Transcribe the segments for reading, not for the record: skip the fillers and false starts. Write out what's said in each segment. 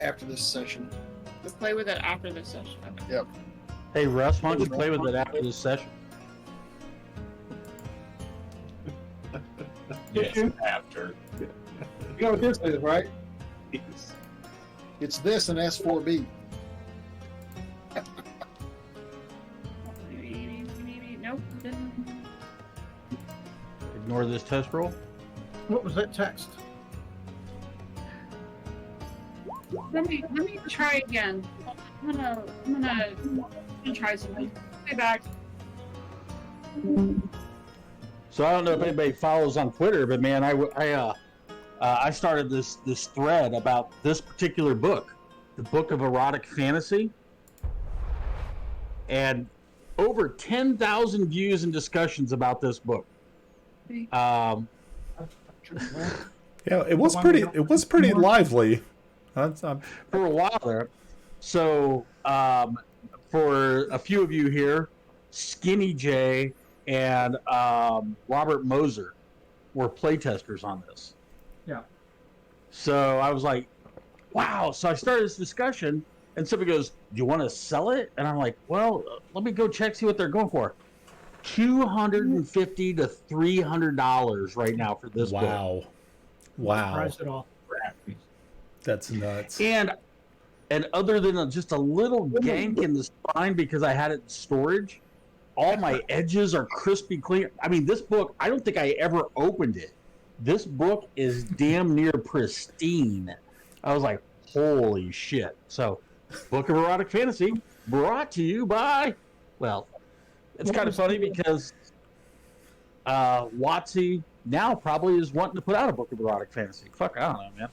after this session. We'll play with it after this session. Okay. Yep. Hey, Russ, why don't you play with it after this session? Yes, after. You know what this is, right? It's this and S4B. Nope. Ignore this test roll. What was that text? Let me try again. I'm gonna try something. Stay back. So I don't know if anybody follows on Twitter, but man, I started this thread about this particular book, the Book of Erotic Fantasy, and over 10,000 views and discussions about this book. Yeah, it was pretty. It was pretty lively. For a while there. So for a few of you here, Skinny J and Robert Moser were playtesters on this. Yeah. So I was like, wow. So I started this discussion, and somebody goes, do you want to sell it? And I'm like, well, let me go check, see what they're going for. $250 to $300 right now for this book. Wow. Price it all. That's nuts. And other than just a little gank in the spine because I had it in storage, all my edges are crispy clean. I mean, this book, I don't think I ever opened it. This book is damn near pristine. I was like, holy shit. So, Book of Erotic Fantasy, brought to you by, well, it's kind of funny because WotC now probably is wanting to put out a Book of Erotic Fantasy. Fuck, I don't know, man.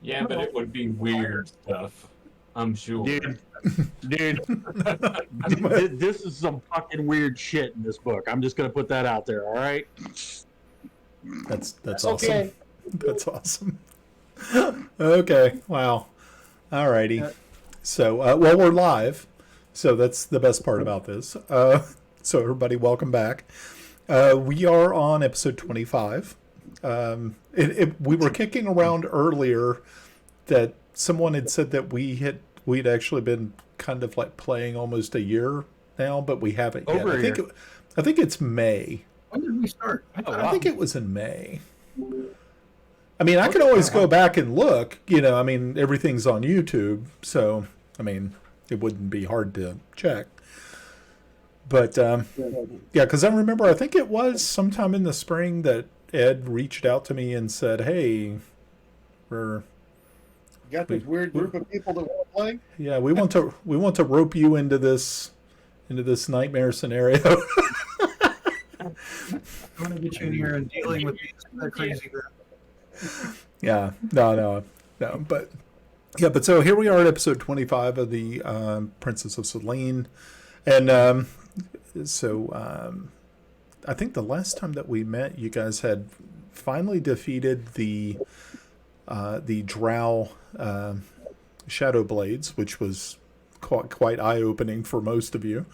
Yeah, but it would be weird stuff, I'm sure. Dude, this is some fucking weird shit in this book. I'm just going to put that out there, all right? That's Okay. awesome. That's awesome. Okay, wow. Alrighty. So, well, we're live, so that's the best part about this. So, everybody, welcome back. We are on episode 25. We were kicking around earlier that someone had said that we'd actually been kind of like playing almost a year now, but we haven't yet. I think it's May. When did we start? I think it was in May. I mean, I can always go back and look. You know, I mean, everything's on YouTube, so I mean, it wouldn't be hard to check. But yeah, because I remember, I think it was sometime in the spring that Ed reached out to me and said, "Hey, You got this weird group of people that want to play? Yeah, we want to rope you into this nightmare scenario." I want to get you in here and dealing with these crazy group. Yeah, no, but yeah, but so here we are at episode 25 of the Princess of Celene, and I think the last time that we met, you guys had finally defeated the Drow Shadow Blades, which was quite eye-opening for most of you.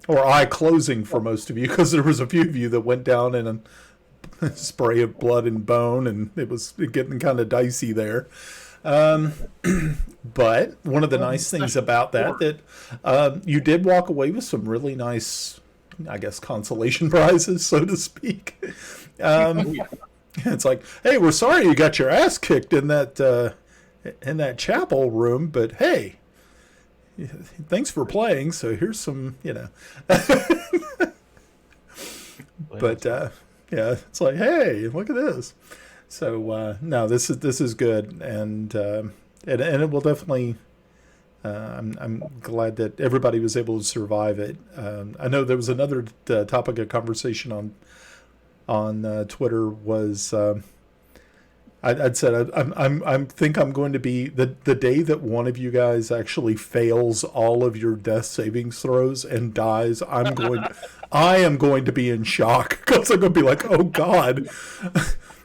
Or eye-closing for most of you, because there was a few of you that went down in a spray of blood and bone, and it was getting kind of dicey there. But one of the nice things about that you did walk away with some really nice, I guess, consolation prizes, so to speak. It's like, hey, we're sorry you got your ass kicked in that chapel room, but hey, thanks for playing. So here's some, but yeah, it's like, hey, look at this. So no, this is good, and it will definitely. I'm glad that everybody was able to survive it. I know there was another topic of conversation on Twitter was. I'd said I think I'm going to be the day that one of you guys actually fails all of your death savings throws and dies. I am going to be in shock, because I'm going to be like, oh God,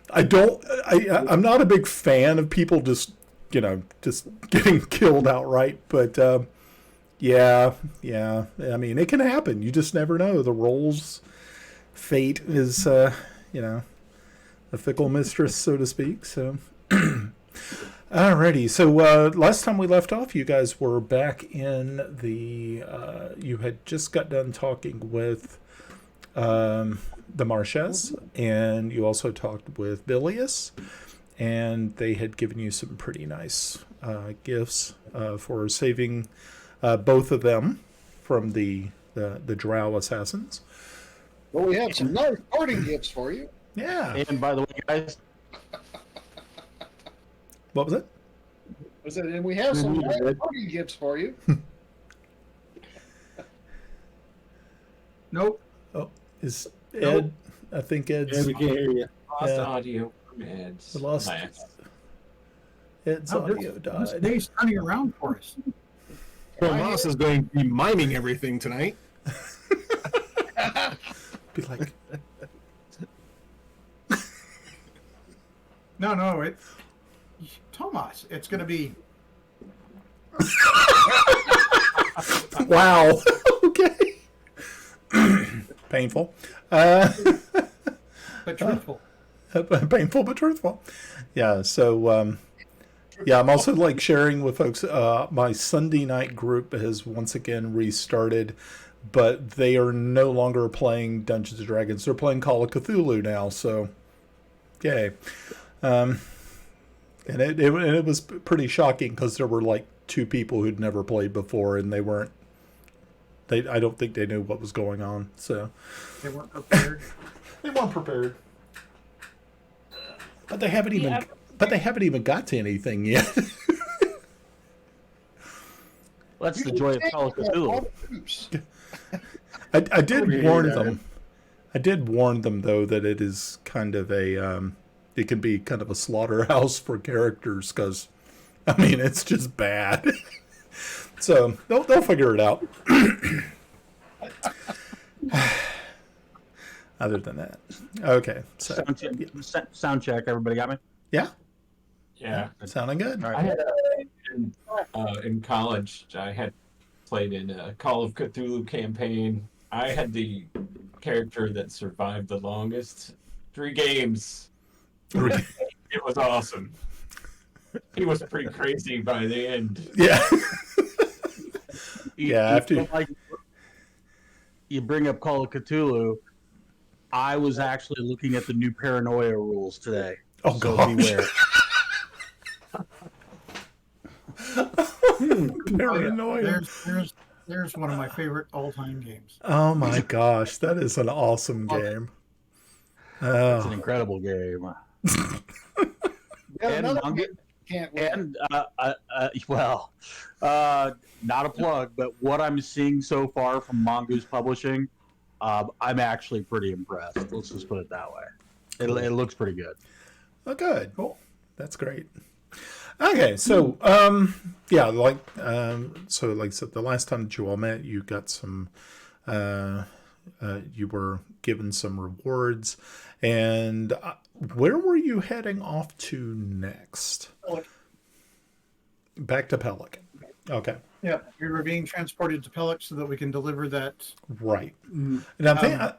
I'm not a big fan of people just getting killed outright, but yeah. I mean, it can happen. You just never know. The roll's fate is a fickle mistress, so to speak. So, Alrighty, so last time we left off, you guys were back in the. You had just got done talking with the Marshes, and you also talked with Bilius, and they had given you some pretty nice gifts for saving both of them from the Drow assassins. Well, we have some nice parting gifts for you. Yeah. And by the way, guys, What was it? I said, and we have some nice parting gifts for you. Nope. Is Ed? Nope. I think Ed's. Yeah, we can't hear you. Lost Yeah. audio from Ed's. We lost last. Ed's audio This died. day's turning around for us. Well, Moss is going to be miming everything tonight. Be like, No, Tomas, it's going to be. wow. Okay. Painful. But truthful. Painful but truthful. Yeah. So, yeah, I'm also like sharing with folks. My Sunday night group has once again restarted, but they are no longer playing Dungeons and Dragons. They're playing Call of Cthulhu now. So, yay. And it was pretty shocking because there were like two people who'd never played before, and they weren't. I don't think they knew what was going on. So They weren't prepared. they weren't prepared. But they haven't even. Yeah. But they haven't even got to anything yet. that's the joy of Call of Cthulhu. I did Okay, warn yeah. them. I did warn them though that it is kind of a. It can be kind of a slaughterhouse for characters because, I mean, it's just bad. So they'll figure it out. Other than that, okay. So Sound check. Everybody got me? yeah, Yeah. sounding good. All I right. had in college, I had played in a Call of Cthulhu campaign. I had the character that survived the longest. 3 games. It was awesome. He was pretty crazy by the end. Yeah. You- Yeah, you after- feel like you bring up Call of Cthulhu. I was actually looking at the new paranoia rules today. Oh So gosh. beware. Paranoia. There's one of my favorite all-time games. Oh my gosh, that is an awesome game. It's an Oh, incredible game. Got And another I'm one. Can't wait. And not a plug, but what I'm seeing so far from Mongoose Publishing, I'm actually pretty impressed. Let's just put it that way. It looks pretty good. oh, good. Cool. That's great. Okay, so yeah, like so like I said, the last time that you all met, you got some you were given some rewards, and where were you heading off to next? Pellak. Back to Pellak. Okay, Yeah, we were being transported to Pellak so that we can deliver that right. And I think, I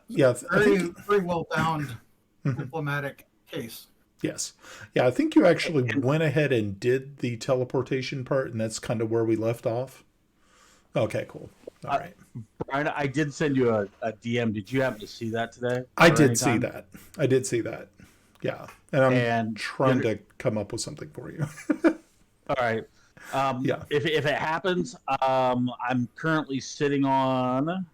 very, think very well-bound diplomatic case. yes, yeah, I think you actually went ahead and did the teleportation part, and that's kind of where we left off. Okay, cool. All right. Brian, I did send you a DM. Did you happen to see that today? I Or did see anytime? that. I did see that. Yeah. And I'm And trying to come up with something for you. All right. Yeah. If it happens, I'm currently sitting on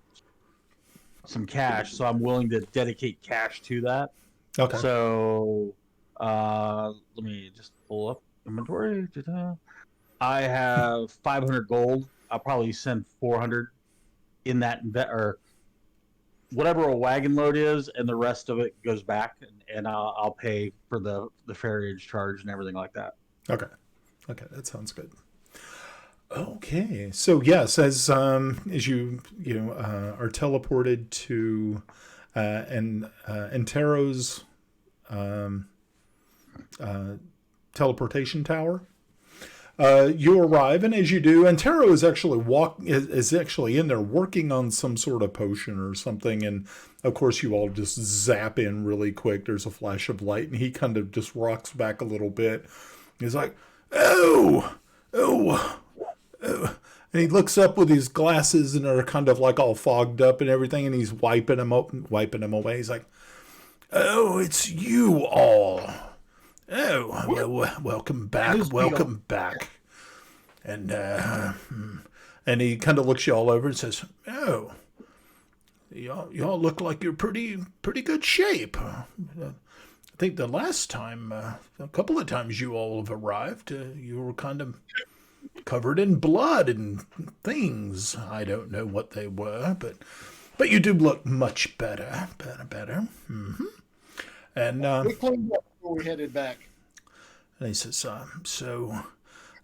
some cash, so I'm willing to dedicate cash to that. Okay. So let me just pull up inventory. I have 500 gold. I'll probably send 400 in that or whatever a wagon load is, and the rest of it goes back, and I'll pay for the ferriage charge and everything like that. Okay. Okay, that sounds good. Okay. So yes, as you are teleported to Antero's teleportation tower. You arrive, and as you do, Antero is actually is actually in there working on some sort of potion or something, and of course you all just zap in really quick. There's a flash of light, and he kind of just rocks back a little bit. He's like, Oh, oh, oh. And he looks up with his glasses and are kind of like all fogged up and everything, and he's wiping them away. He's like, "Oh, it's you all. Oh, well, welcome back, welcome back." And he kind of looks you all over and says, "Oh, y'all look like you're pretty good shape. I think the last time, a couple of times you all have arrived, you were kind of covered in blood and things. I don't know what they were, but you do look much better. Mm-hmm. And We cleaned up before we headed back. and he says,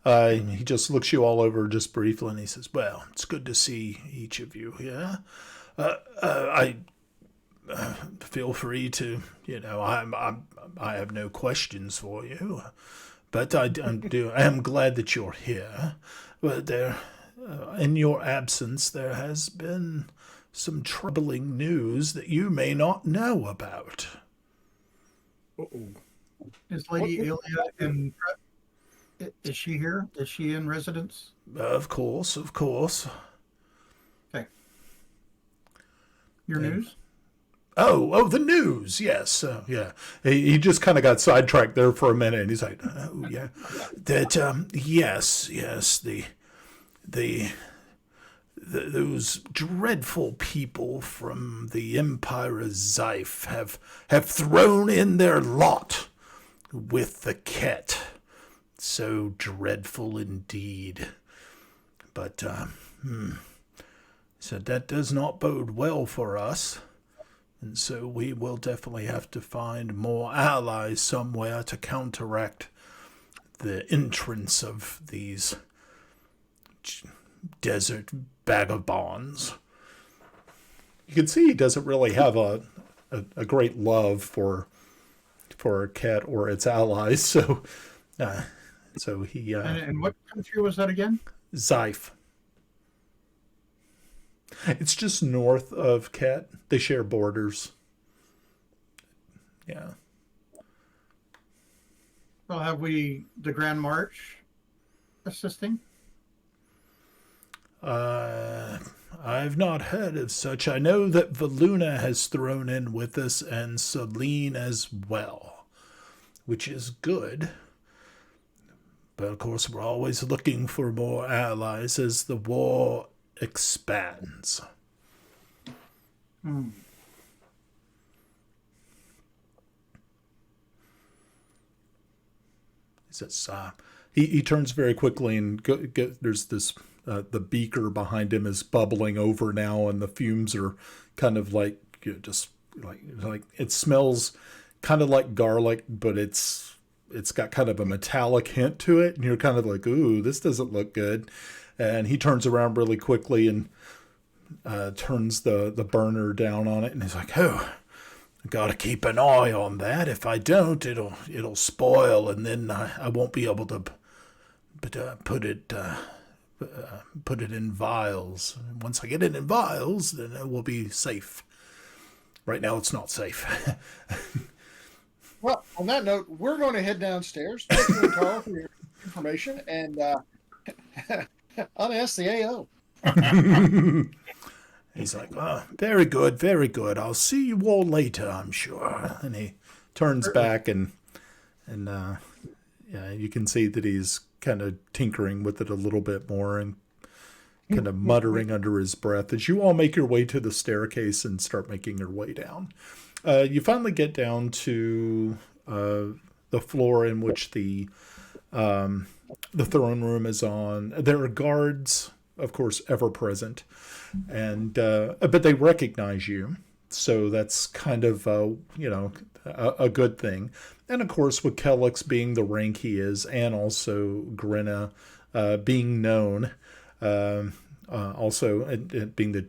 he just looks you all over just briefly, and he says, "Well, it's good to see each of you here. I feel free to, I have no questions for you, but I am glad that you're here. But in your absence, there has been some troubling news that you may not know about." Is Lady Illya in? Is she here? Is she in residence? Of course. Okay. Your news? Oh, the news. Yes. Yeah. He just kind of got sidetracked there for a minute, and he's like, "Oh, yeah. That, yes. Those dreadful people from the Empire of Zyph have thrown in their lot with the Ket. So dreadful indeed. But, so that does not bode well for us. And so we will definitely have to find more allies somewhere to counteract the entrance of these desert vagabonds." You can see he doesn't really have a great love for a cat or its allies. So he And what country was that again? Zyph. It's just north of Ket. They share borders. Yeah. Well, have we the Grand March assisting? I've not heard of such. I know that Valuna has thrown in with us, and Celene as well, which is good. But of course, we're always looking for more allies as the war expands. He says, he turns very quickly, and there's this, the beaker behind him is bubbling over now, and the fumes are kind of like, just like it smells kind of like garlic, but it's got kind of a metallic hint to it, and you're kind of like, "Ooh, this doesn't look good." And he turns around really quickly and turns the burner down on it, and he's like, "Oh, I gotta keep an eye on that. If I don't, it'll spoil, and then I won't be able to put it in vials. And once I get it in vials, then it will be safe. Right now, it's not safe." Well, on that note, we're going to head downstairs. Thank you, Carl, for your information, and unask the AO. He's like, "Oh, very good, very good. I'll see you all later, I'm sure." And he turns back, and yeah, you can see that he's kind of tinkering with it a little bit more and kind of muttering under his breath as you all make your way to the staircase and start making your way down. You finally get down to the floor in which the throne room is on. There are guards, of course, ever present, and but they recognize you, so that's kind of a good thing. And of course, with Pellak being the rank he is, and also Grinna being known, also being that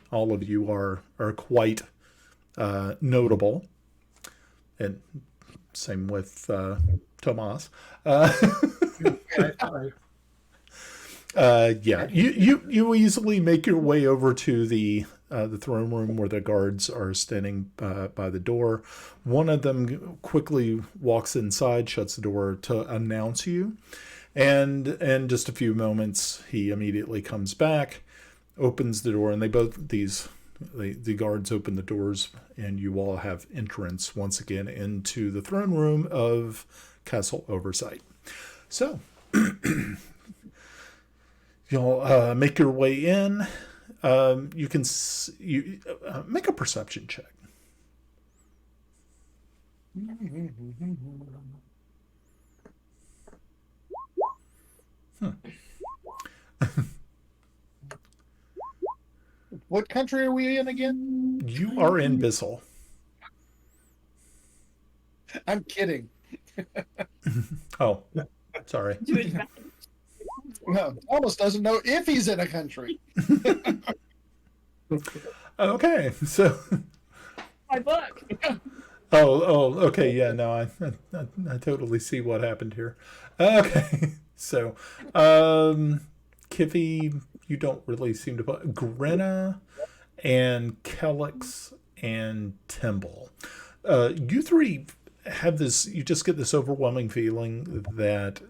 all of you are quite notable, and same with Tomas. Yeah, you easily make your way over to the the throne room where the guards are standing by the door. One of them quickly walks inside, shuts the door to announce you. And in just a few moments, he immediately comes back, opens the door, and the guards open the doors, and you all have entrance once again into the throne room of Castle Oversight. So, you'll make your way in. You can make a perception check. What country are we in again? You are in Bissell. I'm kidding. Oh, sorry. No, almost doesn't know if he's in a country. Okay, so. My book. Okay, yeah, no, I totally see what happened here. Okay, so, Kiffy, you don't really seem to put Grenna and Kellex and Timble. You three have this, you just get this overwhelming feeling that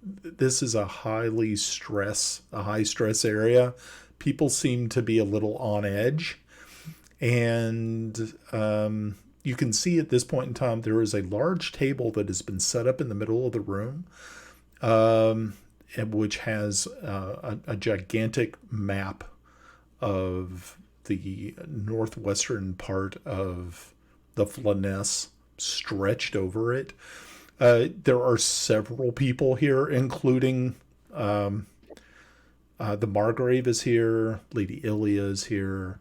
this is a high stress area. People seem to be a little on edge. And you can see at this point in time, there is a large table that has been set up in the middle of the room, which has a gigantic map of the northwestern part of the Flanness stretched over it. There are several people here, including the Margrave is here, Lady Illya is here.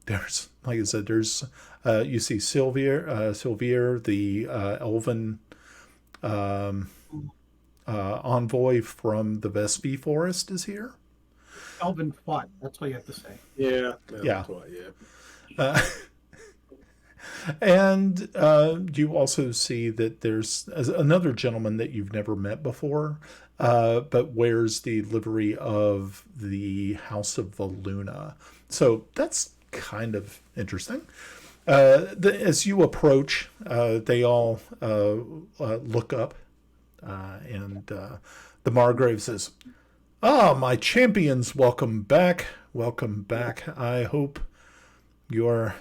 There's, like I said, there's you see Sylvier, the elven envoy from the Vespi Forest is here. Elven what? That's what you have to say. Yeah. Yeah. Yeah. And you also see that there's another gentleman that you've never met before, but wears the livery of the House of Valuna. So that's kind of interesting. As you approach, they all look up, and the Margrave says, "Ah, my champions, welcome back. Welcome back. I hope your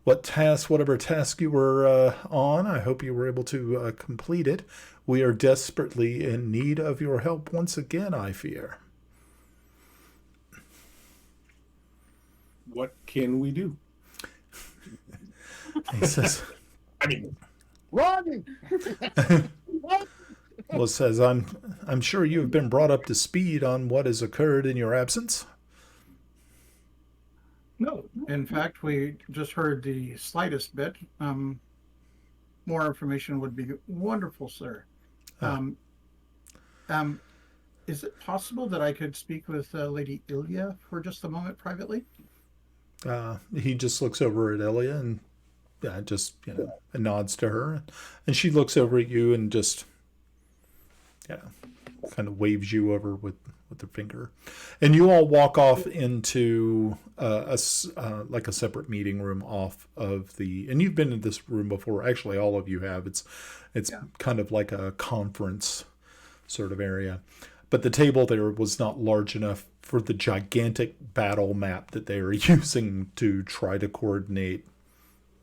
whatever task you were on, I hope you were able to complete it. We are desperately in need of your help once again, I fear." What can we do? He says, I mean, Run! "Well, says I'm sure you have been brought up to speed on what has occurred in your absence." No, in fact, we just heard the slightest bit. More information would be wonderful, sir. Is it possible that I could speak with Lady Illya for just a moment privately? He just looks over at Illya and just and nods to her, and she looks over at you and just kind of waves you over with her finger, and you all walk off into like a separate meeting room off of the. And you've been in this room before. Actually, all of you have. It's kind of like a conference sort of area, but the table there was not large enough for the gigantic battle map that they are using to try to coordinate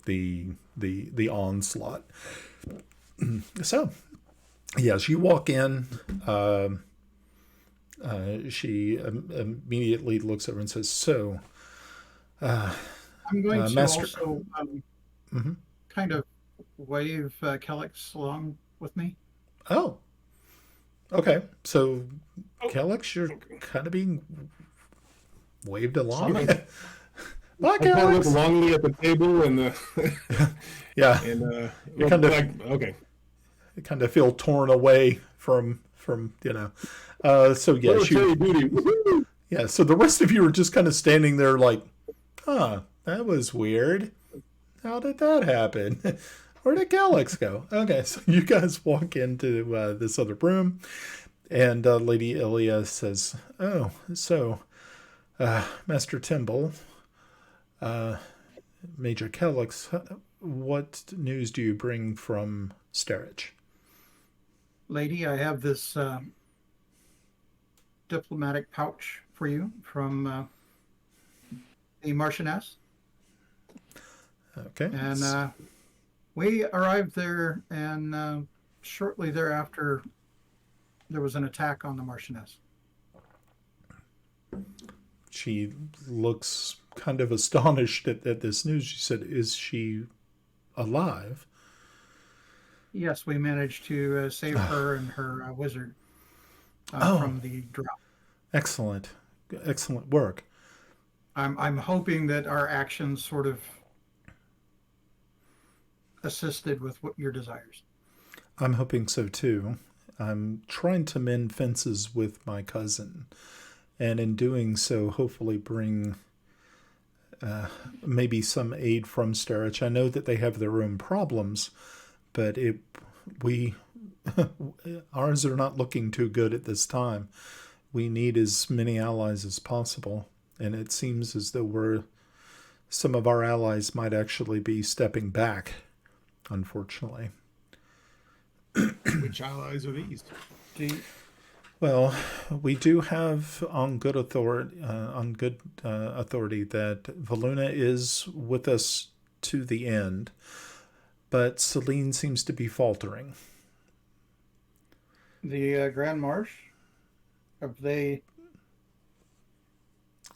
the onslaught. So, yes, you walk in. She immediately looks over and says, "So, I'm going to Master." also kind of wave Kellex along with me. Oh, okay. So, Kellex, you're kind of being waved along. Bye, I kind of look Kellex. longingly at the table and Yeah, and You're kind of- like, okay. I kind of feel torn away from. So yeah, Little cherry booty. Woohoo! yeah. So the rest of you are just kind of standing there, like, "Huh, that was weird. How did that happen? Where did Kellex go?" Okay, so you guys walk into this other room, and Lady Illya says, "Oh, so Master Timble, Major Pellak, what news do you bring from Sterich? Lady, I have this diplomatic pouch for you from the Marchioness. Okay. And we arrived there, and shortly thereafter, there was an attack on the Marchioness. She looks kind of astonished at this news. She said, "Is she alive?" Yes, we managed to save her and her wizard from the drop. Excellent. Excellent work. I'm hoping that our actions sort of assisted with what your desires. I'm hoping so too. I'm trying to mend fences with my cousin, and in doing so, hopefully bring maybe some aid from Sterich. I know that they have their own problems, but ours are not looking too good at this time. We need as many allies as possible, and it seems as though some of our allies might actually be stepping back, unfortunately. Which allies are these? Well, we do have on good authority that Valuna is with us to the end, but Celene seems to be faltering. The Grand Marsh, have they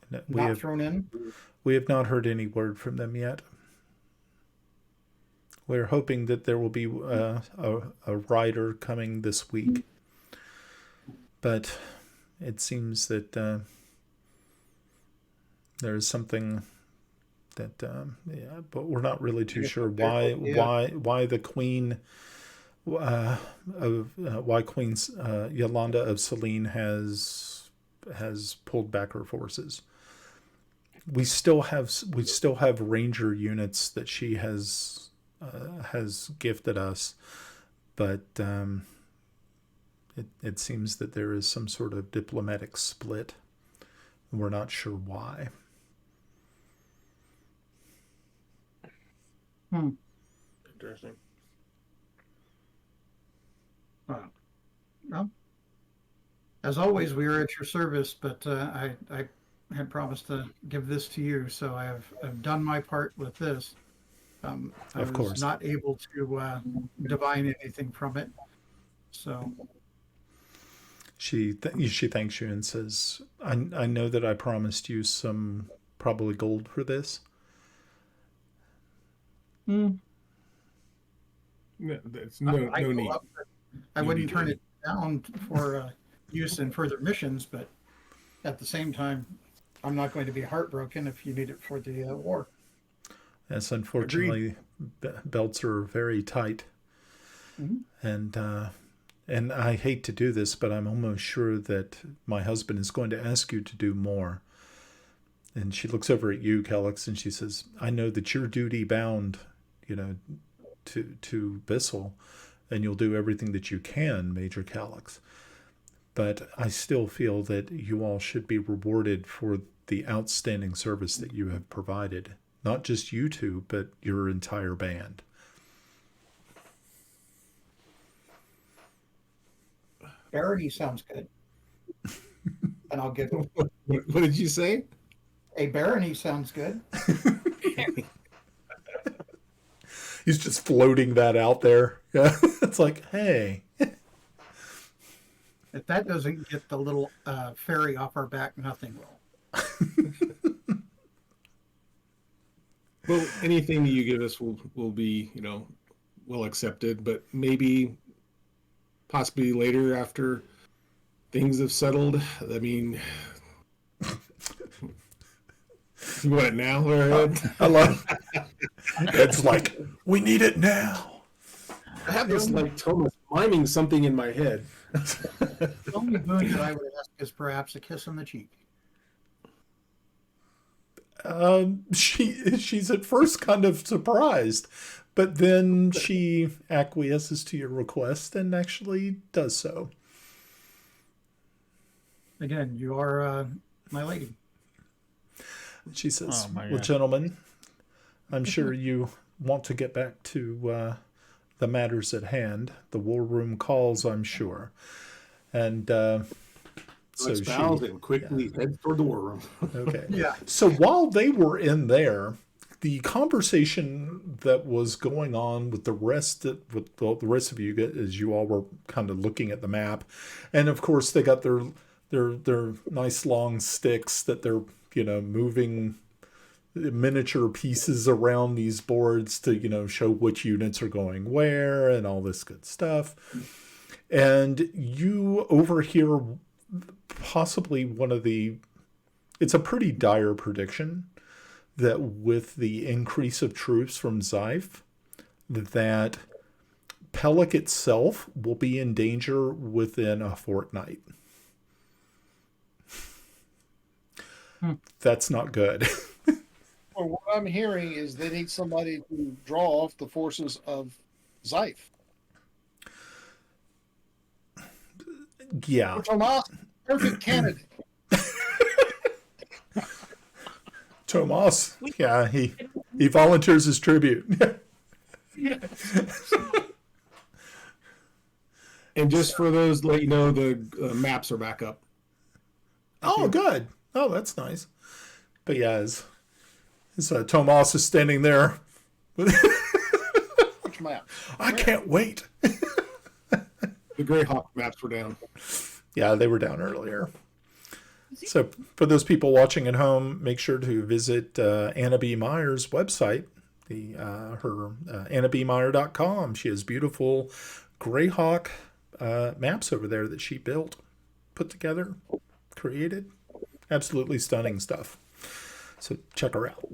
not thrown in? We have not heard any word from them yet. We're hoping that there will be a rider coming this week. But it seems that there's something that, but we're not really too sure why the Queen, why Queen Yolanda of Celene has pulled back her forces. We still have ranger units that she has gifted us, but it seems that there is some sort of diplomatic split, and we're not sure why. Interesting. Well, as always, we are at your service, but I had promised to give this to you, so I've done my part with this. I was not able to divine anything from it, so. She thanks you and says, I know that I promised you some probably gold for this. No, there's no need. I wouldn't turn it down for use in further missions, but at the same time, I'm not going to be heartbroken if you need it for the war. Yes, unfortunately, belts are very tight. Mm-hmm. And I hate to do this, but I'm almost sure that my husband is going to ask you to do more. And she looks over at you, Pellak, and she says, I know that you're duty bound, to Bissell, and you'll do everything that you can, Major Pellak. But I still feel that you all should be rewarded for the outstanding service that you have provided. Not just you two, but your entire band. Barony sounds good. And I'll give it. What did you say? A barony sounds good. He's just floating that out there. Yeah. It's like, hey. If that doesn't get the little fairy off our back, nothing will. Well, anything that you give us will be, well accepted, but maybe possibly later after things have settled. I mean, you want it now? I love it. It's like, we need it now. I have this like Thomas miming something in my head. The only boon that I would ask is perhaps a kiss on the cheek. She's at first kind of surprised, but then she acquiesces to your request and actually does so. Again, you are my lady. She says, Oh, my well, God. gentlemen, I'm sure you want to get back to the matters at hand. The war room calls, I'm sure. And so Alex bows and quickly heads toward the war room. okay. Yeah. So while they were in there, the conversation that was going on with the rest of you, as you all were kind of looking at the map, and of course they got their nice long sticks that they're moving miniature pieces around these boards to show which units are going where and all this good stuff. And you overhear possibly it's a pretty dire prediction that with the increase of troops from Xife, that Pellak itself will be in danger within a fortnight. That's not good. Well, what I'm hearing is they need somebody to draw off the forces of Xife. Yeah. Tomas, perfect candidate. Tomas, yeah, he volunteers his tribute. And just for those, let you know, the maps are back up. Oh, good. Oh, that's nice. But yeah, as Tomas is standing there with Which map? I can't wait. The Greyhawk maps were down. Yeah, they were down earlier. So for those people watching at home, make sure to visit Anna B. Meyer's website, her annabmeyer.com. She has beautiful Greyhawk maps over there that she built, put together, created. Absolutely stunning stuff. So check her out.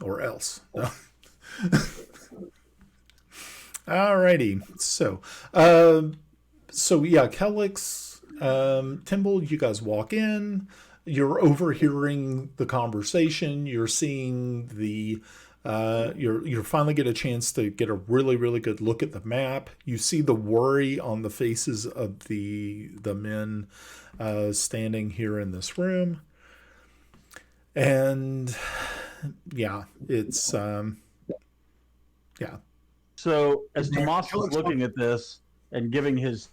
Or else. No. Alrighty. So yeah, Kellex, Timble, you guys walk in. You're overhearing the conversation. You're seeing you finally get a chance to get a really, really good look at the map. You see the worry on the faces of the men standing here in this room. And yeah, it's yeah. So as Tomas was looking at this and giving his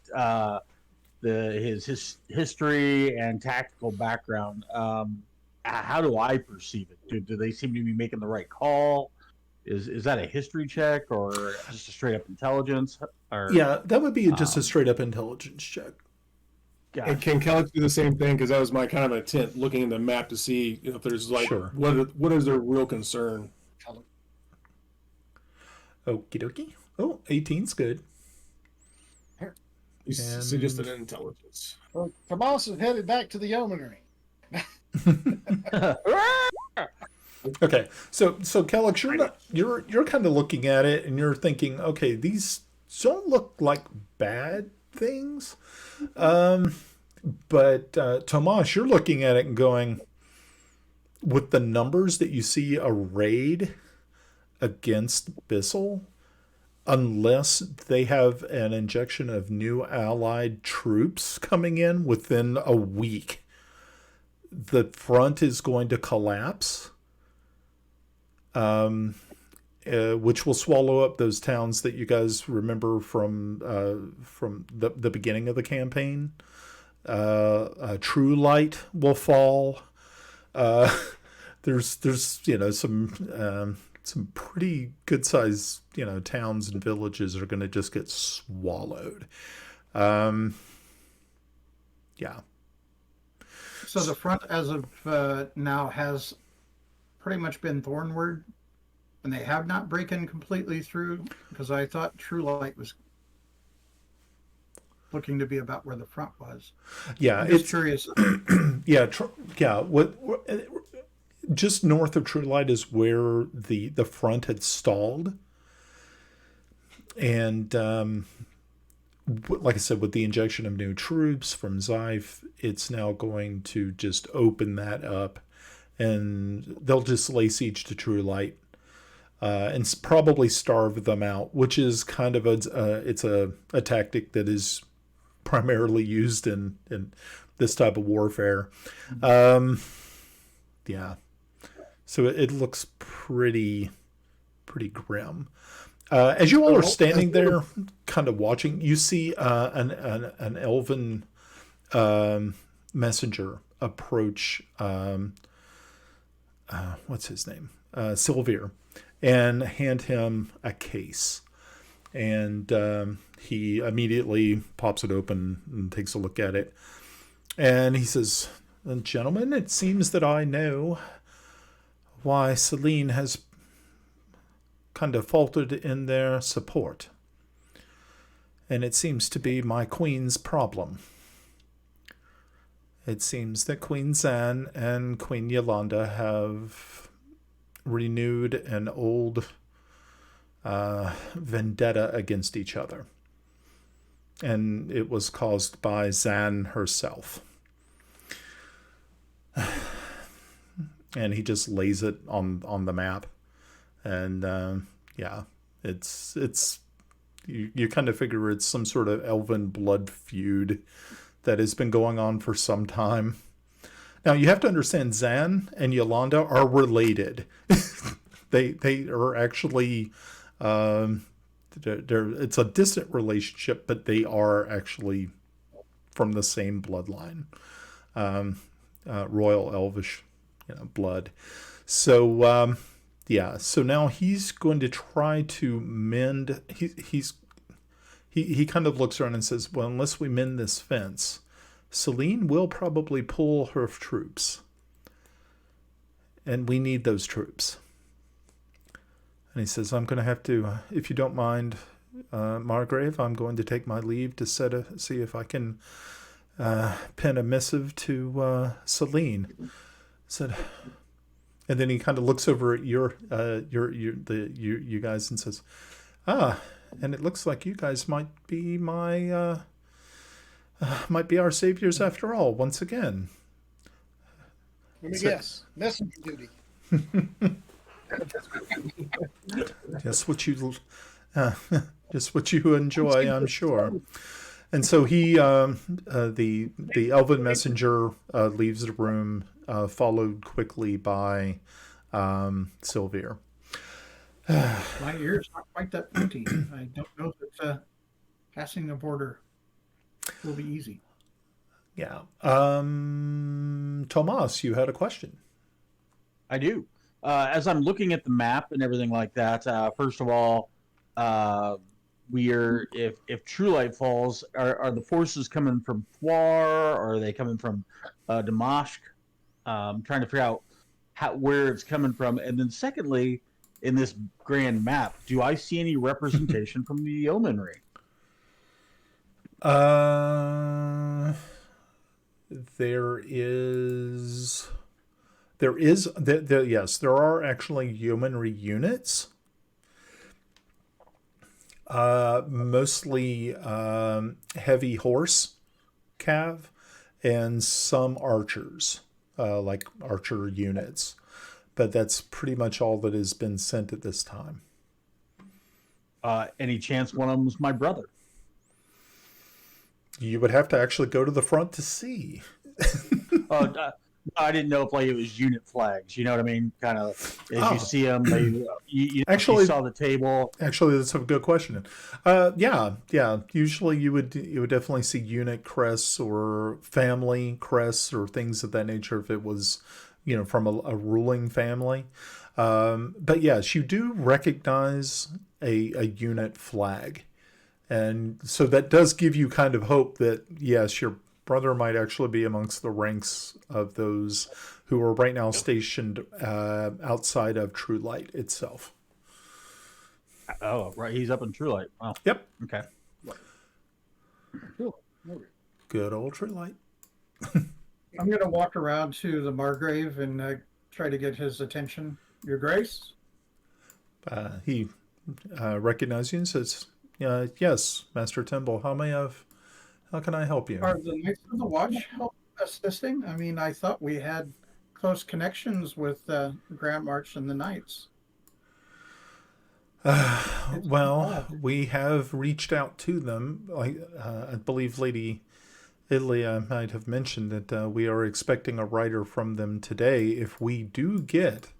history and tactical background, how do I perceive it? Do they seem to be making the right call? Is that a history check or just a straight up intelligence? Or, yeah, that would be just a straight up intelligence check. Gotcha. And can Kellex do the same thing? Because that was my kind of intent, looking in the map to see if there's Sure. what is their real concern. Okie dokie. Oh, 18's good. You suggested an intelligence. Well, Tomas is headed back to the yeomanry. Okay, so Kellex, you're kind of looking at it and you're thinking, okay, these don't look like bad things, but Tomas, you're looking at it and going, with the numbers that you see arrayed against Bissell, unless they have an injection of new allied troops coming in within a week, the front is going to collapse. Which will swallow up those towns that you guys remember from the beginning of the campaign. True Light will fall. There's some pretty good sized towns and villages are going to just get swallowed. Yeah. So the front, as of now, has pretty much been Thornward, and they have not broken completely through, because I thought True Light was looking to be about where the front was. Yeah, I'm just curious. Yeah, just north of True Light is where the front had stalled, and like I said, with the injection of new troops from Xife, it's now going to just open that up, and they'll just lay siege to True Light, and probably starve them out, which is kind of a tactic that is primarily used in this type of warfare. Yeah. So it looks pretty grim. As you all are standing there, kind of watching, you see an elven messenger approach. What's his name? Sylvir, and hand him a case. And he immediately pops it open and takes a look at it. And he says, "Gentlemen, it seems that I know why Celene has kind of faltered in their support. And it seems to be my queen's problem. It seems that Queen Zan and Queen Yolanda have renewed an old vendetta against each other. And it was caused by Zan herself." And he just lays it on the map. And yeah, it's you kind of figure it's some sort of elven blood feud that has been going on for some time. Now you have to understand, Zan and Yolanda are related. they are actually it's a distant relationship, but they are actually from the same bloodline, royal elvish, blood. So yeah, so now he's going to try to mend. He kind of looks around and says, "Well, unless we mend this fence, Celene will probably pull her troops, and we need those troops." And he says, "I'm going to have to, if you don't mind, Margrave, I'm going to take my leave to see if I can pen a missive to Celene." Said, and then he kind of looks over at you guys and says, and it looks like you guys might be our saviors after all, once again. Let me guess. Messenger duty. Just what you enjoy, I'm sure. And so he, the elven messenger, leaves the room, followed quickly by Sylvir. My ear's not quite that pointy. I don't know if passing the border will be easy. Yeah. Tomas, you had a question. I do. As I'm looking at the map and everything like that, first of all, if True Light falls, are the forces coming from Thwar, or are they coming from Damashq? I'm trying to figure out where it's coming from. And then secondly, in this grand map, do I see any representation from the Yeomanry? Yes, there are actually yeomanry units. Mostly heavy horse cav and some archers, like archer units. But that's pretty much all that has been sent at this time. Any chance one of them was my brother? You would have to actually go to the front to see. I didn't know if it was unit flags. You know what I mean? Kind of as you see them, you saw the table. Actually, that's a good question. Yeah. Usually, you would definitely see unit crests or family crests or things of that nature if it was, from a ruling family. But yes, you do recognize a unit flag, and so that does give you kind of hope that yes, your brother might actually be amongst the ranks of those who are right now stationed outside of True Light itself. Oh, right. He's up in True Light. Oh. Yep. Okay. Cool. Good old True Light. I'm going to walk around to the Margrave and try to get his attention. Your Grace? He recognizes you and says, yes, Master Timble, how can I help you? Are the Knights of the Watch assisting? I mean, I thought we had close connections with Grand March and the Knights. Well, we have reached out to them. I believe Lady Illya might have mentioned that we are expecting a rider from them today. If we do get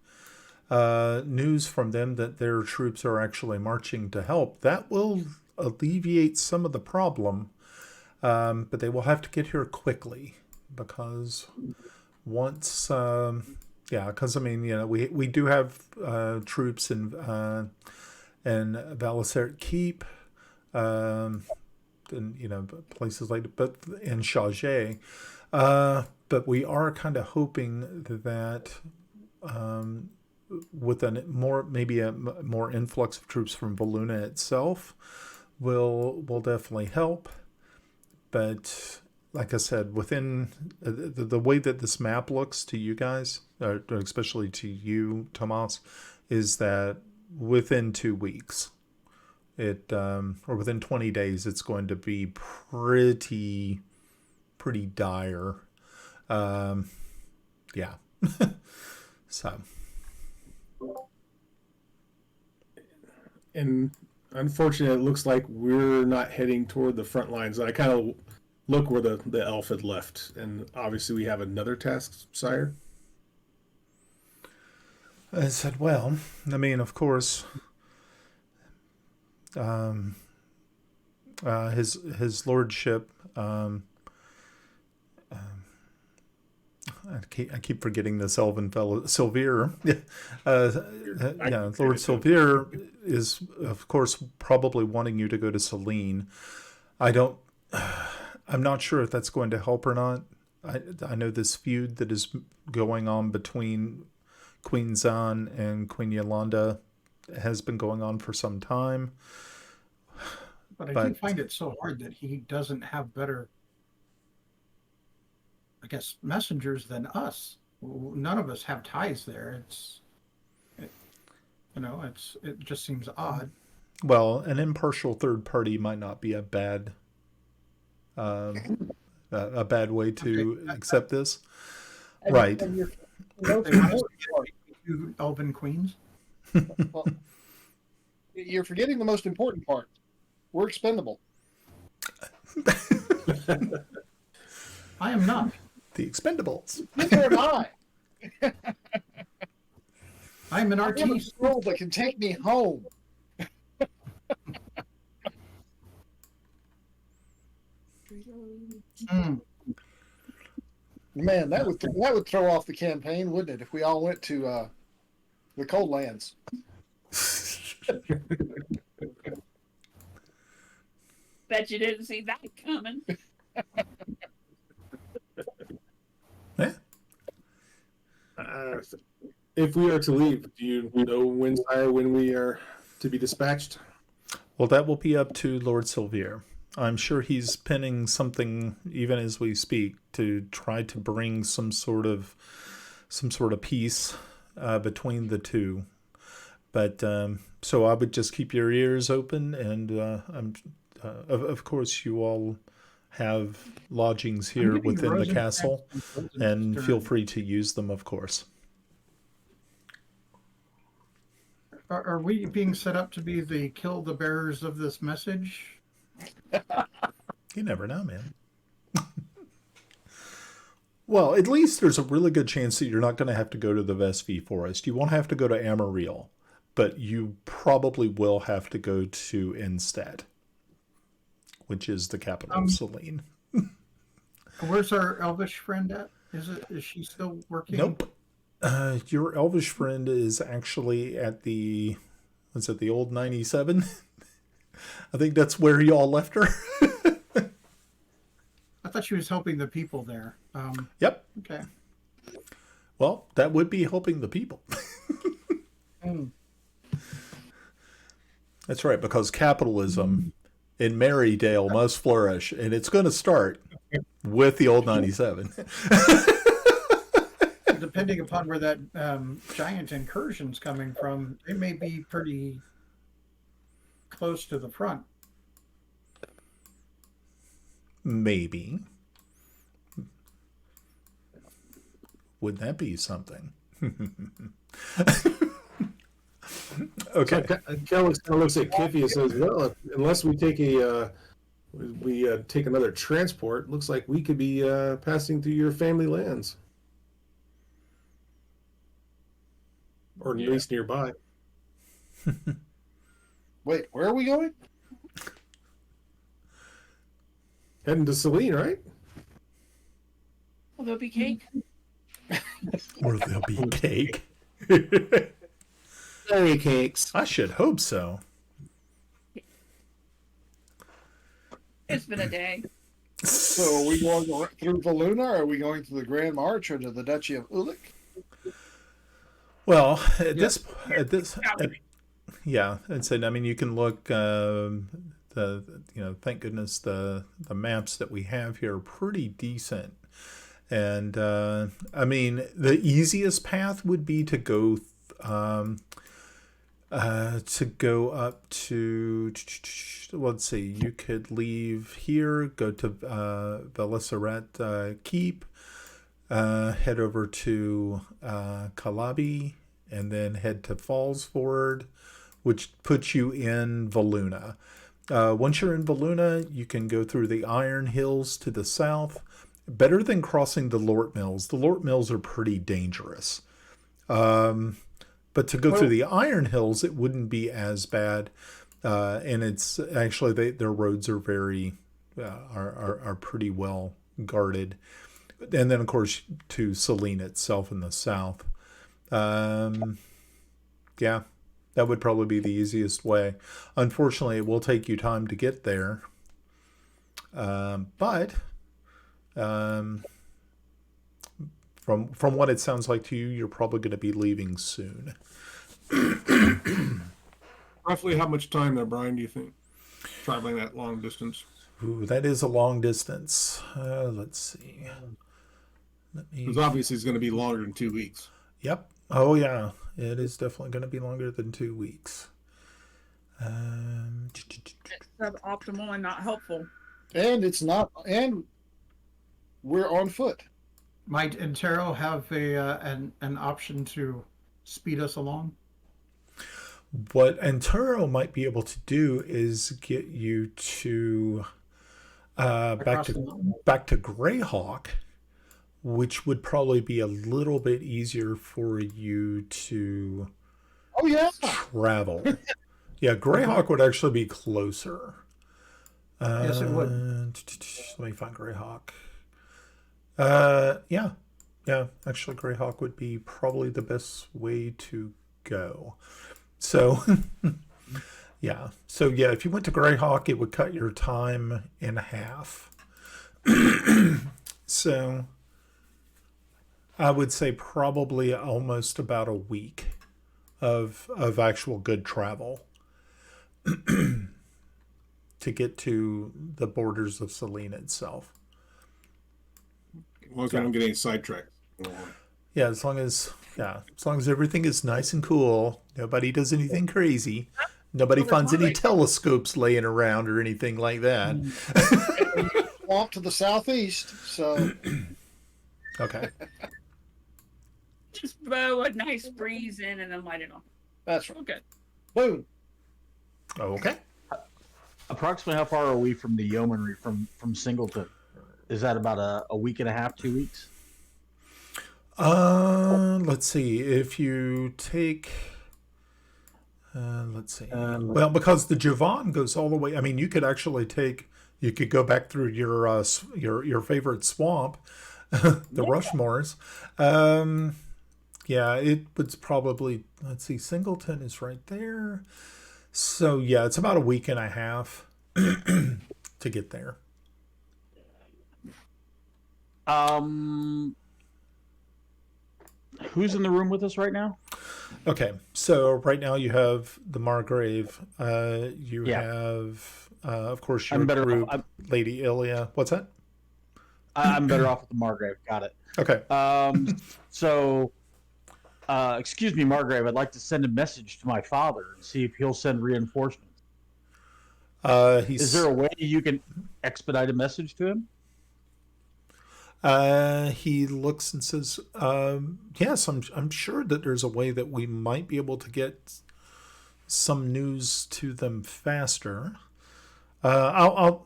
news from them that their troops are actually marching to help, that will alleviate some of the problem. But they will have to get here quickly because once, because I mean, we do have troops in Valisert Keep, and places like, but in Chargé, but we are kind of hoping that with maybe a more influx of troops from Valuna itself will definitely help. But like I said, within the way that this map looks to you guys, or especially to you, Tomas, is that within 2 weeks, or within 20 days, it's going to be pretty dire. Yeah. So. And unfortunately, it looks like we're not heading toward the front lines. I kind of look where the elf had left, and obviously we have another task, sire. I said, well, I mean, of course, his lordship. I keep forgetting this elven fellow, Sylvere. Lord Sylvere is, of course, probably wanting you to go to Celene. I'm not sure if that's going to help or not. I know this feud that is going on between Queen Zan and Queen Yolanda has been going on for some time. But I do find it so hard that he doesn't have better, I guess, messengers than us. None of us have ties there. It just seems odd. Well, an impartial third party might not be a bad way to accept this. Right. Elven queens. Well, you're forgetting the most important part. We're expendable. I am not. The Expendables. Neither am I. I'm an I have a artiste. scroll that can take me home. Man, that would throw off the campaign, wouldn't it? If we all went to the Cold Lands. Bet you didn't see that coming. If we are to leave, do you know when we are to be dispatched? Well, that will be up to Lord Sylvere. I'm sure he's penning something even as we speak to try to bring some sort of peace between the two. But so I would just keep your ears open, and of course you all have lodgings here within the castle, and feel free to use them, of course. Are we being set up to be the kill the bearers of this message? You never know, man. Well, at least there's a really good chance that you're not going to have to go to the Vespi Forest. You won't have to go to Amarillo, but you probably will have to go to Instead, which is the capital of Celene. Where's our elvish friend at? Is she still working? Nope. Your elvish friend is actually at the old 97? I think that's where you all left her. I thought she was helping the people there. Yep. Okay. Well, that would be helping the people. That's right, because capitalism in Marydale must flourish, and it's going to start with the old 97. Depending upon where that giant incursion's coming from, it may be pretty close to the front. Maybe. Would that be something? Okay. Kel looks at Kiffy and says, "Well, unless we take take another transport, looks like we could be passing through your family lands." or at least nearby. Wait, where are we going? Heading to Celene, right? Will there be cake? Or there'll be cake. Fairy cakes. I should hope so. It's been a day. So are we going through Valuna, or are we going to the Grand March, or to the Duchy of Ulick? Well, Yeah. I'd say, I mean, you can look, thank goodness the maps that we have here are pretty decent. And, I mean, the easiest path would be to go, up to, let's see, you could leave here, go to, Velissaret, Keep, head over to, Calabi, and then head to Fallsford, which puts you in Valuna. Once you're in Valuna, you can go through the Iron Hills to the south. Better than crossing the Lort Mills. The Lort Mills are pretty dangerous. But to go through the Iron Hills, it wouldn't be as bad. And it's actually, their roads are are pretty well guarded. And then, of course, to Celene itself in the south. Yeah, that would probably be the easiest way. Unfortunately, it will take you time to get there. But from what it sounds like to you, you're probably going to be leaving soon. Roughly how much time there, Brian, do you think? Traveling that long distance? Ooh, that is a long distance. Let's see. Because obviously it's going to be longer than 2 weeks. Yep. Oh, yeah. It is definitely going to be longer than 2 weeks. It's suboptimal and not helpful. And it's not, and we're on foot. Might Antero have an option to speed us along? What Antero might be able to do is get you to back to Greyhawk, which would probably be a little bit easier for you to travel. Yeah, Greyhawk would actually be closer. Yes, it would. Let me find Greyhawk. Yeah, actually Greyhawk would be probably the best way to go. So, if you went to Greyhawk, it would cut your time in half. So, I would say probably almost about a week of actual good travel to get to the borders of Celene itself. As long as I don't get any sidetracked. Yeah, as long as everything is nice and cool, nobody does anything crazy, nobody finds any telescopes laying around or anything like that. Swamp to the southeast, so Okay. Just blow a nice breeze in and then light it on. that's right. Okay. Boom. Okay. Approximately how far are we from the yeomanry from Singleton? Is that about a week and a half, 2 weeks? Let's see. If you take, let's see. Well, because the Javon goes all the way. I mean, you could actually you could go back through your favorite swamp, the Rushmores. Yeah, it was probably. Let's see. Singleton is right there. So yeah, it's about a week and a half to get there. Who's in the room with us right now? Okay, so right now you have the Margrave. You have, of course, your group, Lady Illya. What's that? I'm better off with the Margrave. Got it. Okay. So, excuse me, Margrave. I'd like to send a message to my father and see if he'll send reinforcements. Is there a way you can expedite a message to him? He looks and says, yes, I'm sure that there's a way that we might be able to get some news to them faster. I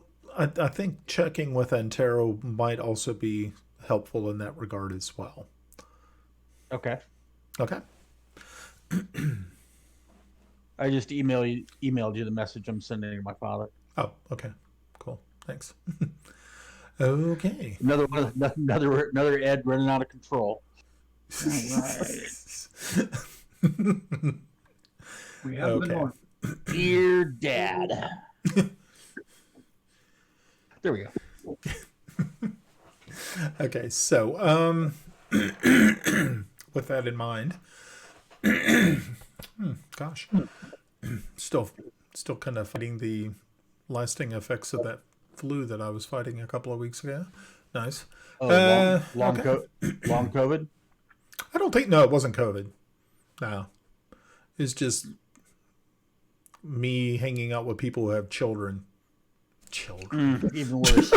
think checking with Antero might also be helpful in that regard as well. Okay. Okay. I just emailed you the message I'm sending to my father. Oh, okay. Cool. Thanks. Okay. Another Ed running out of control. All right. We have Okay. been on. Dear Dad. There we go. Okay, so with that in mind, gosh, still kind of fighting the lasting effects of that flu that I was fighting a couple of weeks ago. Nice. Oh, long okay. long COVID. I don't think. No, it wasn't COVID. No, it's just me hanging out with people who have children. Even worse.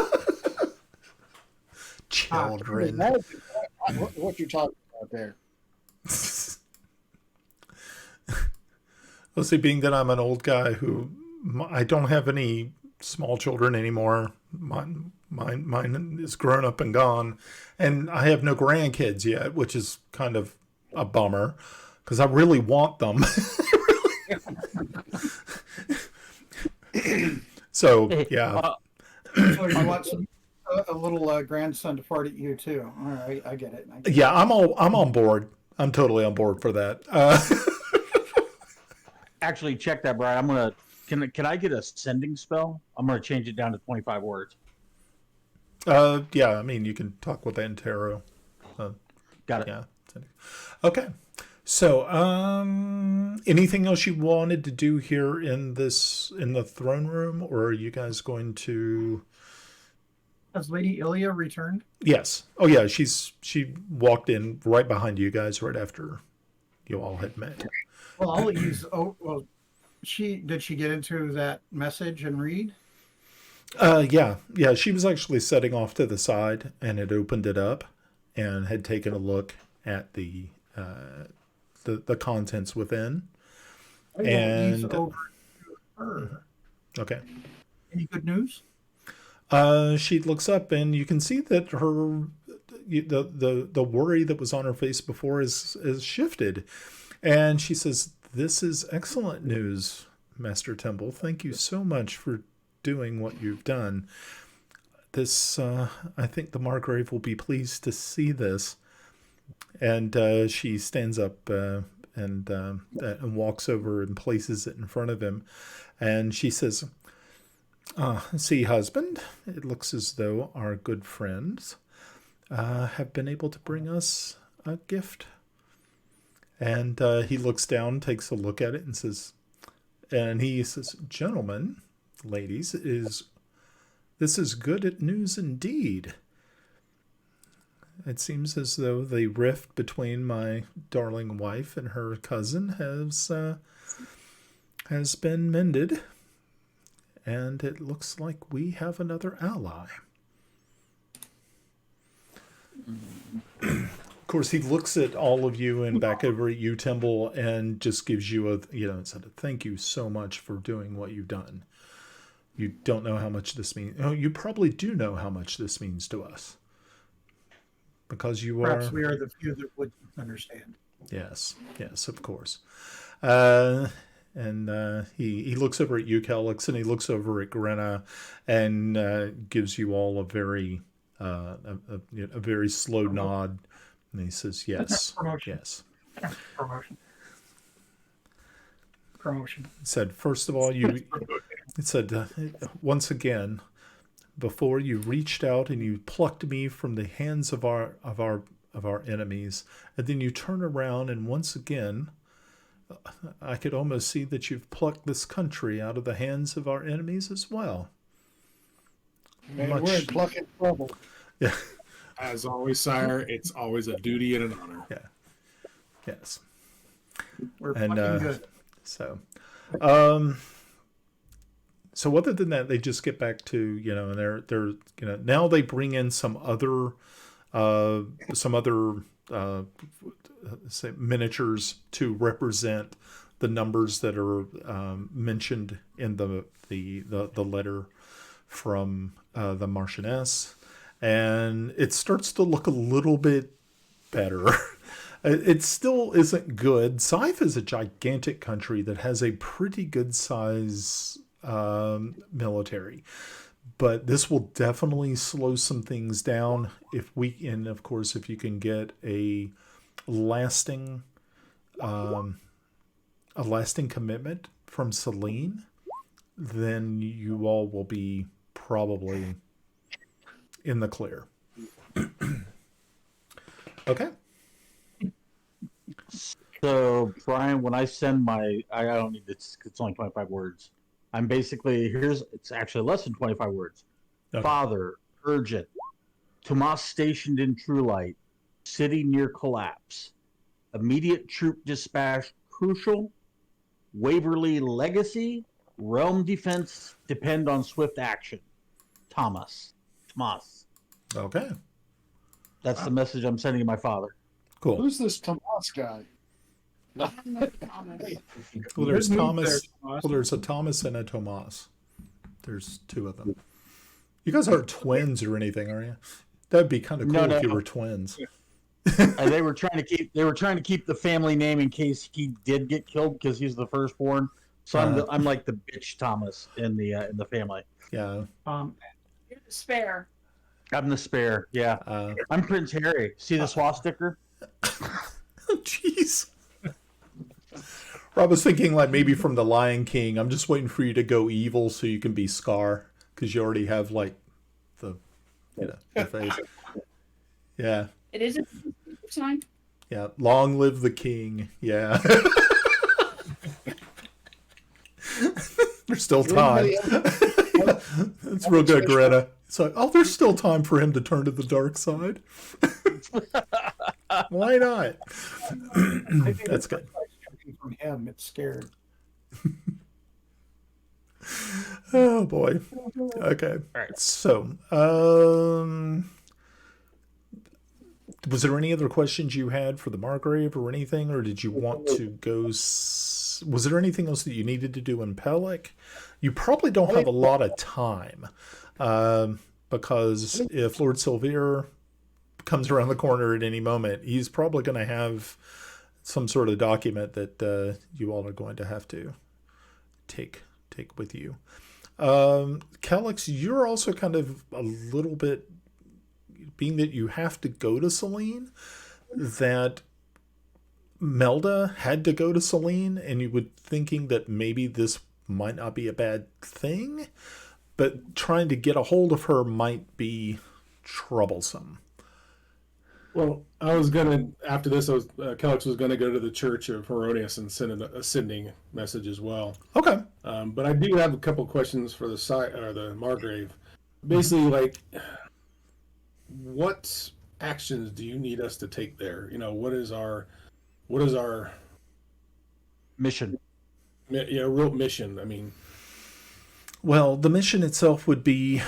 Children. What you're talking about there? Well, see, being that I'm an old guy who I don't have any small children anymore. Mine is grown up and gone, and I have no grandkids yet, which is kind of a bummer because I really want them. So yeah. So you want a little grandson to fart at you too? All right, I get it. Yeah, I'm on board. I'm totally on board for that. Actually, check that, Brian. Can I get a sending spell? I'm gonna change it down to 25 words. Yeah, I mean you can talk with Antero. Got it. Yeah. Okay. So, anything else you wanted to do here in the throne room, or are you guys going to? Has Lady Illya returned? Yes. Oh yeah, she walked in right behind you guys right after you all had met. Well, I'll use. Oh, well, did she get into that message and read? Yeah. She was actually setting off to the side and had opened it up and had taken a look at the contents within. And over to her. Okay. Any good news? She looks up and you can see that the worry that was on her face before is shifted, and she says, "This is excellent news, Master Temple. Thank you so much for doing what you've done. This, I think the Margrave will be pleased to see this." And she stands up and walks over and places it in front of him, and she says, "See, husband, it looks as though our good friends have been able to bring us a gift." And he looks down, takes a look at it, and says, "Gentlemen, ladies, this is good news indeed. It seems as though the rift between my darling wife and her cousin has been mended, and it looks like we have another ally." Of course, he looks at all of you and back over at you, Temple, and just gives you said, "Thank you so much for doing what you've done. You don't know how much this means. Oh, you probably do know how much this means to us. Because you Perhaps we are the few that would understand." Yes, of course. And he looks over at you, Calix, and he looks over at Grenna, and gives you all a very slow nod, and he says, "Yes, Promotion. yes." Promotion. He said, "First of all, it said once again, before you reached out and you plucked me from the hands of our enemies, and then you turn around and once again, I could almost see that you've plucked this country out of the hands of our enemies as well." Man, we're in plucking trouble. Yeah. As always, sire, it's always a duty and an honor. Yeah. Yes. We're And fucking good. so other than that, they just get back to, and they're now they bring in some other say miniatures to represent the numbers that are mentioned in the letter from the Marchioness, and it starts to look a little bit better. It still isn't good. Scythe is a gigantic country that has a pretty good size military, but this will definitely slow some things down and of course, if you can get a lasting commitment from Celene, then you all will be probably in the clear. Okay. So, Brian, when I send I don't need it's only 25 words. I'm basically, it's actually less than 25 words. Okay. Father, urgent. Tomas stationed in True Light. City near collapse. Immediate troop dispatch crucial. Waverly legacy. Realm defense depend on swift action. Tomas. Okay. That's the message I'm sending to my father. Cool. Who's this Tomas guy? Well, there's Thomas. Well, there's a Thomas and a Tomas. There's two of them. You guys aren't twins or anything, are you? That'd be kind of cool if you were twins. They were trying to keep the family name in case he did get killed because he's the firstborn. So I'm like the bitch Thomas in the family. Yeah. You're the spare. I'm the spare. Yeah. I'm Prince Harry. See the swastika? Jeez. I was thinking like maybe from the Lion King. I'm just waiting for you to go evil so you can be Scar because you already have like the face. Yeah. It is a sign. Yeah. Long live the king. Yeah. There's still time. That's real good, Greta. It's like, oh, there's still time for him to turn to the dark side. Why not? That's good. From him, it's scared. Oh boy. Okay. All right. So, was there any other questions you had for the Margrave or anything, or did you want to go? Was there anything else that you needed to do in Pellak? You probably don't have a lot of time, because if Lord Silvere comes around the corner at any moment, he's probably going to have some sort of document that you all are going to have to take with you. Calyx, you're also kind of a little bit, being that you have to go to Celene, that Melda had to go to Celene, and you would thinking that maybe this might not be a bad thing, but trying to get a hold of her might be troublesome. Well, after this, Calyx was gonna go to the Church of Heronius and send a sending message as well. Okay. But I do have a couple questions for the Margrave. Basically, like, what actions do you need us to take there? What is our mission? Real mission. I mean, well, the mission itself would be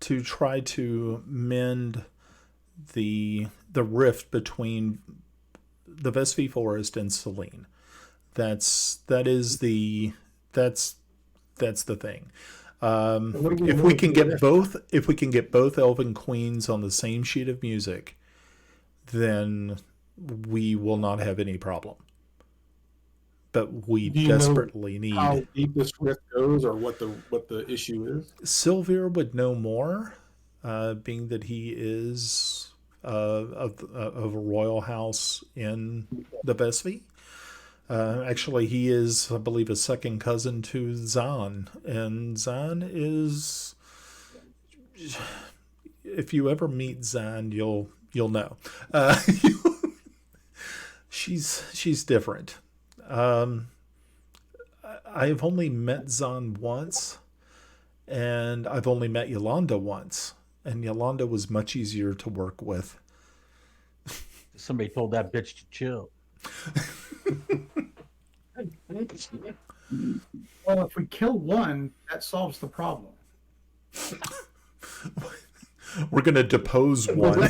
to try to mend the rift between the Vesvi Forest and Celene. That's the thing. If we can get both elven queens on the same sheet of music, then we will not have any problem. But we desperately need how deep this rift goes, or what the issue is. Silvere would know more, being that he is of a royal house in the Vesvi. Actually, he is, I believe, a second cousin to Zan, and Zan is. If you ever meet Zan, you'll know. She's different. I've only met Zan once, and I've only met Yolanda once, and Yolanda was much easier to work with. Somebody told that bitch to chill. Well, if we kill one, that solves the problem. We're gonna depose one.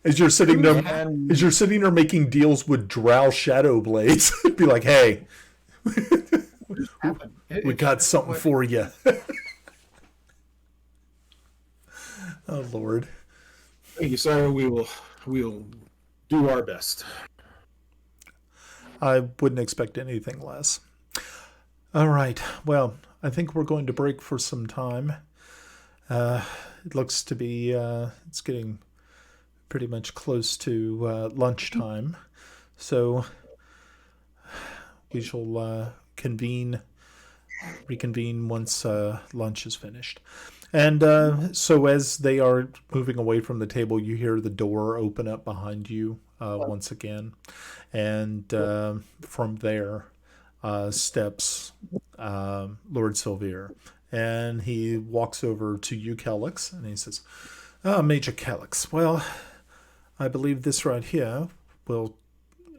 As you're sitting there making deals with Drow Shadow Blades, be like, hey, we got something for you. Oh Lord. Thank you, sir. We'll do our best. I wouldn't expect anything less. All right. Well, I think we're going to break for some time. It looks to be it's getting pretty much close to lunchtime, so we shall reconvene once lunch is finished. And so as they are moving away from the table, you hear the door open up behind you once again. And from there steps Lord Sylvier. And he walks over to you, Calyx, and he says, Major Calyx, well, I believe this right here will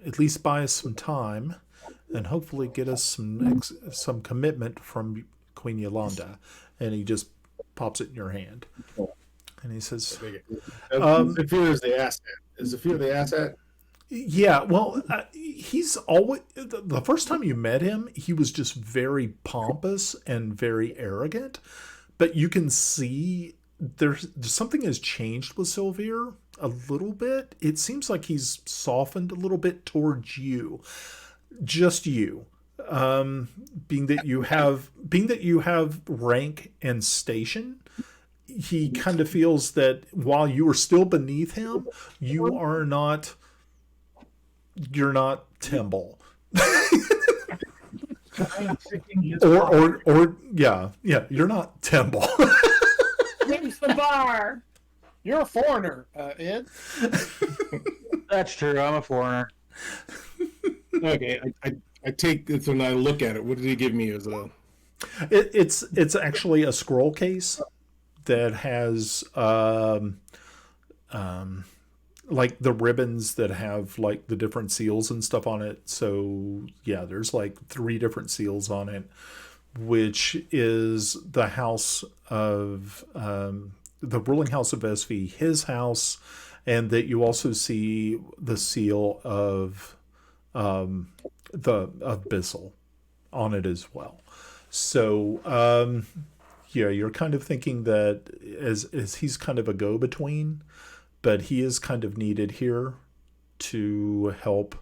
at least buy us some time and hopefully get us some commitment from Queen Yolanda. And he just pops it in your hand. And he says, Zephyr is the asset. Is Zephyr the asset? Yeah, well, he's always, the first time you met him, he was just very pompous and very arrogant. But you can see there's something has changed with Sylvier a little bit. It seems like he's softened a little bit towards you, just you. Being that you have rank and station, he kind of feels that while you are still beneath him, you're not Timble. or yeah, you're not Timble. Raise the bar. You're a foreigner, Ed. That's true. I'm a foreigner. Okay, I take it when I look at it. What did he give me as a? It's actually a scroll case that has like the ribbons that have like the different seals and stuff on it. So yeah, there's like 3 different seals on it, which is the house of the ruling house of SV, his house, and that you also see the seal of Bissell on it as well. So yeah, you're kind of thinking that as he's kind of a go-between, but he is kind of needed here to help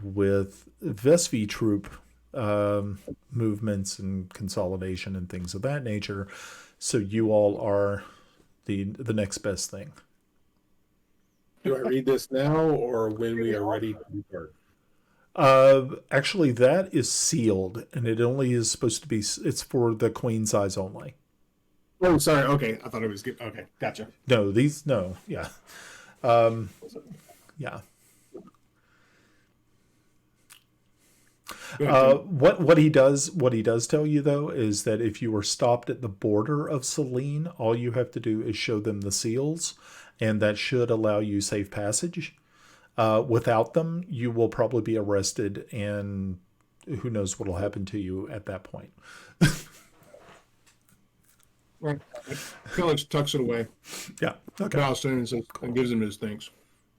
with Vesvi troop movements and consolidation and things of that nature. So you all are the next best thing. Do I read this now or when we are ready to start? Actually, that is sealed, and it only is supposed to be. It's for the Queen's eyes only. Oh, sorry. Okay, I thought it was good. Okay, gotcha. No, yeah, yeah. What he does tell you though is that if you were stopped at the border of Celene, all you have to do is show them the seals, and that should allow you safe passage. Without them, you will probably be arrested, and who knows what will happen to you at that point. Right. Felix tucks it away. Yeah. Okay. And gives him his things.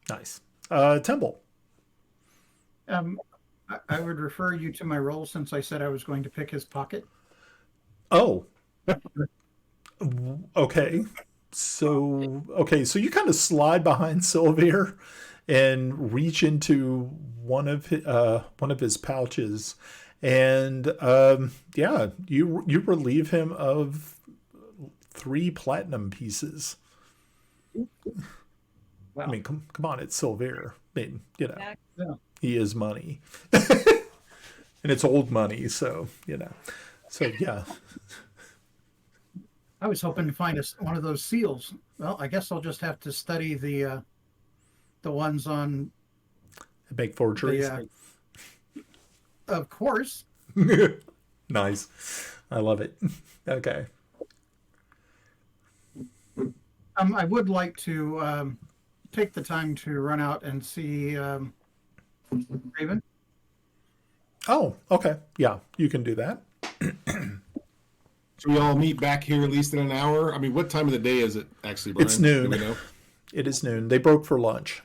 Nice. Temple. I would refer you to my role since I said I was going to pick his pocket. Oh. Okay. So you kind of slide behind Sylvier and reach into one of his pouches, and yeah, you relieve him of 3 platinum pieces. Wow. I mean, come on, it's Sylvier. I mean, he is money, and it's old money, so so yeah. I was hoping to find one of those seals. Well, I guess I'll just have to study the ones on Make forgeries. Of course. Nice. I love it. Okay. I would like to take the time to run out and see Raven. Oh, okay. Yeah, you can do that. Should we all meet back here at least in an hour? I mean, what time of the day is it actually, Brian? It's noon. Do we know? It is noon. They broke for lunch.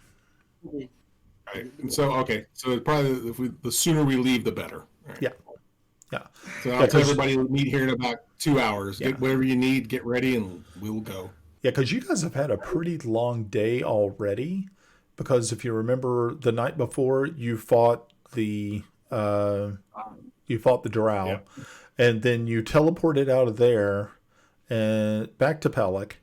Right. And so, okay. So probably the sooner we leave, the better. Right. Yeah. Yeah. So I'll tell everybody to meet here in about 2 hours. Yeah. Get whatever you need, get ready, and we'll go. Yeah, because you guys have had a pretty long day already. Because if you remember, the night before you fought the drow, Yeah. and then you teleported out of there and back to Pellak.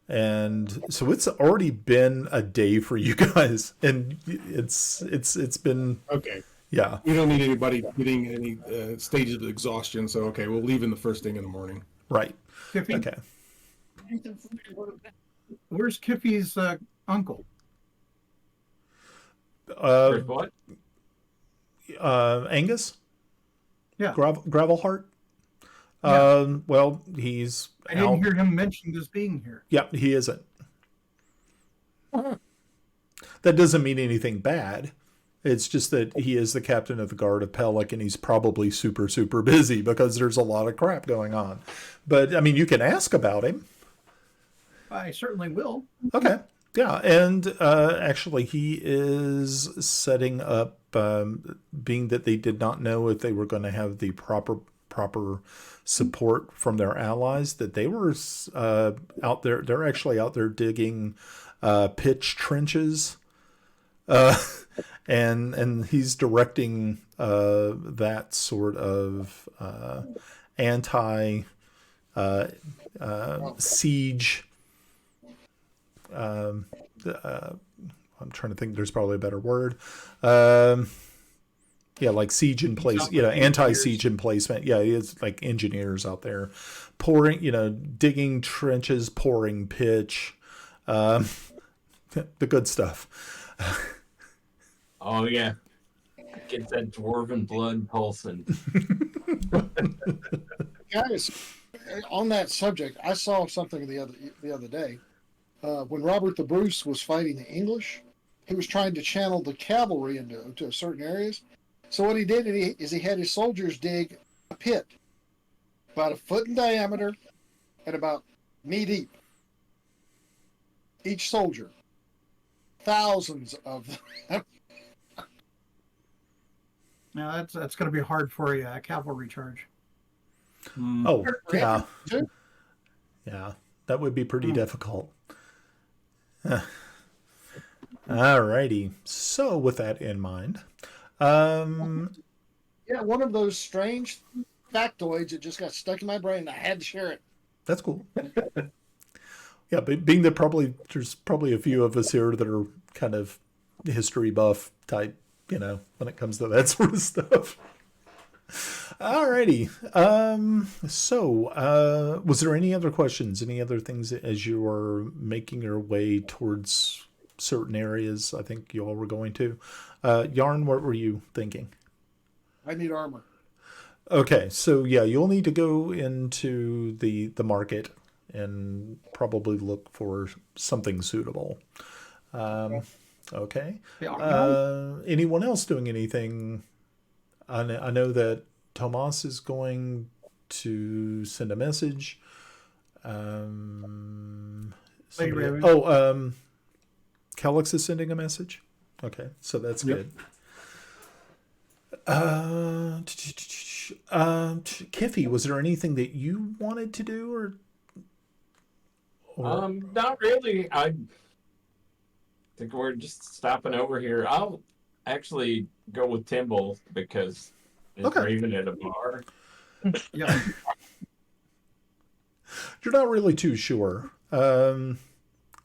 And so it's already been a day for you guys, and it's been Okay. yeah. We don't need anybody getting any stages of exhaustion, so okay, we'll leave in the first thing in the morning. Right. Kiffy, Okay. where's Kiffy's uncle? There's what? Angus? Yeah. Gravelheart? Yeah. Well, he's I didn't out. hear him mentioned as being here. Yeah, he isn't. That doesn't mean anything bad. It's just that he is the captain of the guard of Pellak, and he's probably super, super busy because there's a lot of crap going on. But, I mean, you can ask about him. I certainly will. Okay. Yeah, and actually he is setting up, being that they did not know if they were going to have the proper support from their allies, that they were out there. They're actually out there digging pitch trenches, and he's directing that sort of anti siege. I'm trying to think. There's probably a better word. Yeah, like siege in place. You know, anti-siege emplacement. Yeah, it's like engineers out there pouring. You know, digging trenches, pouring pitch. The good stuff. Oh yeah, get that dwarven blood pulsing. Guys, on that subject, I saw something the other day. When Robert the Bruce was fighting the English, he was trying to channel the cavalry into certain areas. So what he did is he had his soldiers dig a pit about a foot in diameter and about knee deep. Each soldier. Thousands of them. Now that's going to be hard for a cavalry charge. Oh, yeah. Too. Yeah, that would be pretty difficult. Alrighty. So with that in mind, Yeah, one of those strange factoids that just got stuck in my brain, and I had to share it. that's cool. Yeah, but being that there's probably a few of us here that are kind of history buff type, you know, when it comes to that sort of stuff. Alrighty. So, was there any other questions? Any other things as you were making your way towards certain areas? I think you all were going to. Yarn, what were you thinking? I need armor. Okay, so yeah, you'll need to go into the market and probably look for something suitable. Okay. Anyone else doing anything? I know that Tomas is going to send a message. Kellex is sending a message. Okay, so that's good. Kiffy, was there anything that you wanted to do, or Not really. I think we're just stopping over here. I'll actually go with Timble because it's Raven at a bar. Yeah. You're not really too sure.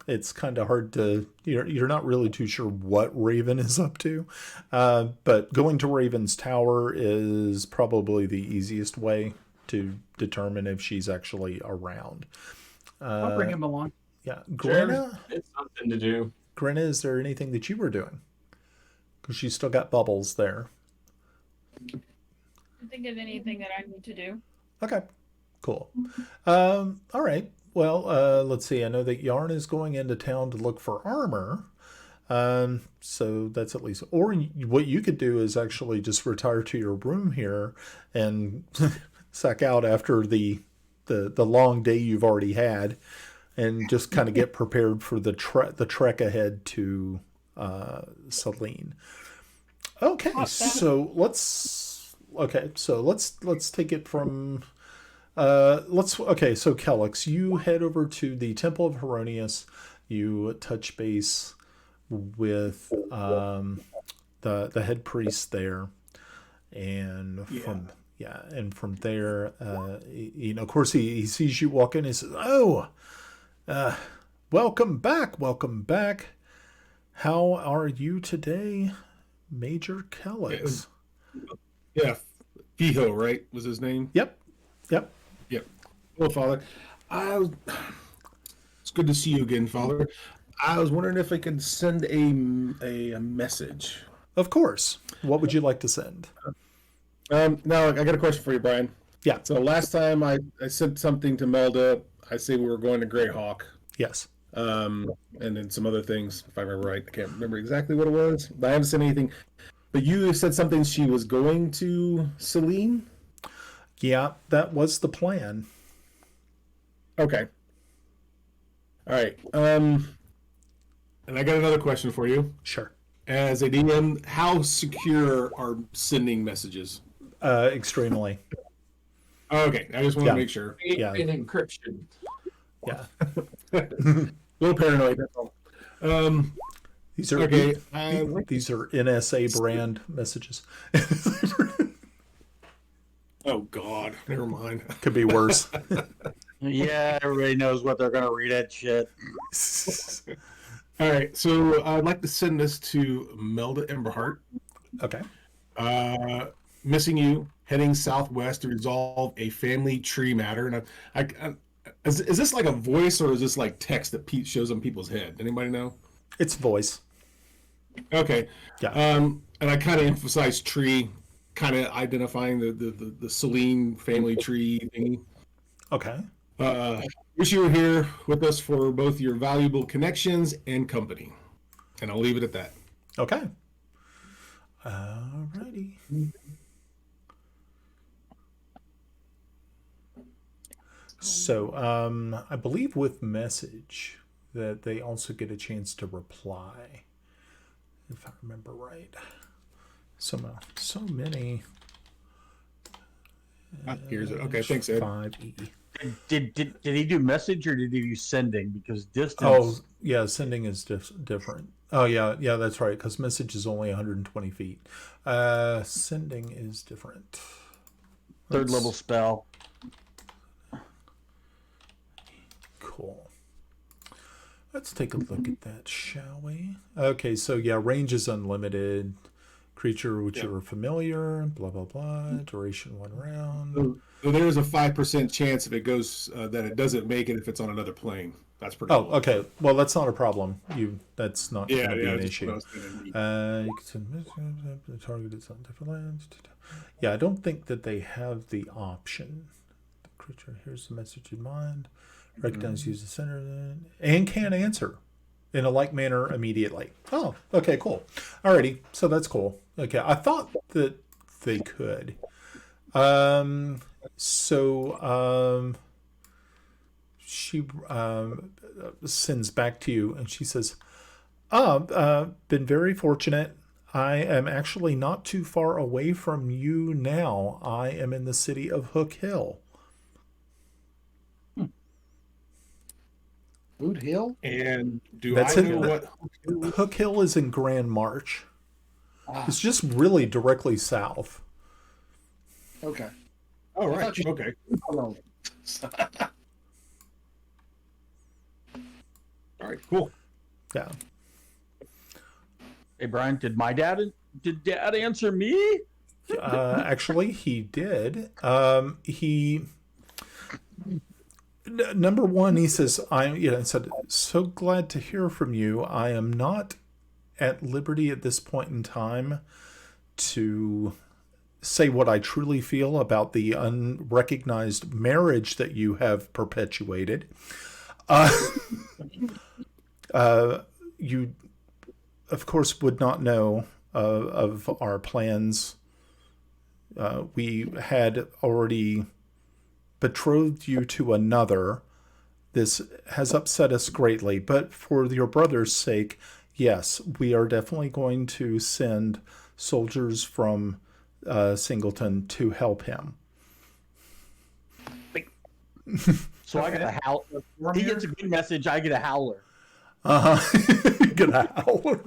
It's kind of hard to. You're not really too sure what Raven is up to. But going to Raven's Tower is probably the easiest way to determine if she's actually around. I'll bring him along. Yeah, Sure, Grenna. it's something to do. Grenna, is there anything that you were doing? Because she's still got bubbles there. Can't think of anything that I need to do. Okay, cool. All right. Well, let's see. I know that Yarn is going into town to look for armor. So that's at least. Or what you could do is actually just retire to your room here and sack out after the long day you've already had, and just kind of get prepared for the trek ahead to Celene. Okay, so let's take it from Okay, so Kellex, you head over to the Temple of Heronius. You touch base with the head priest there, and from there, of course he sees you walk in. He says, "Oh, welcome back, welcome back. How are you today, Major Kellex?" Yeah, Fiho, right? Was his name? Yep. Hello, Father. It's good to see you again, Father. I was wondering if I could send a message. Of course. What would you like to send? Now I got a question for you, Brian. Yeah. So last time I sent something to Melda, I say we were going to Greyhawk. Yes. And then some other things, if I remember right. I can't remember exactly what it was. But I haven't said anything. But you said something she was going to Celene? Yeah, that was the plan. Okay. All right. And I got another question for you. Sure. As a DM, how secure are sending messages? Extremely. Okay, I just want to make sure. Yeah. In encryption. Yeah. A little paranoid, that's all. These are Okay. these are NSA brand messages. Oh God, never mind. Could be worse. Yeah, everybody knows what they're gonna read that shit. All right, so I'd like to send this to Melda Emberhart. Okay. Missing you, heading southwest to resolve a family tree matter. And is this like a voice or is this like text that Pete shows on people's head? Anybody know? It's voice. Okay. Yeah. And I kind of emphasize tree, kind of identifying the Celene family tree thingy. Okay. Wish you were here with us for both your valuable connections and company. And I'll leave it at that. Okay. Alrighty. So, I believe with message that they also get a chance to reply, if I remember right. So many. Here's it. Okay, thanks, Ed. 5E. Did he do message or did he do sending? Because distance. Oh, yeah, sending is different. Oh, yeah, that's right, because message is only 120 feet. Sending is different. Third level spell. Cool. Let's take a look at that, shall we? Okay, so yeah, range is unlimited. Creature which you are familiar, blah, blah, blah. Duration 1 round. So there is a 5% chance if it goes that it doesn't make it if it's on another plane. That's pretty. Oh, okay. Well, that's not a problem. That's not going to be an issue. You can send the target is on different lands. Yeah, I don't think that they have the option. The creature here's the message in mind. Recognize, use the center, and can answer in a like manner immediately. Oh, okay, cool. Alrighty, so that's cool. Okay, I thought that they could. She sends back to you and she says, been very fortunate. I am actually not too far away from you now. I am in the city of Hook Hill. Boot Hill? And That's I know what Hook Hill is in Grand March. Ah, It's just really directly south. okay. Oh, I right. thought you- Okay. Hello. All right. Cool. Yeah. Hey Brian, did Dad answer me? Actually, he did. Number one, he says, said, so glad to hear from you. I am not at liberty at this point in time to say what I truly feel about the unrecognized marriage that you have perpetuated. You, of course, would not know of our plans. We had already betrothed you to another. This has upset us greatly, but for your brother's sake, yes, we are definitely going to send soldiers from Singleton to help him. So I got a howl. He gets a good message. I get a howler. Get a howler.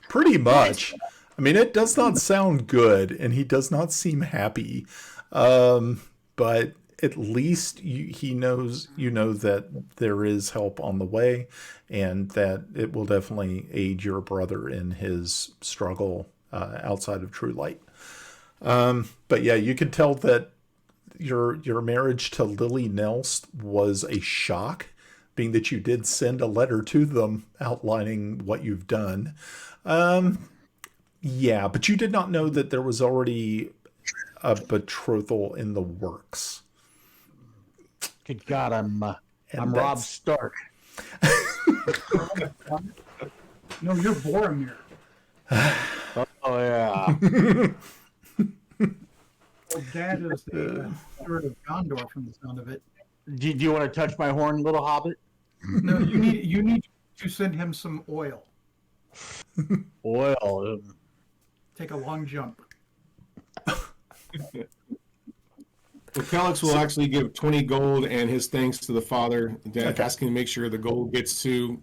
Pretty much. I mean, it does not sound good, and he does not seem happy. But at least he knows, that there is help on the way, and that it will definitely aid your brother in his struggle outside of True Light. But yeah, you can tell that your marriage to Lily Nels was a shock, being that you did send a letter to them outlining what you've done. Yeah, but you did not know that there was already a betrothal in the works. Good God, I'm Rob Stark. No, you're Boromir. Oh yeah. Well, Dad is the Steward of Gondor from the sound of it. Do you want to touch my horn, little hobbit? No, you need to send him some oil. Oil. Take a long jump. Well, Pellak will actually give 20 gold and his thanks to the father, asking to make sure the gold gets to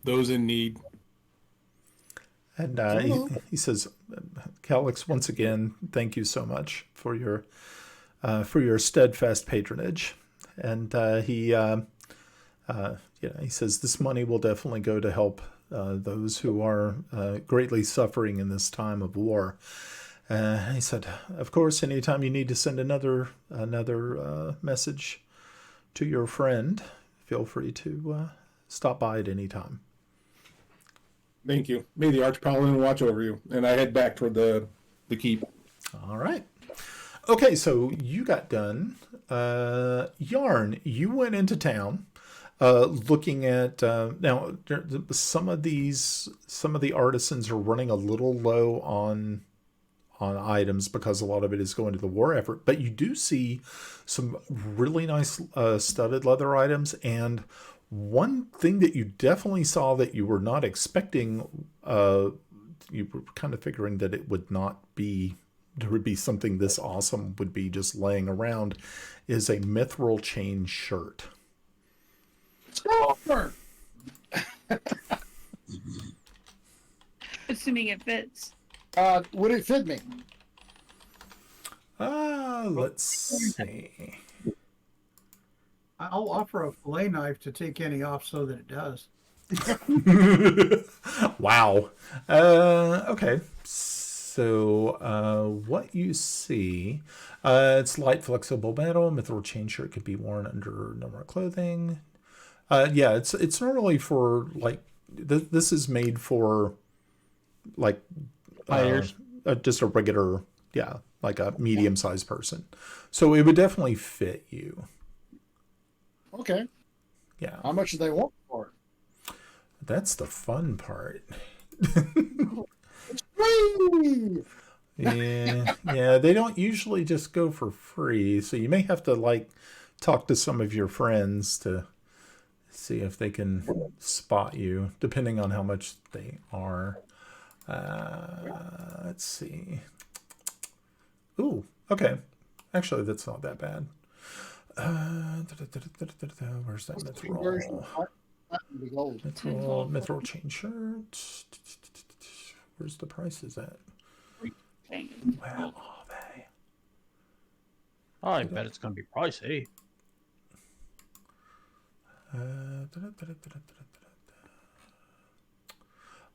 those in need. And he says, Calix, once again, thank you so much for your steadfast patronage. And he says this money will definitely go to help those who are greatly suffering in this time of war. He said, of course, anytime you need to send another message to your friend, feel free to stop by at any time. Thank you. May the Archpaladin watch over you. And I head back toward the keep. All right. Okay, so you got done. Yarn, you went into town looking at... now, some of the artisans are running a little low on items because a lot of it is going to the war effort. But you do see some really nice studded leather items, and one thing that you definitely saw that you were not expecting, you were kind of figuring that it would not be, there would be something this awesome would be just laying around, is a mithril chain shirt. Assuming it fits. Would it fit me? Let's see. I'll offer a fillet knife to take any off so that it does. Wow. Okay. So what you see, it's light flexible metal. Mithril chain shirt could be worn under normal clothing. Yeah, it's normally for like this is made for like just a regular, like a medium-sized person. So it would definitely fit you. Okay. Yeah. How much do they want for it? That's the fun part. Yeah, they don't usually just go for free, so you may have to like talk to some of your friends to see if they can spot you, depending on how much they are. Let's see. Ooh, okay. Actually, that's not that bad. Where's that mithril? Mithril chain shirt. Where's the prices at? Where are they? Oh, I bet it's going to be pricey.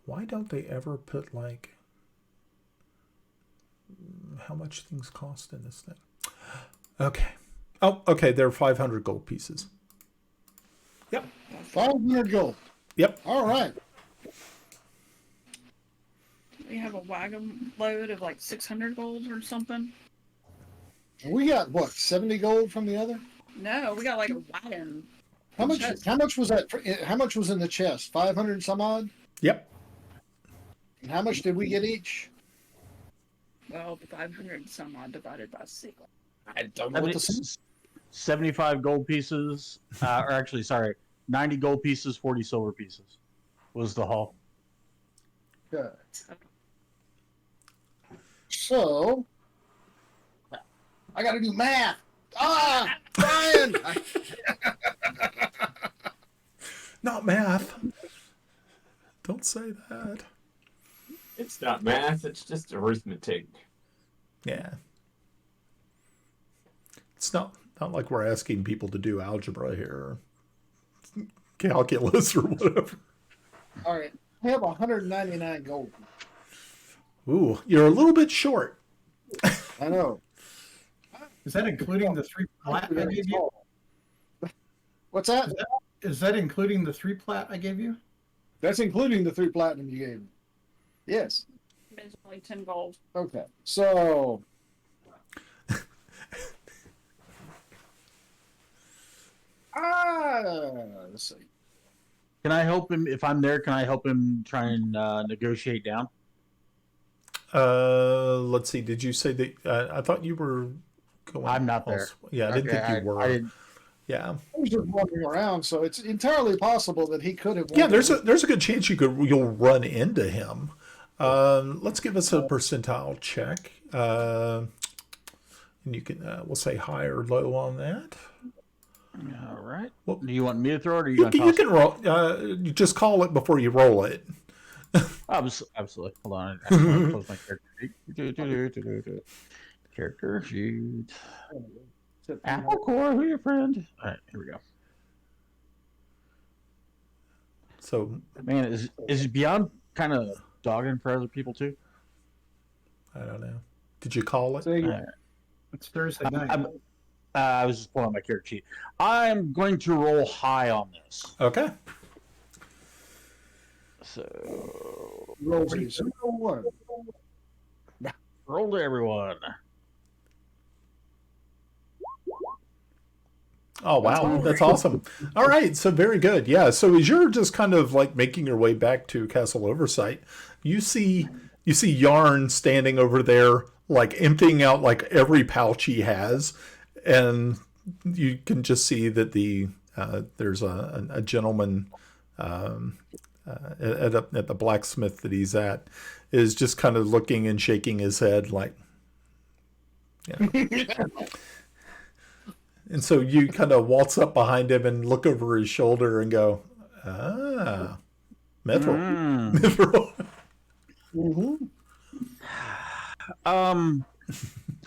Why don't they ever put like how much things cost in this thing? Okay. Oh, okay. They're 500 gold pieces. Yep. 500 gold. Yep. All right. We have a wagon load of like 600 gold or something. We got what, 70 gold from the other? No, we got like a wagon. How much was that? How much was in the chest? 500 some odd? Yep. And how much did we get each? Well, the 500 some odd divided by 6. I don't know what to say. 75 gold pieces, or actually, sorry, 90 gold pieces, 40 silver pieces was the haul. Good. So, I got to do math. Ah, Brian! Not math. Don't say that. It's not math, it's just arithmetic. Yeah. It's not like we're asking people to do algebra here, or calculus, or whatever. All right. I have 199 gold. Ooh, you're a little bit short. I know. Is that including the 3 plat I gave you? What's that? Is that including the 3 plat I gave you? That's including the 3 platinum you gave me. Yes. It's only 10 gold. Okay. So. Let's see. Can I help him if I'm there? Can I help him try and negotiate down? Let's see. Did you say that? I thought you were going. I'm not there. Yeah, I didn't think you were. I didn't. Yeah. I was just wandering around, so it's entirely possible that he could have. Yeah, there's a good chance you'll run into him. Let's give us a percentile check. And you can we'll say high or low on that. All right. Well, do you want me to throw it, or you can roll? You just call it before you roll it. Absolutely. Hold on. I want to close my character sheet. Character sheet. Apple Core, who your friend? All right, here we go. So, man, is Beyond kind of dogging for other people too? I don't know. Did you call it? It's Thursday night. I was just pulling out my character sheet. I'm going to roll high on this. Okay. So roll one. Roll to everyone. Oh, wow. That's awesome. All right. So very good. Yeah. So as you're just kind of like making your way back to Castle Oversight, you see Yarn standing over there, like emptying out like every pouch he has. And you can just see that there's a gentleman at the blacksmith that he's at is just kind of looking and shaking his head like, yeah. And so you kind of waltz up behind him and look over his shoulder and go, Mithril. Mithril. Mm-hmm.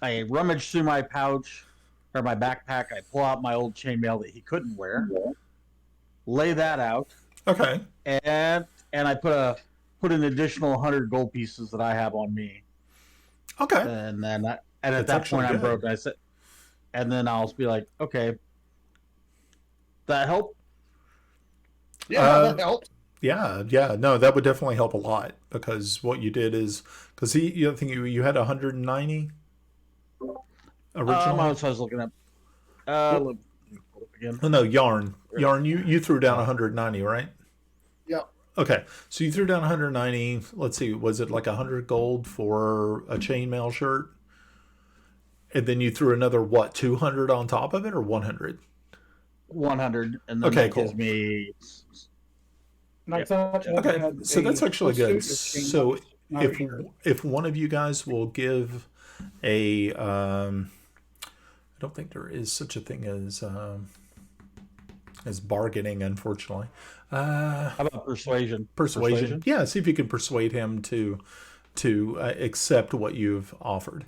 I rummage through my pouch or my backpack. I pull out my old chainmail that he couldn't wear, lay that out. Okay. And I put an additional 100 gold pieces that I have on me. Okay. And then at that point I'm broke. I said, and then I'll be like, okay, that help? Yeah, that helped. Yeah. No, that would definitely help a lot because what you did is because I think you had 190 originally. I was looking up. Again. Oh, no, Yarn. You threw down 190, right? Yeah. Okay, so you threw down 190. Let's see, was it like 100 gold for a chainmail shirt? And then you threw another, 200 on top of it, or 100? 100, and then that gives me... Okay, so that's actually good. So if one of you guys will give a... I don't think there is such a thing as bargaining, unfortunately. How about persuasion? Persuasion. Yeah, see if you can persuade him to accept what you've offered.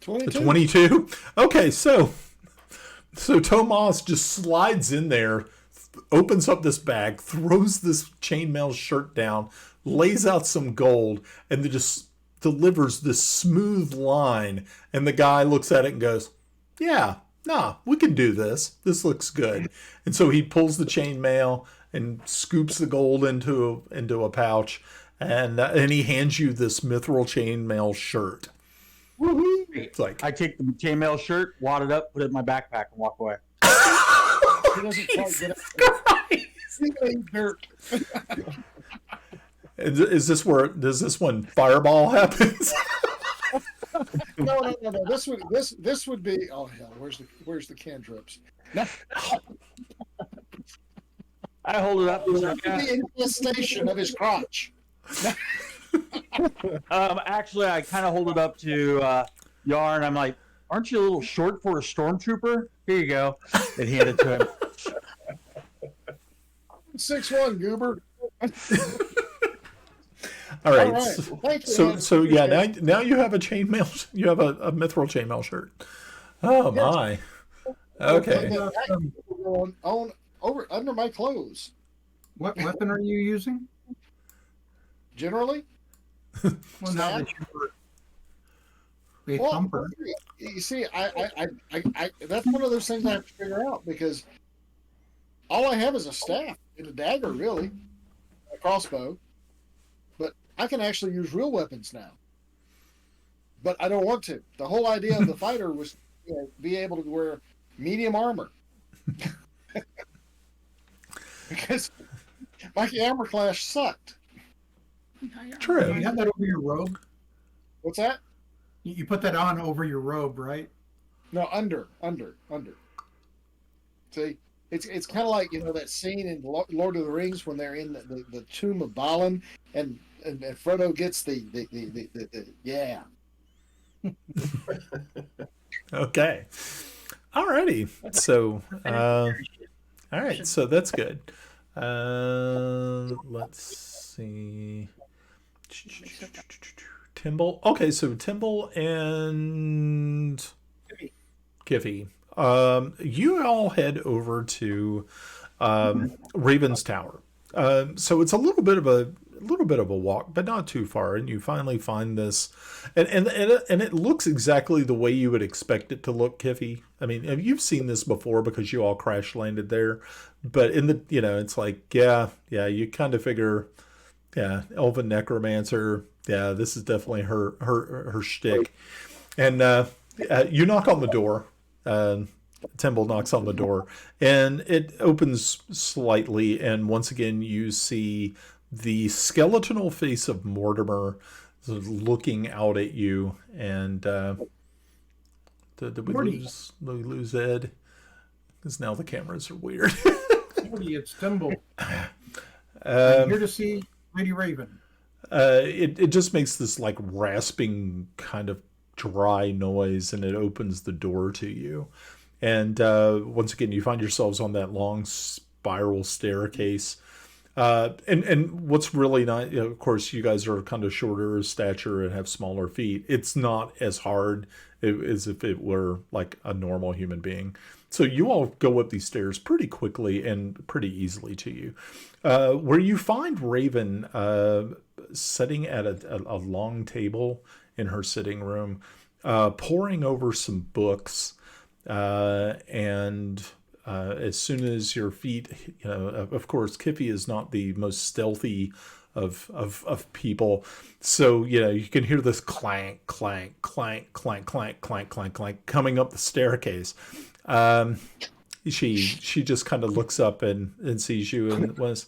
22? Okay, so Tomas just slides in there, opens up this bag, throws this chainmail shirt down, lays out some gold, and then just delivers this smooth line. And the guy looks at it and goes, yeah, nah, we can do this. This looks good. And so he pulls the chainmail and scoops the gold into a pouch, and he hands you this mithril chainmail shirt. Woohoo! It's like, I take the chainmail shirt, wad it up, put it in my backpack, and walk away. He doesn't quite get it. Is this where this one fireball happens? No. This would be. Oh hell, where's the cantrips? I hold it up. The infestation of his crotch. Actually, I kind of hold it up to Yarn. I'm like, aren't you a little short for a stormtrooper? Here you go. And hand it to him. 6'1", goober. All right. All right. Well, thank you, So man. so yeah, now you have a chainmail. You have a mithril chainmail shirt. Oh Yes. my. Okay. On over under my clothes. What weapon are you using? Generally, Well, now that you're a well, thumper. you see, I that's one of those things I have to figure out because all I have is a staff and a dagger, really, a crossbow. But I can actually use real weapons now. But I don't want to. The whole idea of the fighter was be able to wear medium armor. Because my armor class sucked. True. You have that over your robe? What's that? You put that on over your robe, right? No, under. See, it's kind of like that scene in Lord of the Rings when they're in the tomb of Balin, and Frodo gets the yeah. Okay. Alrighty. So all right, so that's good. Let's see. Timble. Okay, so Timble and Kiffy. You all head over to Raven's Tower. So it's a little bit of a walk, but not too far, and you finally find this, and it looks exactly the way you would expect it to look, Kiffy. I mean, you've seen this before because you all crash landed there, but in the it's like yeah, you kind of figure, yeah, elven necromancer, yeah, this is definitely her shtick, and you knock on the door. Timble knocks on the door, and it opens slightly, and once again you see the skeletal face of Mortimer sort of looking out at you. And did we lose Ed? Because now the cameras are weird. Morty, it's Timble. I'm here to see Lady Raven. It just makes this like rasping kind of dry noise, and it opens the door to you. And once again, you find yourselves on that long spiral staircase. And what's really nice, of course, you guys are kind of shorter stature and have smaller feet. It's not as hard as if it were like a normal human being. So you all go up these stairs pretty quickly and pretty easily to you. Where you find Raven sitting at a long table in her sitting room, poring over some books. And as soon as your feet, of course, Kiffy is not the most stealthy of people, so you can hear this clank, clank, clank, clank, clank, clank, clank, clank coming up the staircase. She just kind of looks up and sees you and was,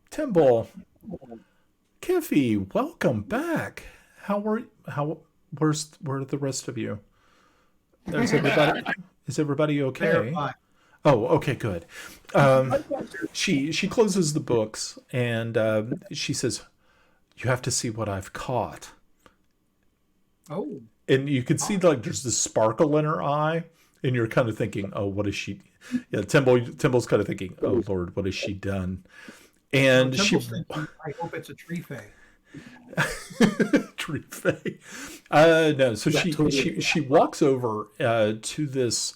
Timble, Kiffy, welcome back. Where the rest of you? Is everybody okay? Oh, okay, good. She closes the books and she says, "You have to see what I've caught." Oh. And you can see like there's this sparkle in her eye, and you're kind of thinking, "Oh, what is she?" Yeah, Timble's kind of thinking, "Oh Lord, what has she done?" And thinking, I hope it's a tree fae. Tree fae. No, so she walks over to this.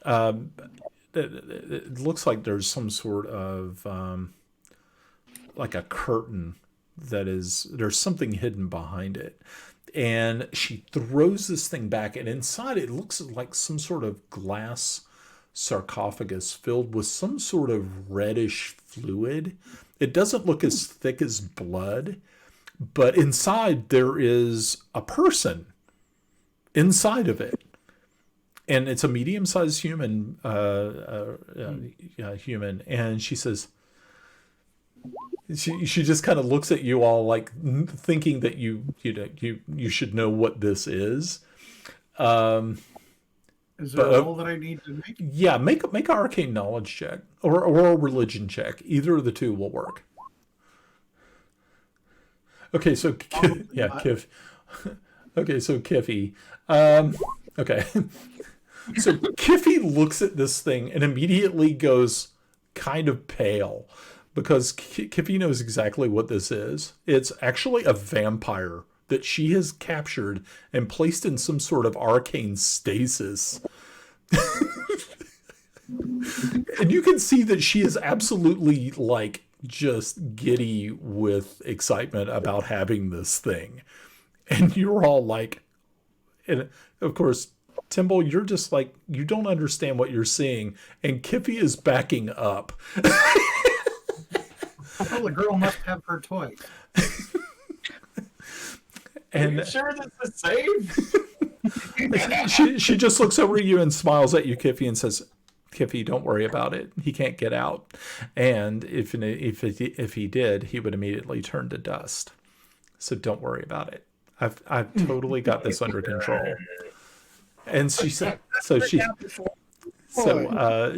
It looks like there's some sort of like a curtain there's something hidden behind it, and she throws this thing back, and inside it looks like some sort of glass sarcophagus filled with some sort of reddish fluid. It doesn't look as thick as blood, but inside there is a person inside of it, and it's a medium-sized human. Human, and she says, she just kind of looks at you all like thinking that you should know what this is. Is there a roll that I need to make? Yeah, make an arcane knowledge check or a religion check. Either of the two will work. Okay, so yeah, Kiv. Okay, so Kiffy. Okay. So Kiffy looks at this thing and immediately goes kind of pale because Kiffy knows exactly what this is. It's actually a vampire that she has captured and placed in some sort of arcane stasis. And you can see that she is absolutely like just giddy with excitement about having this thing. And you're all like, and of course, Timble, you're just like, you don't understand what you're seeing. And Kiffy is backing up. Oh, the girl must have her toy. And are you sure this is safe? she just looks over at you and smiles at you, Kiffy, and says, Kiffy, don't worry about it. He can't get out. And if he did, he would immediately turn to dust. So don't worry about it. I've totally got this under control. And she said,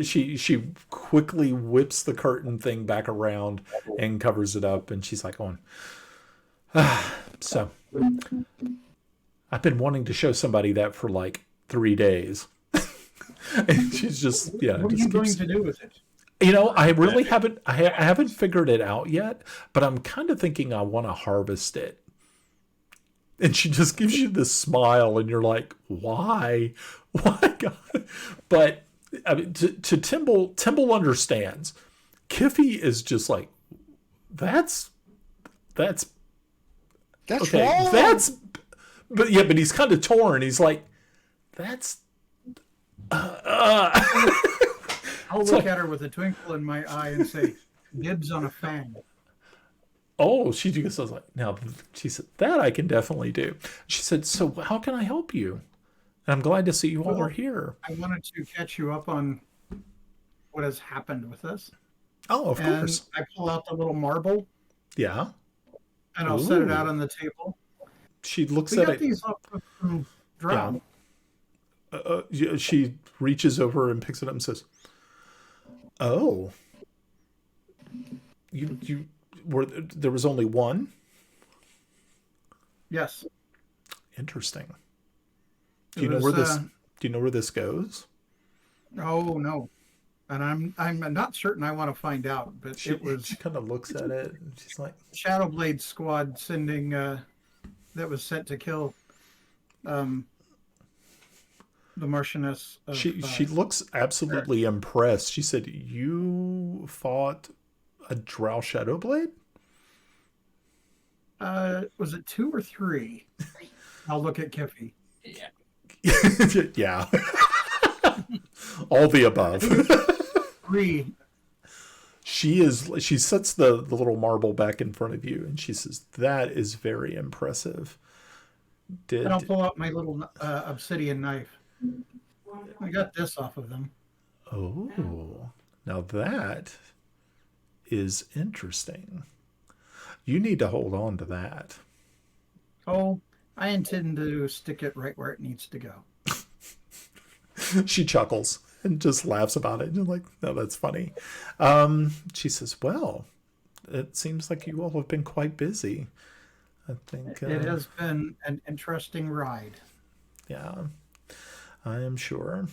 she quickly whips the curtain thing back around and covers it up, and she's like, "On." So I've been wanting to show somebody that for like 3 days. And she's just, what are you going to do with it? You know, I really haven't. I haven't figured it out yet, but I'm kind of thinking I want to harvest it. And she just gives you this smile, and you're like, "Why? Why, God?" But I mean, to Timble understands. Kiffy is just like, "That's okay. Wrong. But he's kind of torn. He's like, "That's." I'll look at her with a twinkle in my eye and say, "Dibs on a fan." Oh, she just was like, now, she said, that I can definitely do. She said, so how can I help you? And I'm glad to see you all are here. I wanted to catch you up on what has happened with us. Oh, of course. I pull out the little marble. Yeah. And I'll set it out on the table. She looks we at got it. These up from Drow. She reaches over and picks it up and says, oh, you there was only one? Yes. Interesting. Do you know where this goes? Oh no. And I'm not certain I want to find out, but she kind of looks at it and she's like, Shadowblade squad sending that was sent to kill the Marchioness of, she looks absolutely impressed. She said, you fought a Drow Shadowblade? Was it 2 or 3? I'll look at Kiffy. Yeah. Yeah. All the above. 3. She sets the little marble back in front of you and she says, that is very impressive. And I'll pull out my little obsidian knife. I got this off of them. Oh, now that is interesting. You need to hold on to that. Oh, I intend to stick it right where it needs to go. She chuckles and just laughs about it. And you're like, no, that's funny. She says, well, it seems like you all have been quite busy. I think it has been an interesting ride. Yeah, I am sure.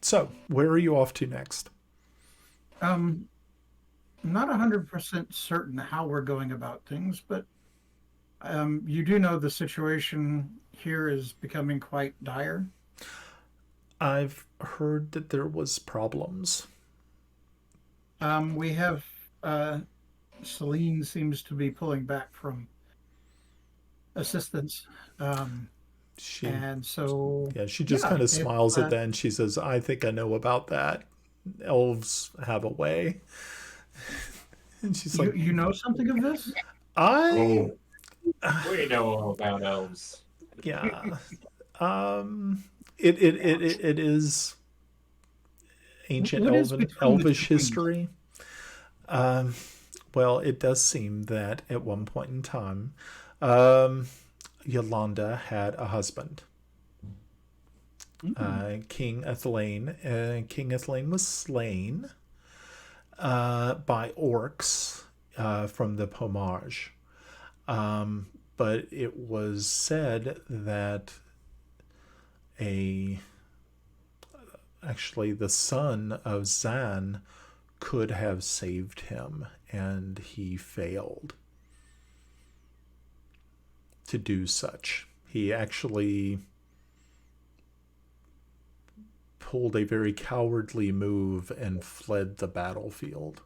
So, where are you off to next? I'm not 100% certain how we're going about things, but you do know the situation here is becoming quite dire. I've heard that there was problems. We have Celene seems to be pulling back from assistance. And so she just kind of smiles at that and she says, I think I know about that. Elves have a way. And she's like, you know something of this? We know all about elves. Yeah. It is ancient elvish history. Well, it does seem that at one point in time, Yolanda had a husband, King Ethelene. King Ethelene was slain by orcs from the Pomage. but it was said that actually the son of Zan could have saved him, and he failed to do such. He actually pulled a very cowardly move and fled the battlefield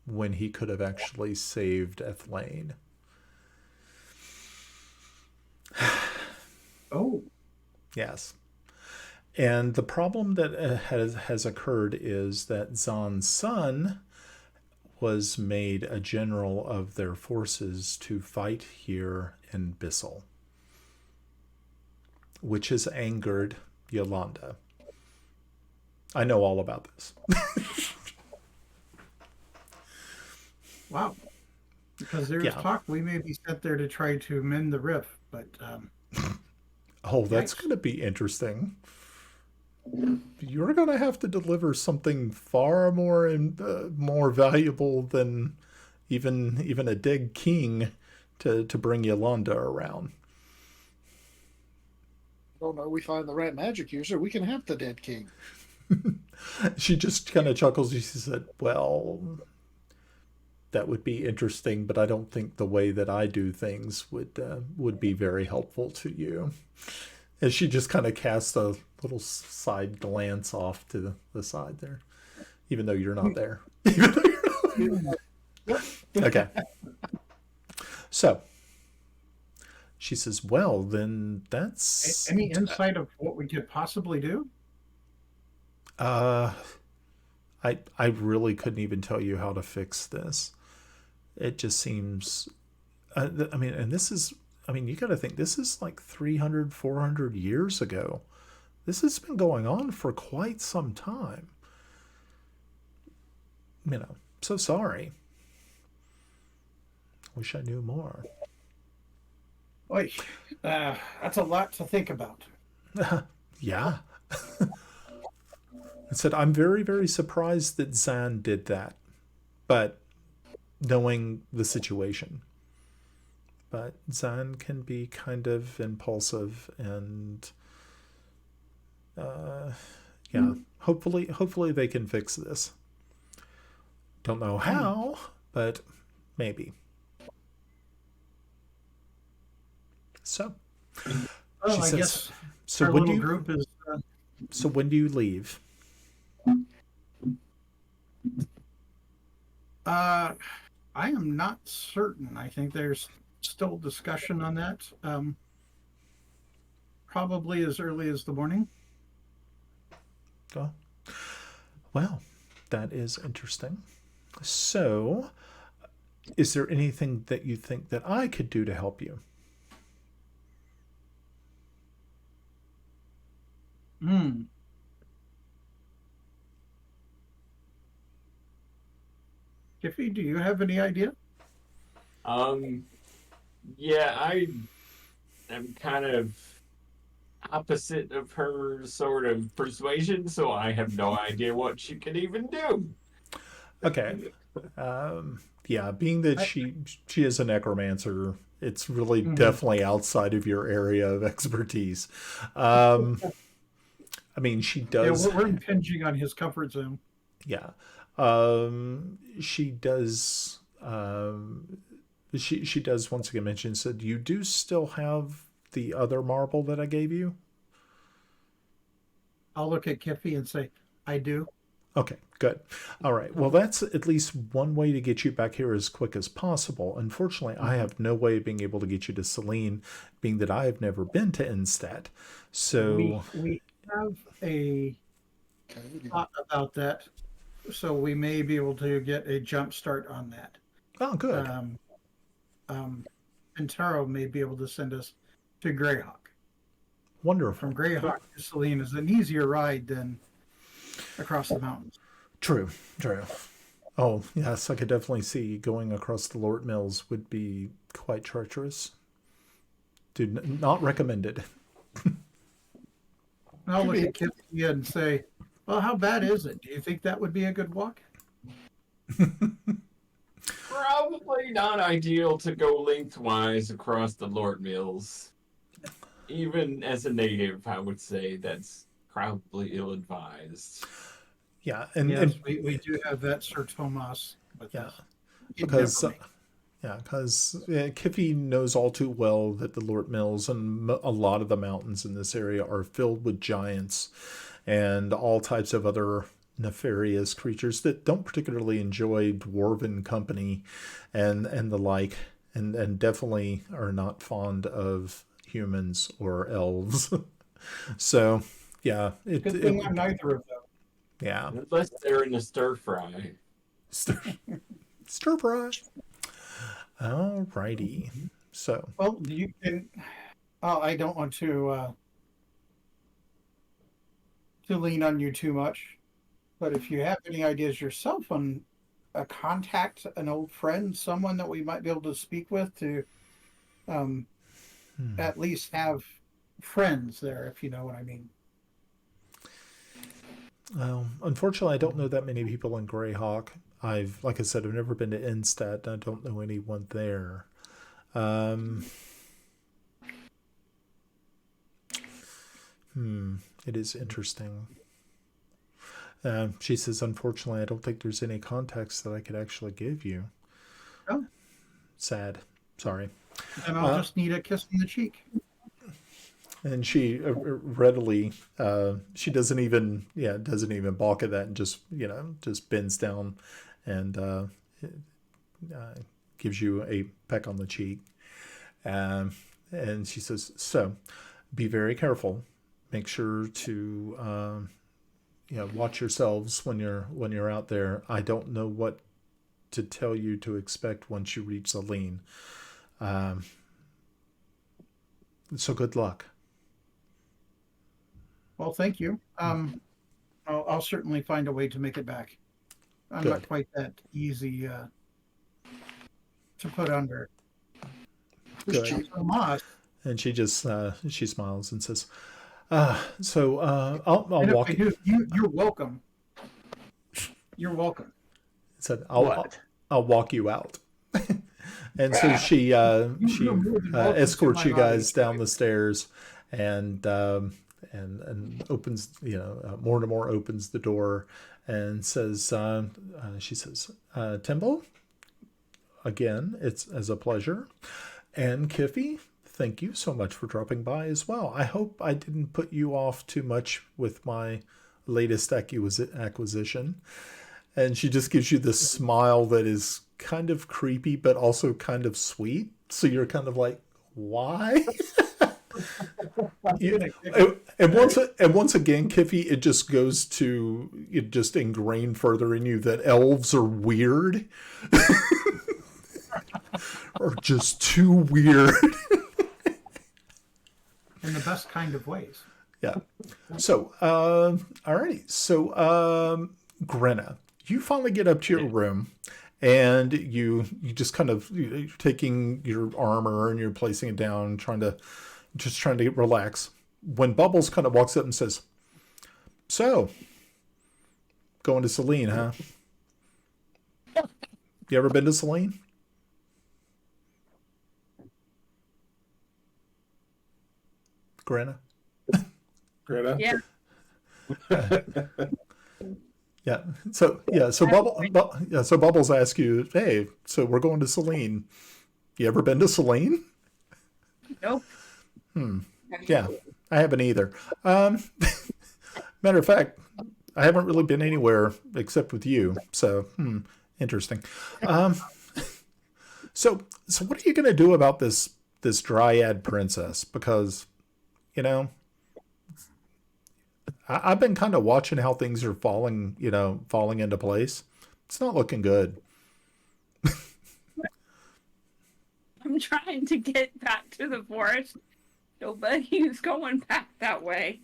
when he could have actually saved Ethelene. Oh. Yes. And the problem that has occurred is that Zan's son was made a general of their forces to fight here in Bissell, which has angered Yolanda. I know all about this. Wow. Because there's talk we may be sent there to try to mend the rift, but... oh, that's going to be interesting. You're going to have to deliver something far more more valuable than even a dead king to bring Yolanda around. Oh no, we find the rat magic user, we can have the dead king. She just kind of chuckles. She said, well, that would be interesting, but I don't think the way that I do things would be very helpful to you. And she just kind of casts a little side glance off to the side there, even though you're not there. Okay. So she says, well, then that's... Any insight of what we could possibly do? I really couldn't even tell you how to fix this. It just seems... I mean, and this is... I mean, you got to think, this is like 300, 400 years ago. This has been going on for quite some time. You know, so sorry. Wish I knew more. Oy, that's a lot to think about. Yeah. I said, I'm very, very surprised that Zan did that. But knowing the situation. But Zan can be kind of impulsive and hopefully they can fix this. Don't know how, but maybe. So Well, she I says, guess so our when little do you group is so when do you leave? I am not certain. I think there's still discussion on that. Probably as early as the morning. Oh. Well, that is interesting. So, is there anything that you think that I could do to help you? Kiffy, do you have any idea? Yeah, I am kind of opposite of her sort of persuasion, so I have no idea what she could even do. Okay. Yeah, being that she is a necromancer, it's really definitely outside of your area of expertise. I mean, she does... Yeah, we're impinging on his comfort zone. Yeah. She does... She does once again mention, said, you do still have the other marble that I gave you? I'll look at Kiffy and say, I do. Okay, good. All right. Well, that's at least one way to get you back here as quick as possible. Unfortunately, I have no way of being able to get you to Celene, being that I have never been to Innstat. So we have a thought about that, so we may be able to get a jump start on that. Oh, good. Pentaro may be able to send us to Greyhawk. Wonderful. From Greyhawk to Celene is an easier ride than across the mountains. True. Oh, yes, I could definitely see going across the Lort Mills would be quite treacherous. Not recommended. I'll look at Kiffy and say, well, how bad is it? Do you think that would be a good walk? Probably not ideal to go lengthwise across the Lord Mills. Even as a native, I would say that's probably ill-advised. Yeah, Yes, we do have that Sir Tomas with yeah, us. because Kiffy knows all too well that the Lord Mills and a lot of the mountains in this area are filled with giants and all types of other nefarious creatures that don't particularly enjoy dwarven company and the like, and definitely are not fond of humans or elves. So yeah, Good thing I'm neither of them. Yeah, Unless they're in a stir fry. stir fry. Alrighty. So Well, you can. I don't want to lean on you too much, but if you have any ideas yourself on a contact, an old friend, someone that we might be able to speak with to at least have friends there, if you know what I mean. Unfortunately, I don't know that many people in Greyhawk. Like I said, I've never been to Innstat. And I don't know anyone there. It is interesting. She says, unfortunately, I don't think there's any contacts that I could actually give you. Oh. Sad. Sorry. And I'll just need a kiss on the cheek. And she readily, she doesn't even balk at that, and just bends down and gives you a peck on the cheek. And she says, so be very careful. Make sure to, watch yourselves when you're out there. I don't know what to tell you to expect once you reach Celene. So good luck. Well, thank you. I'll certainly find a way to make it back. I'm Good. not quite that easy to put under. Good. Tomas. And she just she smiles and says, I'll walk you. You're welcome. You're welcome. Said I'll walk you out. And so she escorts you guys down the stairs and opens, Mortimer opens the door and says, she says, Timbo, again, it's as a pleasure. And Kiffy, thank you so much for dropping by as well. I hope I didn't put you off too much with my latest acquisition. And she just gives you this smile that is kind of creepy, but also kind of sweet. So you're kind of like, why? And once again, Kiffy, it just goes to, it just ingrained further in you that elves are weird. Or just too weird. In the best kind of ways. Yeah. So, alrighty. So, Grenna, you finally get up to your room, and you just kind of, you're taking your armor and you're placing it down, trying to relax. When Bubbles kind of walks up and says, so, going to Celene, huh? You ever been to Celene? Grenna? Greta? Yeah. So Bubbles asks you, hey, so we're going to Celene. You ever been to Celene? Nope. Yeah, I haven't either. Matter of fact, I haven't really been anywhere except with you. So, interesting. So what are you going to do about this dryad princess? Because, I've been kind of watching how things are falling into place. It's not looking good. I'm trying to get back to the forest. Nobody's going back that way.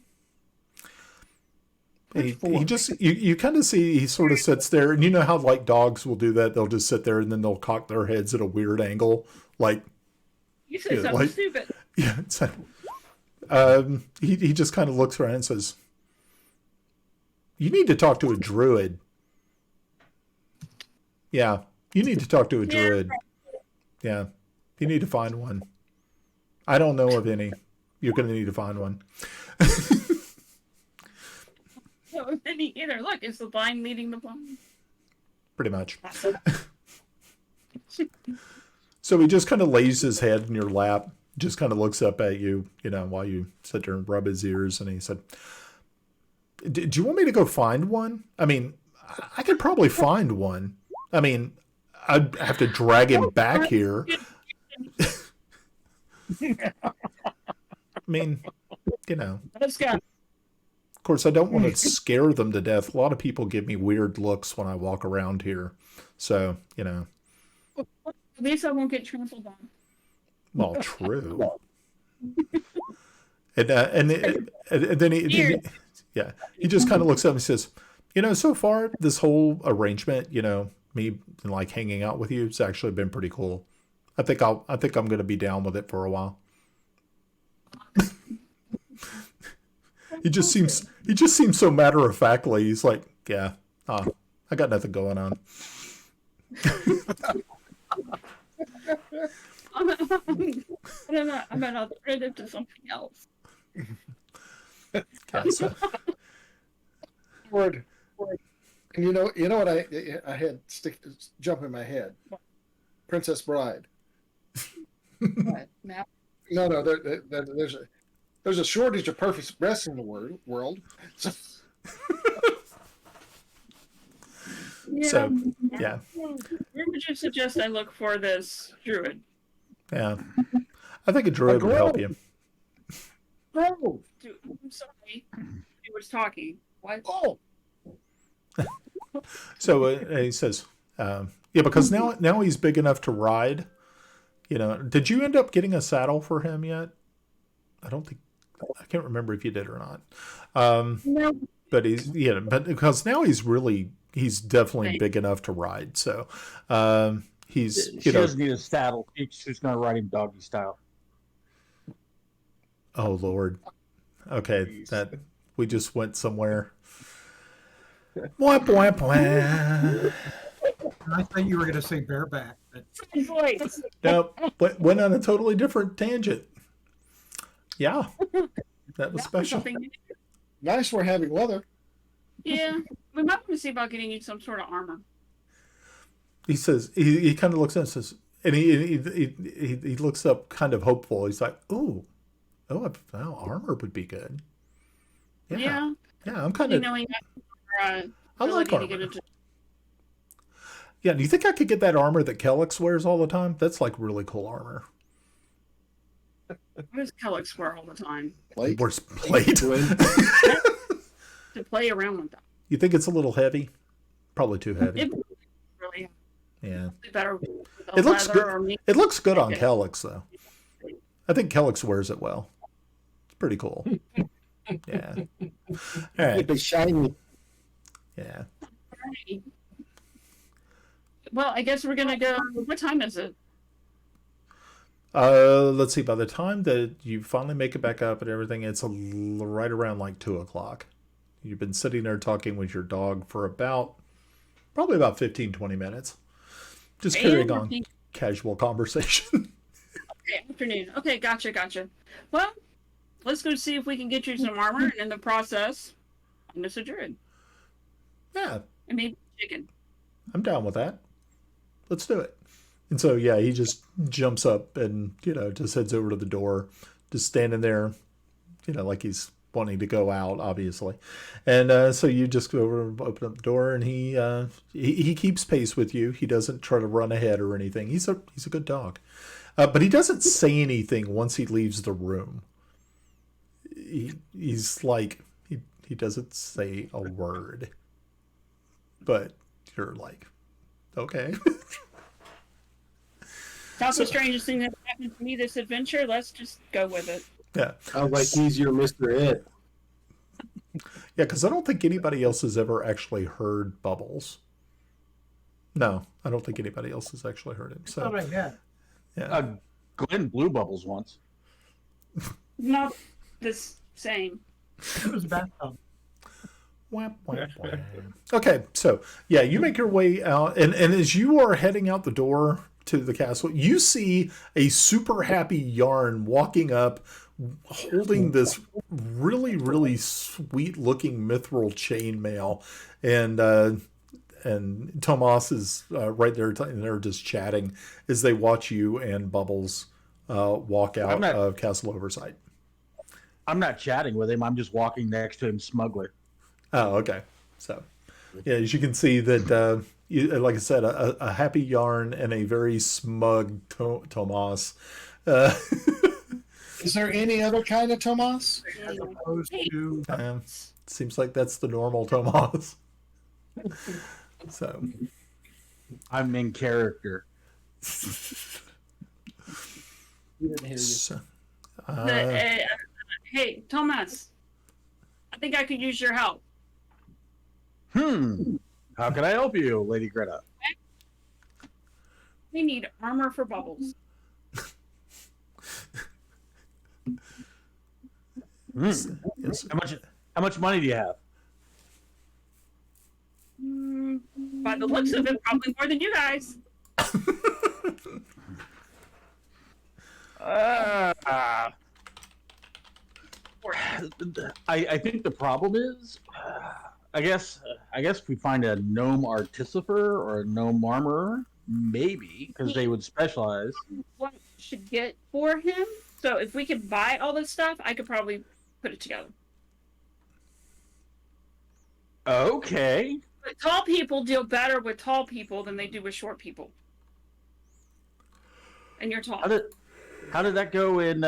He just, you kind of see, he sort of sits there, and you know how like dogs will do that? They'll just sit there and then they'll cock their heads at a weird angle. Like, You said something stupid. yeah, it's like, he just kind of looks around and says, you need to talk to a druid. Yeah, You need to talk to a druid. Yeah. You need to find one. I don't know of any. You're going to need to find one. No, any either. Look, is the blind leading the blind? Pretty much. So he just kind of lays his head in your lap, just kind of looks up at you, while you sit there and rub his ears. And he said, do you want me to go find one? I mean, I could probably find one. I mean, I'd have to drag him back here. I mean, Let's go. Of course, I don't want to scare them to death. A lot of people give me weird looks when I walk around here. So, At least I won't get trampled on. Well, true. And then he just kind of looks up and says, so far this whole arrangement, me like hanging out with you, it's actually been pretty cool. I think I'm going to be down with it for a while. He just seems so matter of factly. He's like, yeah, I got nothing going on. I'm an alternative to something else. Word. And you know what I had jump in my head? Princess Bride. What? Now? No, there's a shortage of perfect breasts in the world. So, yeah. Where would you suggest I look for this druid? Yeah. I think a druid would help you. Bro. Dude, I'm sorry. He was talking. What? Oh. So he says, because now he's big enough to ride. Did you end up getting a saddle for him yet? I can't remember if you did or not. No. But because now he's definitely big enough to ride. So he's She doesn't need a saddle. She's going to ride him doggy style. Oh Lord. Okay, that we just went somewhere. Blah, blah, blah. I thought you were going to say bareback. But... Nope. Went on a totally different tangent. Yeah. That was special. Nice we're having weather. Yeah. We might want to see about getting you some sort of armor. He says, he kind of looks up and says, and he looks up kind of hopeful. He's like, armor would be good. Yeah. Yeah, I'm kind of... I like armor. Yeah, do you think I could get that armor that Pellak wears all the time? That's like really cool armor. What does Pellak wear all the time? He wears plate. To play around with that. You think it's a little heavy? Probably too heavy. Really? Yeah. Better It looks good. It looks good on Pellak though. I think Pellak wears it well. It's pretty cool. Yeah. All right. It'd be shiny. Yeah. Right. Well, I guess we're gonna go. What time is it? Let's see. By the time that you finally make it back up and everything, it's right around like 2:00. You've been sitting there talking with your dog for probably about 15-20 minutes. Just carrying on casual conversation. Okay, afternoon. Okay, gotcha. Well, let's go see if we can get you some armor, and in the process, I'm Mr. Druid. Yeah. And maybe chicken. I'm down with that. Let's do it. And so, yeah, he just jumps up and, just heads over to the door, just standing there, like he's wanting to go out, obviously. And so you just go over and open up the door, and he keeps pace with you. He doesn't try to run ahead or anything. He's a good dog. But he doesn't say anything once he leaves the room. He's like, he doesn't say a word. But you're like, okay. That's the strangest thing that happened to me this adventure. Let's just go with it. Yeah. Sounds like he's your Mr. Ed. Yeah, because I don't think anybody else has ever actually heard Bubbles. No, I don't think anybody else has actually heard him. So, yeah. Glenn blew Bubbles once. Not the same. It was a bathtub. Okay, so yeah, you make your way out, and as you are heading out the door to the castle, you see a super happy Yarn walking up, holding this really, really sweet looking mithril chainmail, and Tomas is right there, and they're just chatting as they watch you and Bubbles walk out of Castle Oversight. I'm not chatting with him. I'm just walking next to him smugly. Oh, okay. So, yeah, as you can see that, like I said, a happy Yarn and a very smug Tomas. Is there any other kind of Tomas? As opposed to Seems like that's the normal Tomas. So, I'm in character. We didn't hear you. So, Hey, Thomas. I think I could use your help. How can I help you, Lady Greta? We need armor for Bubbles. yes. How much money do you have? By the looks of it, probably more than you guys. I think the problem is, I guess if we find a gnome artificer or a gnome armorer, maybe, because they would specialize. What we should get for him? So if we could buy all this stuff, I could probably put it together. Okay. But tall people deal better with tall people than they do with short people. And you're tall. How did that go in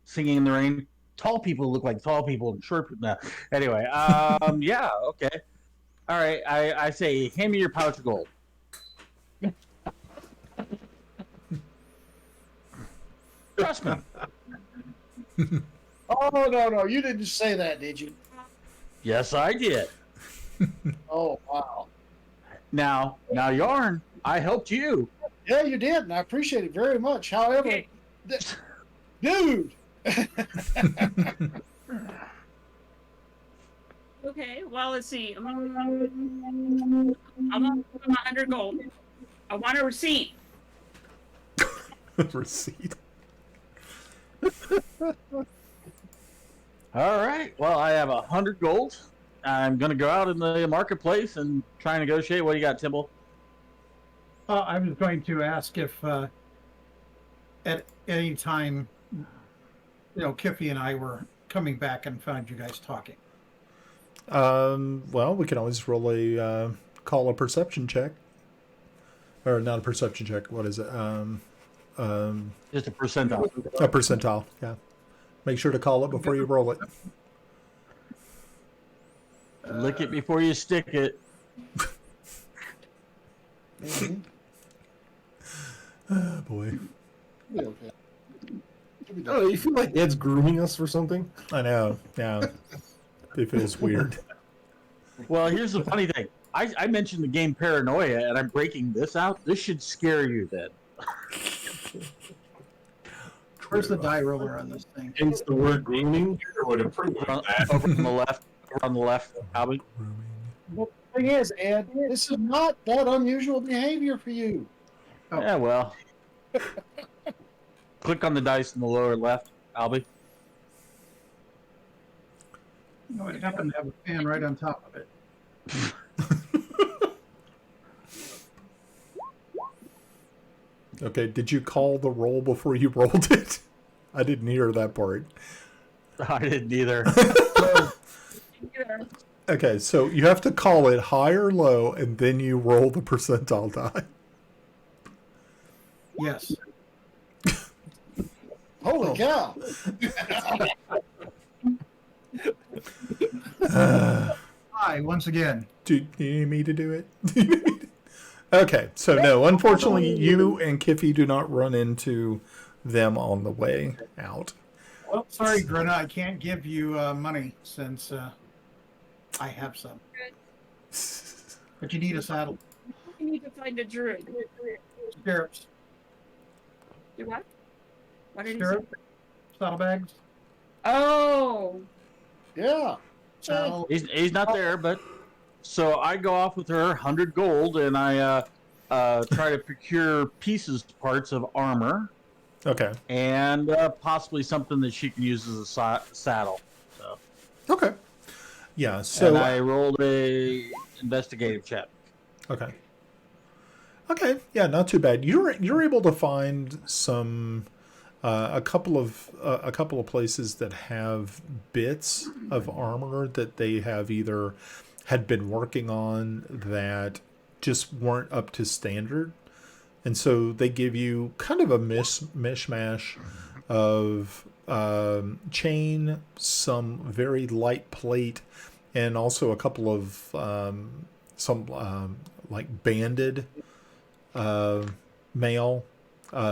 Singing in the Rain? Tall people look like tall people and short people. No. Anyway, yeah, okay. All right, I say, hand me your pouch of gold. Trust me. Oh, no, you didn't say that, did you? Yes, I did. Oh, wow. Now, Yarn, I helped you. Yeah, you did, and I appreciate it very much. However, Okay. Dude! Okay, well, let's see. I'm gonna put 100 gold. I want a receipt. Receipt. All right. Well, I have 100 gold. I'm gonna go out in the marketplace and try and negotiate. What do you got, Timble? I was going to ask if at any time, Kiffy and I were coming back and found you guys talking. Well, we can always roll a call a perception check, or not a perception check. What is it? Just a percentile. A percentile. Yeah. Make sure to call it before you roll it. Lick it before you stick it. Mm-hmm. Oh, boy. Be okay. You'll be done. Oh, you feel like Ed's grooming us for something? I know. Yeah. It feels weird. Well, here's the funny thing. I mentioned the game Paranoia, and I'm breaking this out. This should scare you then. Where's the die roller on this thing? Hence the word grooming. Would approve of that. Over on the left. Over on the left, Albie. Well, the thing is, Ed, this is not that unusual behavior for you. Oh. Yeah, well. Click on the dice in the lower left, Albie. It happened to have a fan right on top of it. Okay, did you call the roll before you rolled it? I didn't hear that part. I didn't either. Okay, so you have to call it high or low, and then you roll the percentile die. Yes. Holy cow! Hi, once again. Do you need me to do it? Okay, so no, unfortunately, you and Kiffy do not run into them on the way out. Well, sorry, Greta, I can't give you money since I have some. But you need a saddle. You need to find a druid. Stirrups. Do what? What did he say? Stirrup. Saddlebags. Oh. Yeah. So He's not there, but so I go off with her 100 gold, and I try to procure parts of armor, Okay. and possibly something that she can use as a saddle. So, Okay. Yeah. and So I rolled a investigative check. okay. Okay. Yeah. Not too bad. You're able to find some a couple of places that have bits of armor that they have either had been working on that just weren't up to standard. And so they give you kind of a mishmash of chain, some very light plate, and also a couple of some like banded mail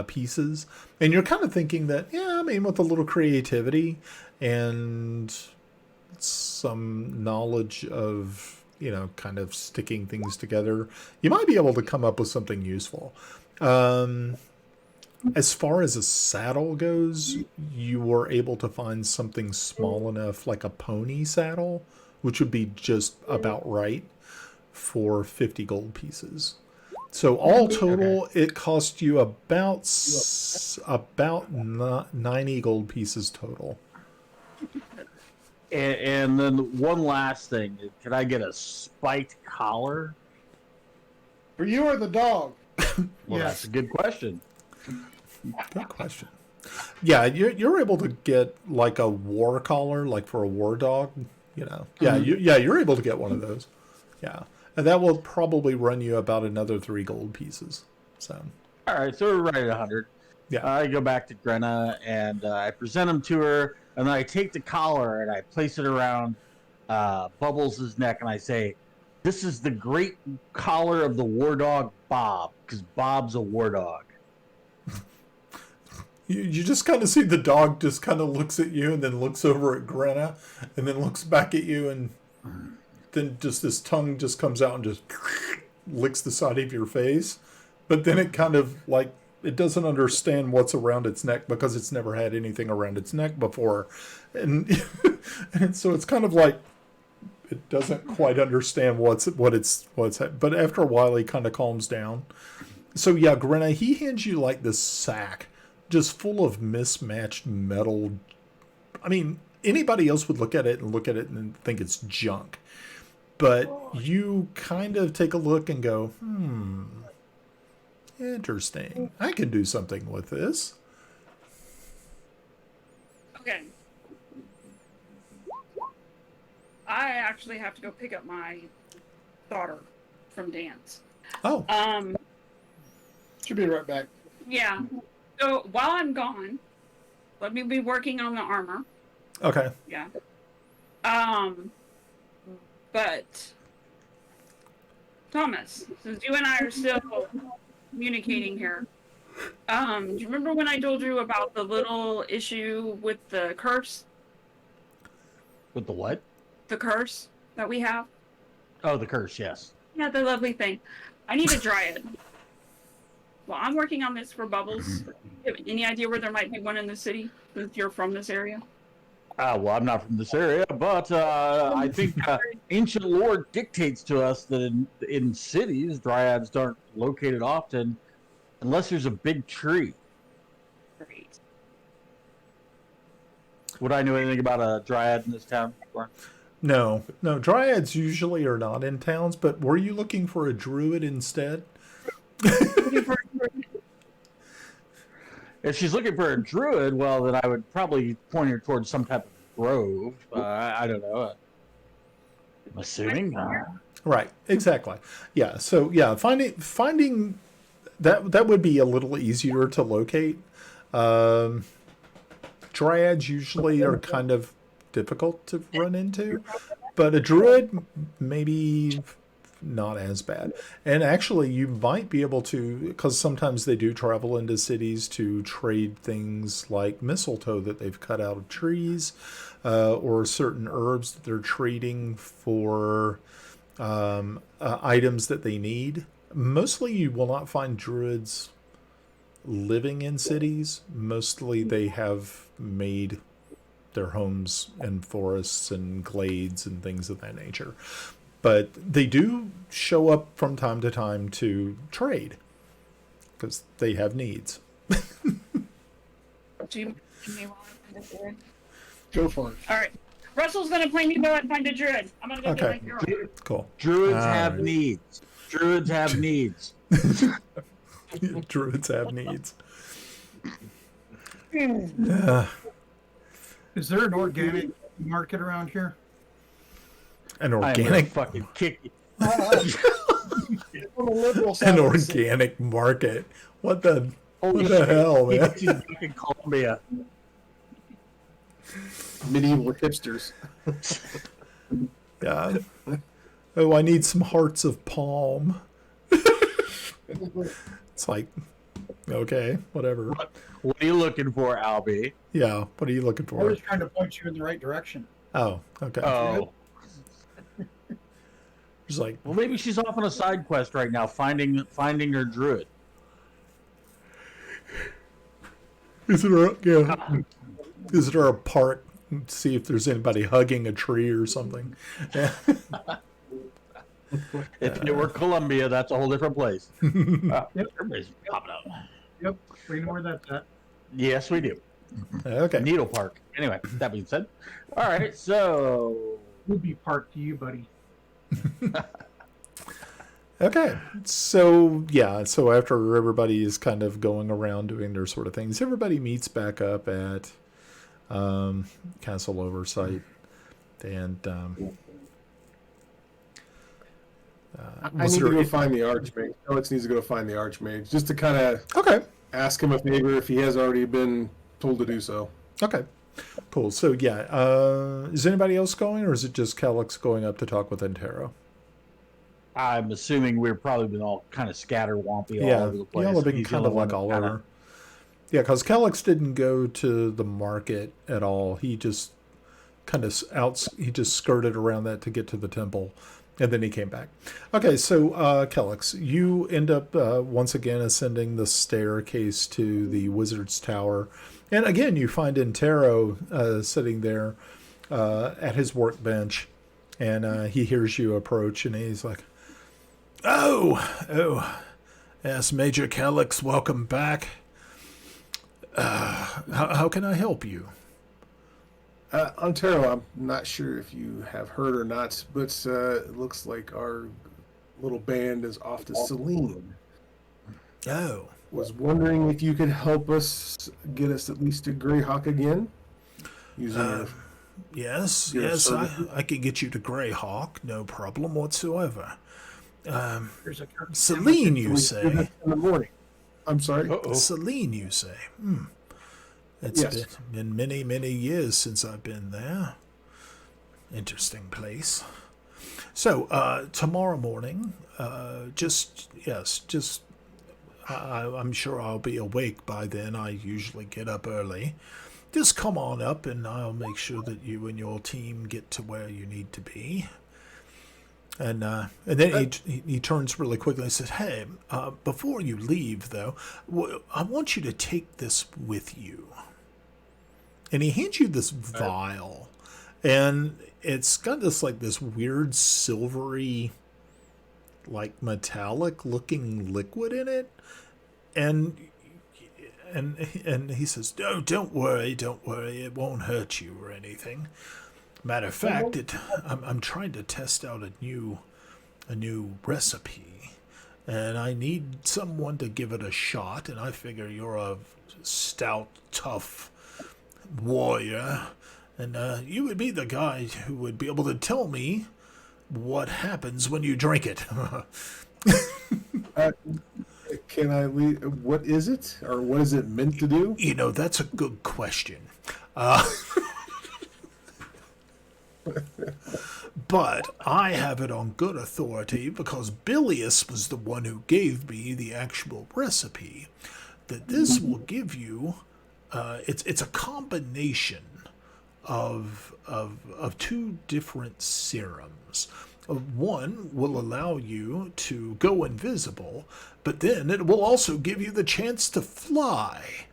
pieces. And you're kind of thinking that, yeah, I mean, with a little creativity and some knowledge of, kind of sticking things together, you might be able to come up with something useful. As far as a saddle goes, you were able to find something small enough, like a pony saddle, which would be just about right for 50 gold pieces. So all total, it cost you about 90 gold pieces total. And then one last thing, could I get a spiked collar? For you or the dog? Well, that's a good question. Good question. Yeah, you're able to get like a war collar, like for a war dog. Yeah, you're able to get one of those. Yeah, and that will probably run you about another 3 gold pieces. So. All right, so we're right at 100. Yeah. I go back to Grenna and I present them to her, and then I take the collar and I place it around Bubbles' neck, and I say, "This is the great collar of the war dog Bob, because Bob's a war dog." You just kind of see the dog just kind of looks at you and then looks over at Grenna and then looks back at you, and then just this tongue just comes out and just licks the side of your face. But then it kind of like, it doesn't understand what's around its neck because it's never had anything around its neck before. And so it's kind of like, it doesn't quite understand what's but after a while he kind of calms down. So yeah, Grenna, he hands you like this sack just full of mismatched metal. I mean, anybody else would look at it and think it's junk. But you kind of take a look and go, interesting. I can do something with this. Okay. I actually have to go pick up my daughter from dance. Oh. Should be right back. Yeah. So while I'm gone, let me be working on the armor. Okay. Yeah. But Thomas, since you and I are still communicating here, do you remember when I told you about the little issue with the curse? With the what? The curse that we have? Oh, the curse, yes. Yeah, the lovely thing. I need a dryad. Well, I'm working on this for Bubbles. You have any idea where there might be one in the city, since you're from this area? Well, I'm not from this area, but I think ancient lore dictates to us that in cities, dryads aren't located often unless there's a big tree. Great. Would I know anything about a dryad in this town? No, dryads usually are not in towns, but were you looking for a druid instead? If she's looking for a druid, well, then I would probably point her towards some type of grove. I don't know. I'm assuming. Right, exactly. Yeah, so yeah, finding that would be a little easier to locate. Dryads usually are kind of difficult to run into, but a druid maybe not as bad. And actually you might be able to, because sometimes they do travel into cities to trade things like mistletoe that they've cut out of trees, or certain herbs that they're trading for items that they need. Mostly you will not find druids living in cities. Mostly they have made their homes in forests and glades and things of that nature. But they do show up from time to time to trade because they have needs. Do you give me while I find a druid? Go for it. All right. Russell's gonna play me while I find a druid. I'm gonna go Okay. get my girl. Cool. Druids All have right. needs. Druids have needs. Druids have needs. Is there an organic market around here? An I'm gonna organic, fucking kick you. On the liberal side an of the city. organic market. What the Holy what the shit. hell, He man? thinks he's back in Colombia. Medieval hipsters. Yeah. Oh, I need some hearts of palm. It's like, okay, whatever. What are you looking for, Albie? Yeah, what are you looking I for? was trying to point you in the right direction. Oh, okay. Oh, It's like, well, maybe she's off on a side quest right now, finding her druid. is there a park? See if there's anybody hugging a tree or something. If it were Colombia, that's a whole different place. Everybody's popping up. Yep, we know where that's at. Yes, we do. Okay. Needle Park. Anyway, that being said, all right. So Ruby Park to you, buddy. Okay. So, yeah. So after everybody is kind of going around doing their sort of things, everybody meets back up at Castle Oversight. And I need to go find the Archmage. Alex needs to go find the Archmage just to kind of okay. ask him a favor if he has already been told to do so. Okay. Cool. So, yeah. Is anybody else going, or is it just Calyx going up to talk with Entero? I'm assuming we've probably been all kind of scatterwampy all Yeah. over the place. Y'all have been He's the kind of one like that all kinda- over. Yeah, because Calyx didn't go to the market at all. He just kind of he just skirted around that to get to the temple, and then he came back. Okay, so Calyx, you end up once again ascending the staircase to the wizard's tower, and again you find Entero sitting there at his workbench, and he hears you approach, and he's like, "Oh, yes, Major Calyx, welcome back. How can I help you?" Ontero, I'm not sure if you have heard or not, but it looks like our little band is off to Celene. Oh, Was wondering if you could help us get us at least to Greyhawk again. Using your yes, Your yes, services? I can get you to Greyhawk, no problem whatsoever. There's a Celene, you say? in the morning. I'm sorry. Celene, you say? It's Yes. been many, many years since I've been there. Interesting place. So, tomorrow morning, I'm sure I'll be awake by then. I usually get up early. Just come on up and I'll make sure that you and your team get to where you need to be. And then he turns really quickly and says, "Hey, before you leave, though, I want you to take this with you." And he hands you this vial, and it's got this weird silvery, like metallic looking liquid in it, and he says, "No, don't worry, it won't hurt you or anything. Matter of fact, I'm trying to test out a new recipe, and I need someone to give it a shot. And I figure you're a stout, tough warrior, and you would be the guy who would be able to tell me what happens when you drink it." Can I leave? What is it, or what is it meant to do? You know, that's a good question. But I have it on good authority, because Bilius was the one who gave me the actual recipe, that this will give you, it's a combination of two different serums. One will allow you to go invisible, but then it will also give you the chance to fly.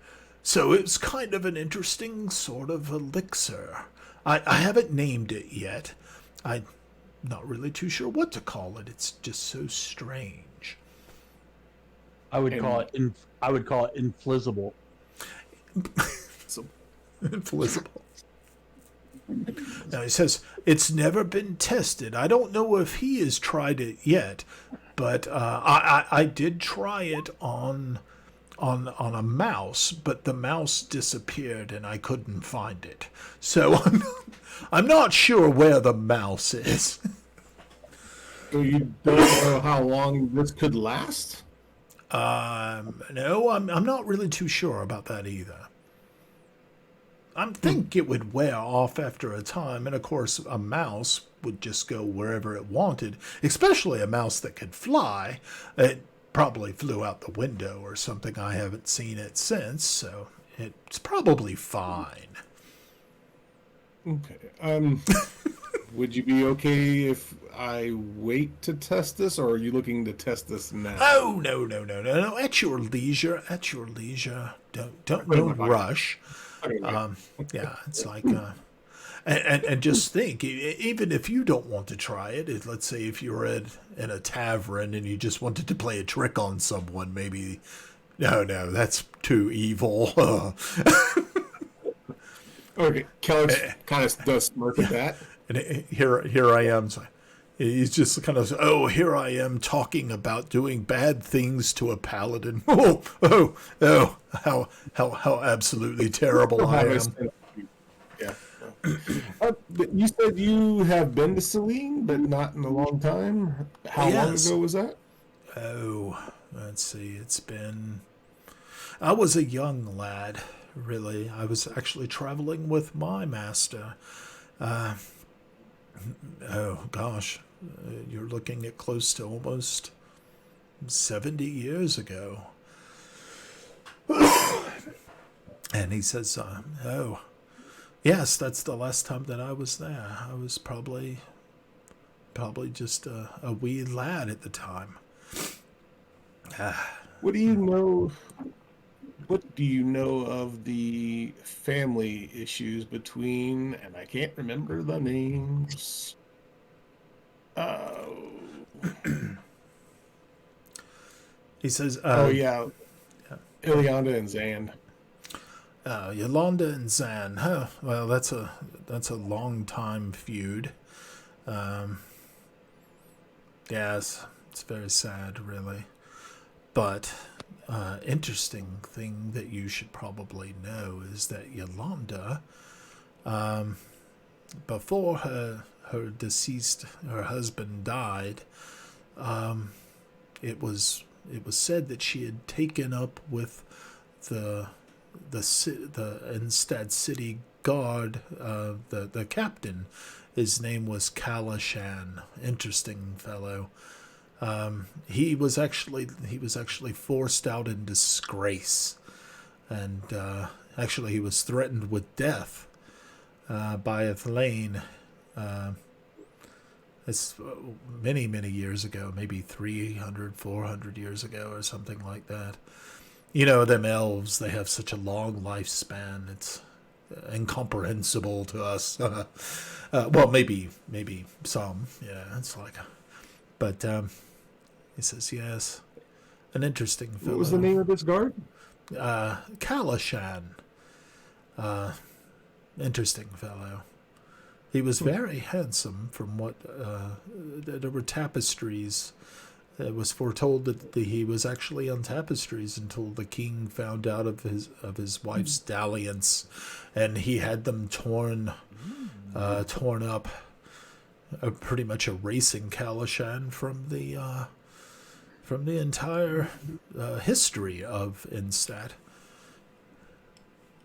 So it's kind of an interesting sort of elixir. I haven't named it yet. I'm not really too sure what to call it. It's just so strange. I would call it inflizible. Inflizible. Now he says it's never been tested. I don't know if he has tried it yet, but I did try it on a mouse, but the mouse disappeared and I couldn't find it. So I'm not sure where the mouse is. So you don't know how long this could last? No, I'm not really too sure about that either. I think it would wear off after a time, and of course a mouse would just go wherever it wanted, especially a mouse that could fly. It probably flew out the window or something. I haven't seen it since, so it's probably fine. Okay. Would you be okay if I wait to test this, or are you looking to test this now? Oh, no. At your leisure. Don't rush. Yeah, it's like, and just think, even if you don't want to try it, let's say if you're in a tavern and you just wanted to play a trick on someone, maybe, no, that's too evil. Okay, Kelly kind of does smirk at that. And here I am. So he's just kind of, here I am talking about doing bad things to a paladin. Oh, how absolutely terrible I am. Yeah. But you said you have been to Celene, but not in a long time. How long ago was that? Oh, let's see. I was a young lad, really. I was actually traveling with my master. Oh, gosh. You're looking at close to almost 70 years ago. And he says, yes, that's the last time that I was there. I was probably just a wee lad at the time. What do you know? What do you know of the family issues between, and I can't remember the names. He says, Ilya and Zan. Yolanda and Zan. Huh. Well, that's a long time feud. Yes, it's very sad, really. But interesting thing that you should probably know is that Yolanda, before her husband died, it was said that she had taken up with the Instead city guard, the captain. His name was Kalashan. Interesting fellow. He was actually forced out in disgrace, and actually he was threatened with death by Celene. It's many years ago, maybe 300, 400 years ago or something like that. You know, them elves, they have such a long lifespan. It's incomprehensible to us. Well, maybe some. Yeah, it's like, but he says yes, an interesting fellow. What was the name of this guard? Kalashan. Interesting fellow. He was very handsome. From what there were tapestries. It was foretold that he was actually on tapestries until the king found out of his wife's dalliance, and he had them torn up, pretty much erasing Kalashan from the entire history of Innstat.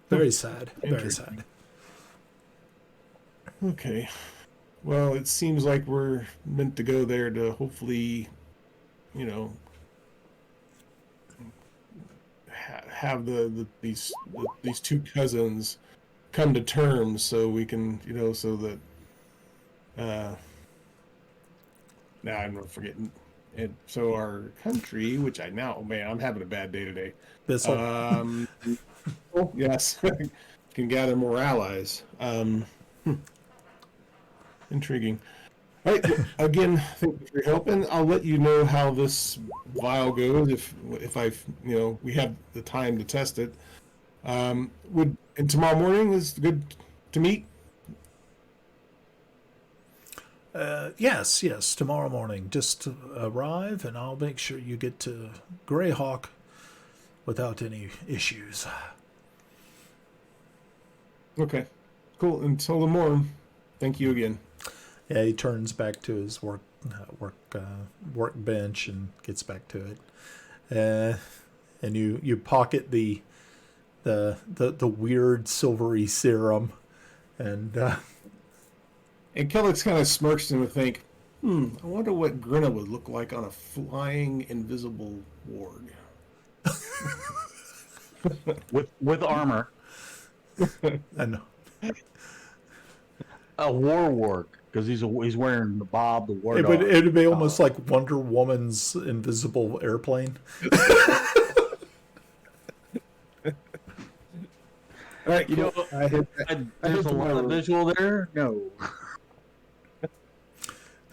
Very sad. Very sad. Okay. Well, it seems like we're meant to go there to hopefully, have these two cousins come to terms, so we can, so that now I'm forgetting. And so our country, which I'm having a bad day today. Oh, yes, can gather more allies. Intriguing. All right. Well, again, thank you for your help, and I'll let you know how this vial goes if I we have the time to test it. And tomorrow morning is good to meet. Yes. Tomorrow morning, just arrive, and I'll make sure you get to Greyhawk without any issues. Okay, cool. Until the morning, thank you again. Yeah, he turns back to his workbench and gets back to it. And you pocket the weird silvery serum, and Kellex kind of smirks and would think, I wonder what Grinna would look like on a flying invisible warg. with armor. and A war because he's wearing the bob, the war. it'd be almost like Wonder Woman's invisible airplane. All right, You know, there's a lot of visual there. No,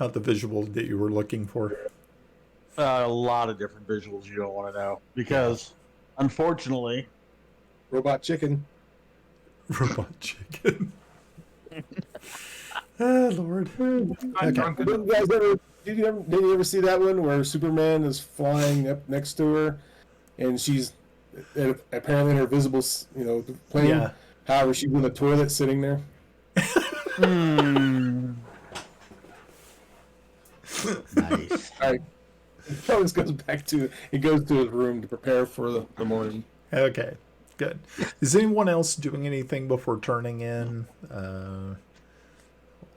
Not the visual that you were looking for. a lot of different visuals you don't want to know because, unfortunately, robot chicken. Robot chicken. Ah, Lord. Okay. Did you ever see that one where Superman is flying up next to her, and she's apparently in her visible, plane? Yeah. However, she's in the toilet sitting there. Nice. All right. Kellex goes to his room to prepare for the morning. Okay. Good. Is anyone else doing anything before turning in?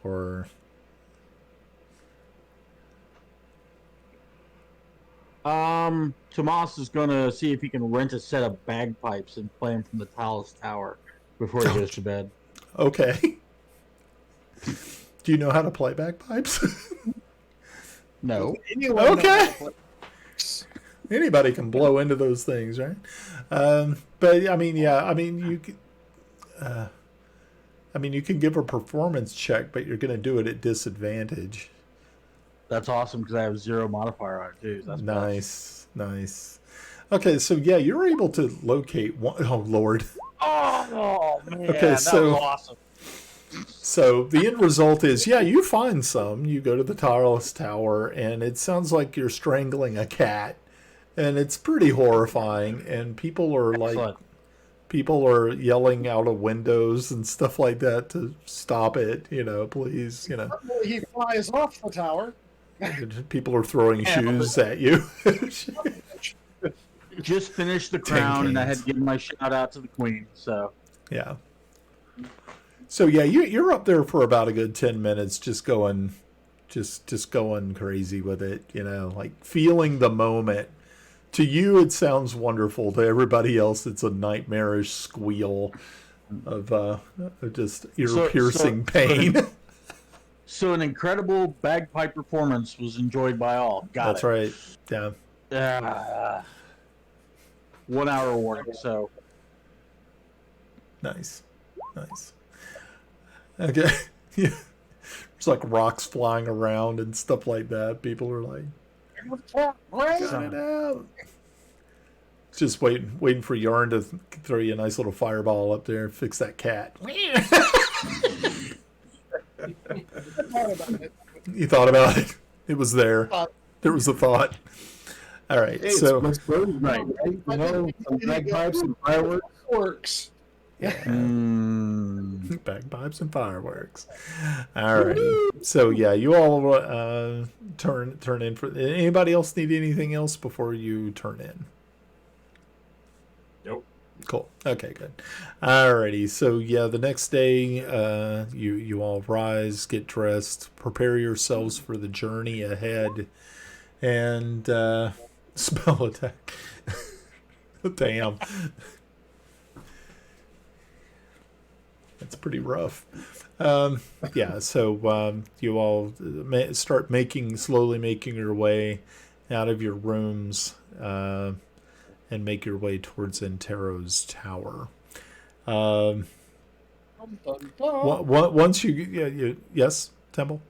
Or Tomas is gonna see if he can rent a set of bagpipes and play them from the Talus Tower before he goes to bed. okay. Do you know how to play bagpipes? No. Okay. Anybody can blow into those things, right? But I mean, yeah. I mean, you can. You can give a performance check, but you're going to do it at disadvantage. That's awesome because I have 0 modifier on it too. That's Nice. Okay, so yeah, you're able to locate one. Oh Lord. Oh man, Okay, that so- was awesome. So the end result is, yeah, you find some. You go to the Talus Tower, and it sounds like you're strangling a cat, and it's pretty horrifying. And people are Excellent. people are yelling out of windows and stuff like that to stop it. Please. He flies off the tower. People are throwing shoes at you. Just finished the crown, and I had to give my shout out to the queen. So Yeah. So yeah, you're up there for about a good 10 minutes, just going crazy with it, like feeling the moment. To you, it sounds wonderful. To everybody else, it's a nightmarish squeal of just ear-piercing pain. So an incredible bagpipe performance was enjoyed by all. That's right. Yeah. 1 hour warning. So Nice. Okay. Yeah. There's like rocks flying around and stuff like that. People are like, cut it out. Just waiting for Yarn to throw you a nice little fireball up there and fix that cat. You thought about it. It was there. There was a thought. All right. Hey, so it's right? Some bagpipes and fireworks. Works. Bagpipes and fireworks. All right. So yeah, you all turn in for. Anybody else need anything else before you turn in? Nope. Cool. Okay, good. Alrighty. So yeah, the next day, you all rise, get dressed, prepare yourselves for the journey ahead, and spell attack. Damn. That's pretty rough. Yeah. So you all start slowly making your way out of your rooms. And make your way towards Entero's tower. Dun, dun, dun. Once yes, Temple.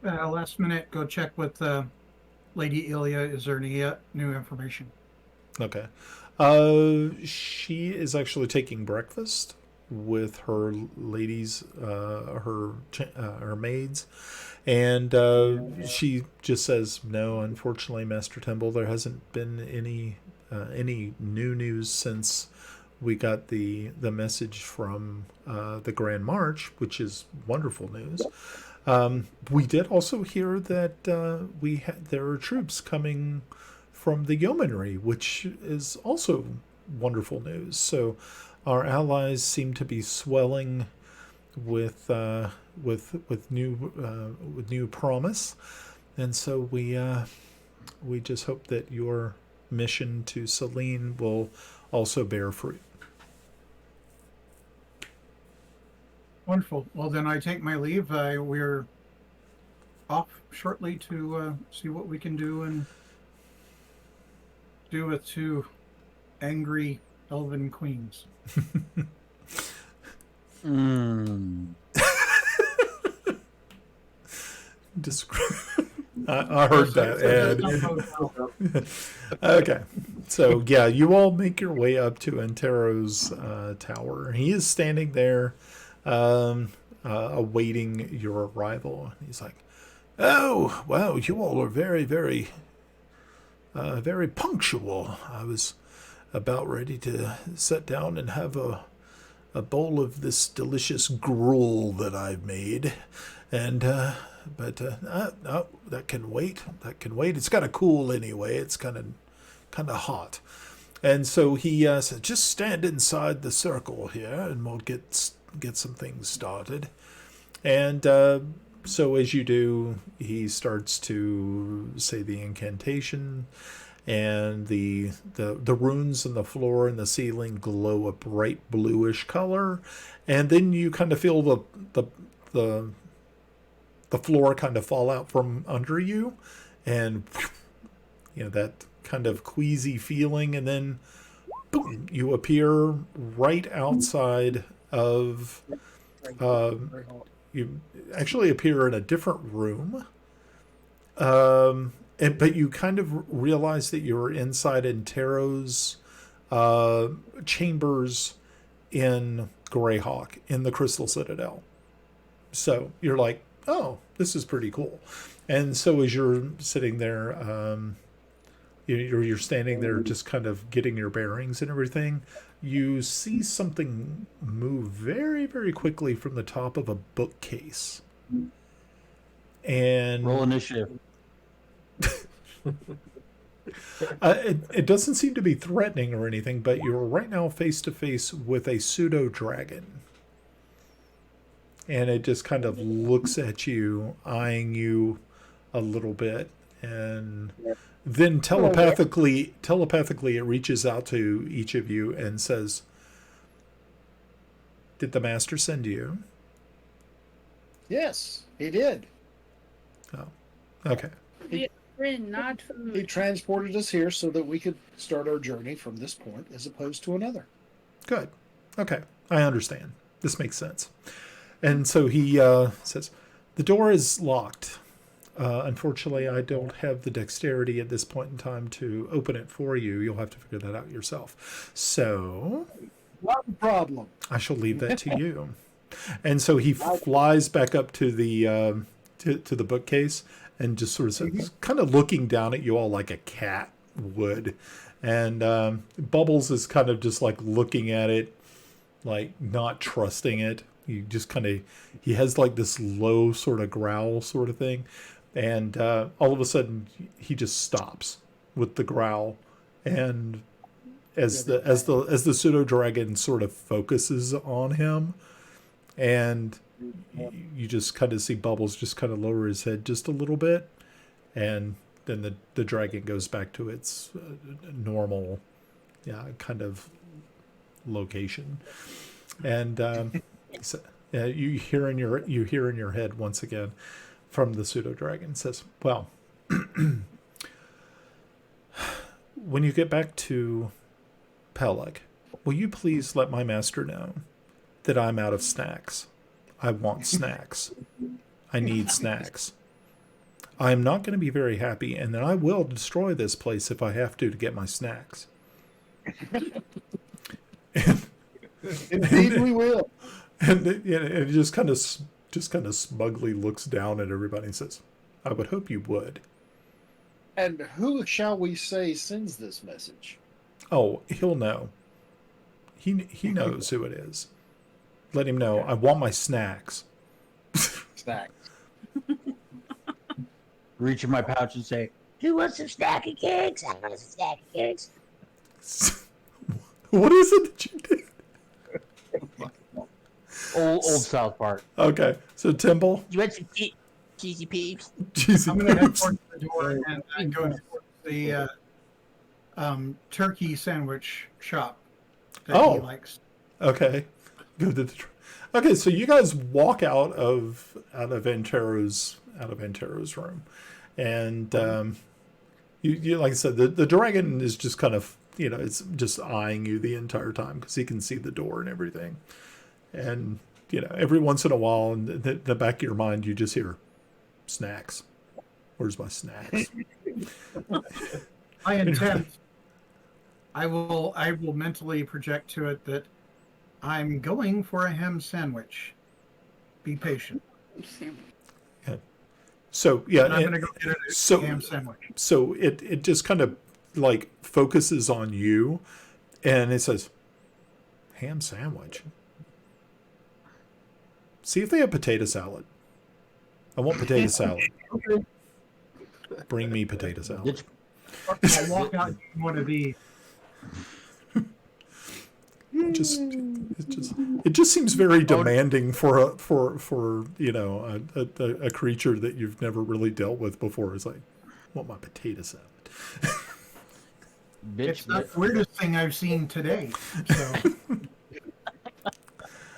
Last minute, go check with Lady Illya. Is there any new information? Okay. She is actually taking breakfast with her ladies, her maids, and she just says, "No, unfortunately, Master Temple, there hasn't been any new news since we got the message from the Grand March, which is wonderful news. We did also hear that there are troops coming from the yeomanry, which is also wonderful news. So our allies seem to be swelling with new promise, and so we just hope that your mission to Celene will also bear fruit." Wonderful. Well, then I take my leave. We're off shortly to see what we can do and do with two angry elven queens. I heard that, Ed. Okay. So, yeah, you all make your way up to Antero's tower. He is standing there awaiting your arrival. He's like, "Oh, wow, you all are very, very, very punctual. I was about ready to sit down and have a bowl of this delicious gruel that I've made. And, but no, that can wait. That can wait. It's got to cool anyway. It's kind of hot." And so he said, "Just stand inside the circle here and we'll get some things started." And so as you do, he starts to say the incantation, and the runes on the floor and the ceiling glow a bright bluish color, and then you kind of feel the floor kind of fall out from under you, and that kind of queasy feeling, and then boom, you appear right outside of you actually appear in a different room, but you kind of realize that you're inside Antero's chambers in Greyhawk in the Crystal Citadel. So you're like, "Oh, this is pretty cool." And so as you're sitting there, you're standing there just kind of getting your bearings and everything, you see something move very, very quickly from the top of a bookcase. And roll initiative. It doesn't seem to be threatening or anything, but you're right now face to face with a pseudo dragon. And it just kind of looks at you, eyeing you a little bit, and then telepathically it reaches out to each of you and says, "Did the master send you?" Yes, he did. Oh, okay. Not food. He transported us here so that we could start our journey from this point as opposed to another. Good. Okay, I understand. This makes sense. And so he says, "The door is locked. Unfortunately, I don't have the dexterity at this point in time to open it for you. You'll have to figure that out yourself. So, not a problem. I shall leave that to you." And so he flies back up to the to the bookcase and just sort of kind of looking down at you all like a cat would. And Bubbles is kind of just like looking at it, like not trusting it. He has like this low sort of growl sort of thing. And all of a sudden he just stops with the growl. And as the pseudo dragon sort of focuses on him, and you just kind of see Bubbles just kind of lower his head just a little bit, and then the dragon goes back to its normal, kind of location. And so, you hear in your head once again from the pseudo dragon says, "Well, when you get back to Pellak, will you please let my master know that I'm out of snacks? I want snacks. I need snacks. I'm not going to be very happy, and then I will destroy this place if I have to get my snacks. Indeed, we will. And it just kind of smugly looks down at everybody and says, "I would hope you would." And who shall we say sends this message? Oh, he'll know. He knows who it is. Let him know. I want my snacks. Snack. Reach in my pouch and say, "Who wants some snacky cakes? I want some snacky cakes." What is it that you did? Old South Park. Okay, so Timble. You want some cheesy peeps? Cheesy I'm going to head peeps. towards the door and go towards the turkey sandwich shop that he likes. Okay. Go to the. Okay, so you guys walk out of Antero's room, and you like I said, the dragon is just kind of, it's just eyeing you the entire time because he can see the door and everything, and every once in a while in the back of your mind you just hear snacks. Where's my snacks? I intend. I will mentally project to it that I'm going for a ham sandwich. Be patient. Yeah. So yeah, and I'm going to go get a ham sandwich. So it just kind of like focuses on you, and it says, "Ham sandwich. See if they have potato salad. I want potato salad. Bring me potato salad." I'll walk out in one of these. It just seems very demanding for a creature that you've never really dealt with before. It's like, I want my potato salad. It's not the weirdest thing I've seen today. So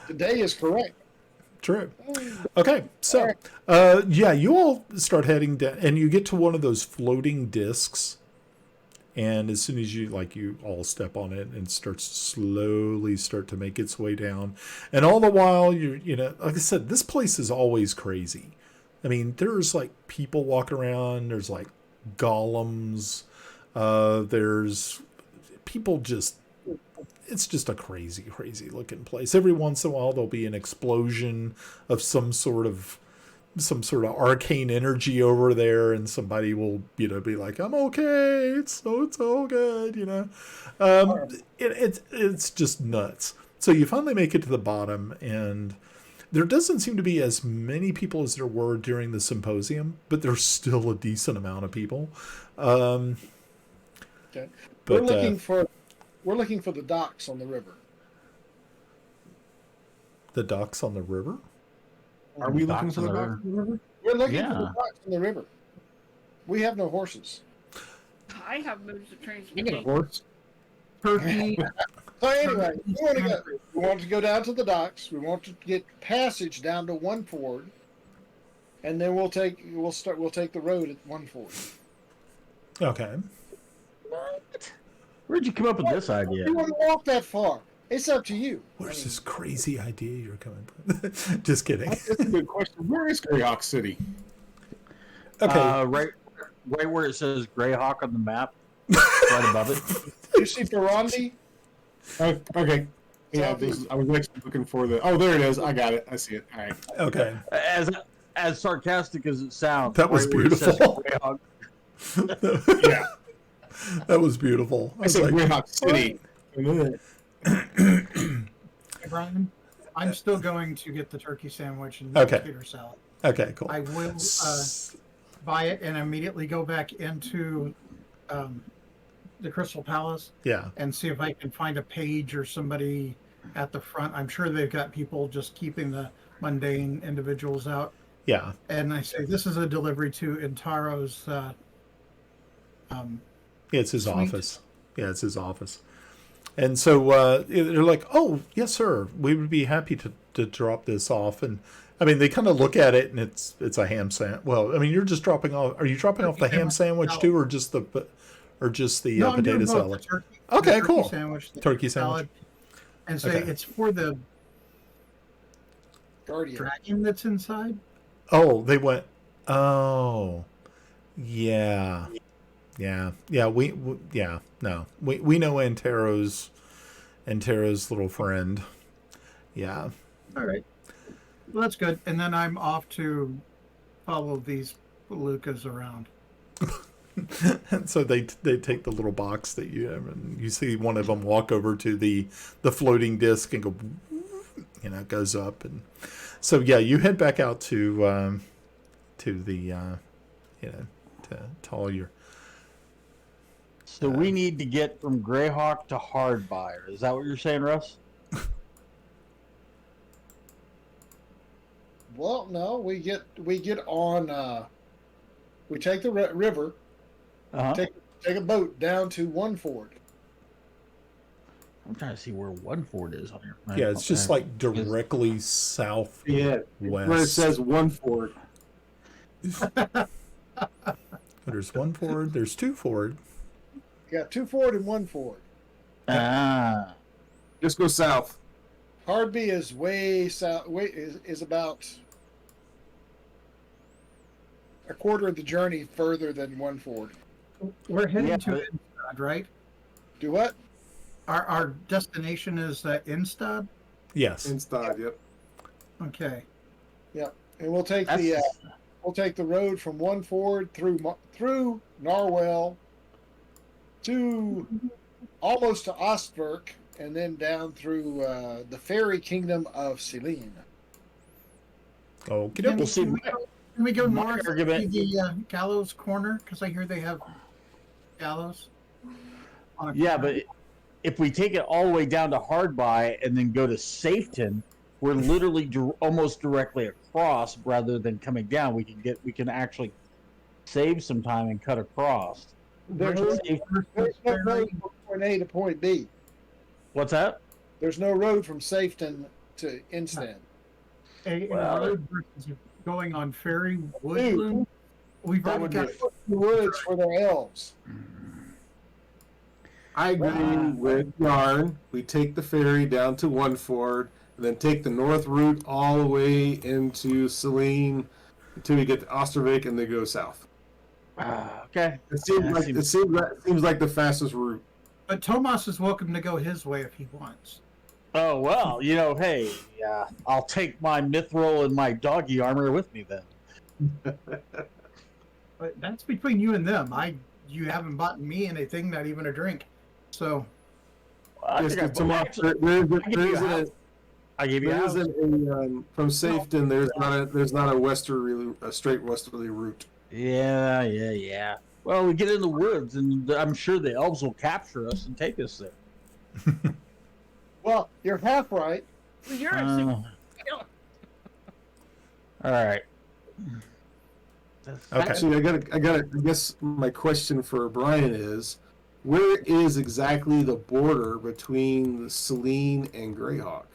Today is correct. True. Okay, so you all start heading down, and you get to one of those floating discs. And as soon as you all step on it, and slowly start to make its way down. And all the while, like I said, this place is always crazy. I mean, there's like people walking around. There's like golems. There's people it's just a crazy, crazy looking place. Every once in a while, there'll be an explosion of some sort of arcane energy over there, and somebody will be like, "I'm okay, it's all good," it's just nuts. So you finally make it to the bottom, and there doesn't seem to be as many people as there were during the symposium, but there's still a decent amount of people. Okay. But we're looking for the docks on the river. The docks on the river. Are we looking for the docks on the river? We're looking for the docks on the river. We have no horses. I have moves of You got a transportation. horse? turkey. So anyway, we want to go down to the docks. We want to get passage down to one ford, and then we'll take the road at one ford. Okay. What? Where'd you come up with this idea? You want to walk that far? It's up to you. Where's this crazy idea you're coming from? Just kidding. That's a good question. Where is Greyhawk City? Okay. Right where it says Greyhawk on the map, right above it. You see Ferrandi? Okay. Yeah, I was actually looking for the. Oh, there it is. I got it. I see it. All right. Okay. As sarcastic as it sounds, That was where it says beautiful. Greyhawk. Yeah. That was beautiful. I said Greyhawk City. Hey, Brian, I'm still going to get the turkey sandwich and Okay. potato salad. Okay, cool. I will buy it and immediately go back into the Crystal Palace Yeah. and see if I can find a page or somebody at the front. I'm sure they've got people just keeping the mundane individuals out. Yeah. And I say, this is a delivery to Intaro's. Yeah, it's his Suite. office. Yeah, it's his office. And so they're like, "Oh, yes, sir. We would be happy to drop this off." And I mean, they kind of look at it, and it's a ham sandwich. Well, I mean, you're just dropping off. Are you dropping off the ham sandwich too, or just the No, I'm doing potato both, salad? the turkey, Okay, the cool. Turkey sandwich. The Turkey sandwich. and say Okay. it's for the Guardian. dragon that's inside. Oh, they went. Oh, yeah, yeah. Yeah. No, we know Antero's little friend. Yeah. All right. Well, that's good. And then I'm off to follow these Lucas around. And so they take the little box that you have, and you see one of them walk over to the floating disc and go, it goes up, and so yeah, you head back out to the to all your. So we need to get from Greyhawk to Hardbuyer. Is that what you're saying, Russ? Well, no, we get on. We take the river. Uh-huh. Take a boat down to One Ford. I'm trying to see where One Ford is on here. Yeah, it's just like directly south. Yeah, west. where it says One Ford. There's One Ford. There's Two Ford. You got 2 Ford and 1 Ford. Ah. Just go south. Hardby is way south. Is about a quarter of the journey further than 1 Ford. We're heading Yeah, to but- Instad, right? Do what? Our destination is Instad. Yes. Inside, yep. Okay. Yeah, and we'll take That's, the road from 1 Ford through Narwhal to almost to Ostberg, and then down through the fairy kingdom of Celene. Okay. Can We'll see. we go My north to argument- the Gallows Corner? Because I hear they have gallows. On a Yeah, corner. but if we take it all the way down to Hardbuy and then go to Safeton, we're literally almost directly across rather than coming down. We can actually save some time and cut across. There's Safe- no road from point A to point B. What's that? There's no road from Safeton to Instead. a Well, road versus going on Ferry Woodland. We've that already would got. be- The woods for their elves. I agree with Yarn. We take the ferry down to One Ford, and then take the north route all the way into Celene until we get to Ostervik, and then go south. Okay. It seems Yeah, like seems like the fastest route. But Tomas is welcome to go his way if he wants. Oh well, hey, I'll take my mithril and my doggy armor with me then. But that's between you and them. You haven't bought me anything, not even a drink. So I Yes, think I- tomorrow, actually, there I gave you a house. isn't a from Safeton. There's not a straight westerly route. Yeah. Well, we get in the woods, and I'm sure the elves will capture us and take us there. Well, you're half right. You're a super All right. Okay. Actually, I guess my question for Brian is, where is exactly the border between the Celene and Greyhawk?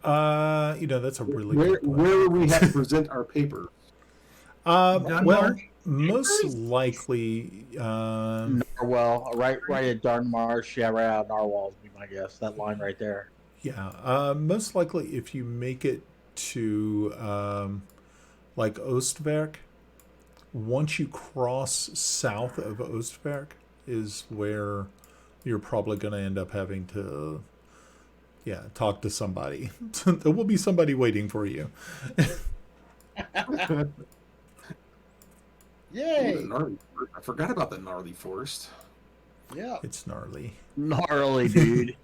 That's a really Where good point. do we have to present our paper? Well, Dunmarsh? most likely, Narwhal, right at Darnmarsh. Yeah, right out of Narwhal would be my guess. That line right there. yeah. Most likely, if you make it to like Ostwerk, once you cross south of Ostwerk, is where you're probably going to end up having to, talk to somebody. There will be somebody waiting for you. Yay! I forgot about the gnarly forest. Yeah. It's gnarly. Gnarly, dude.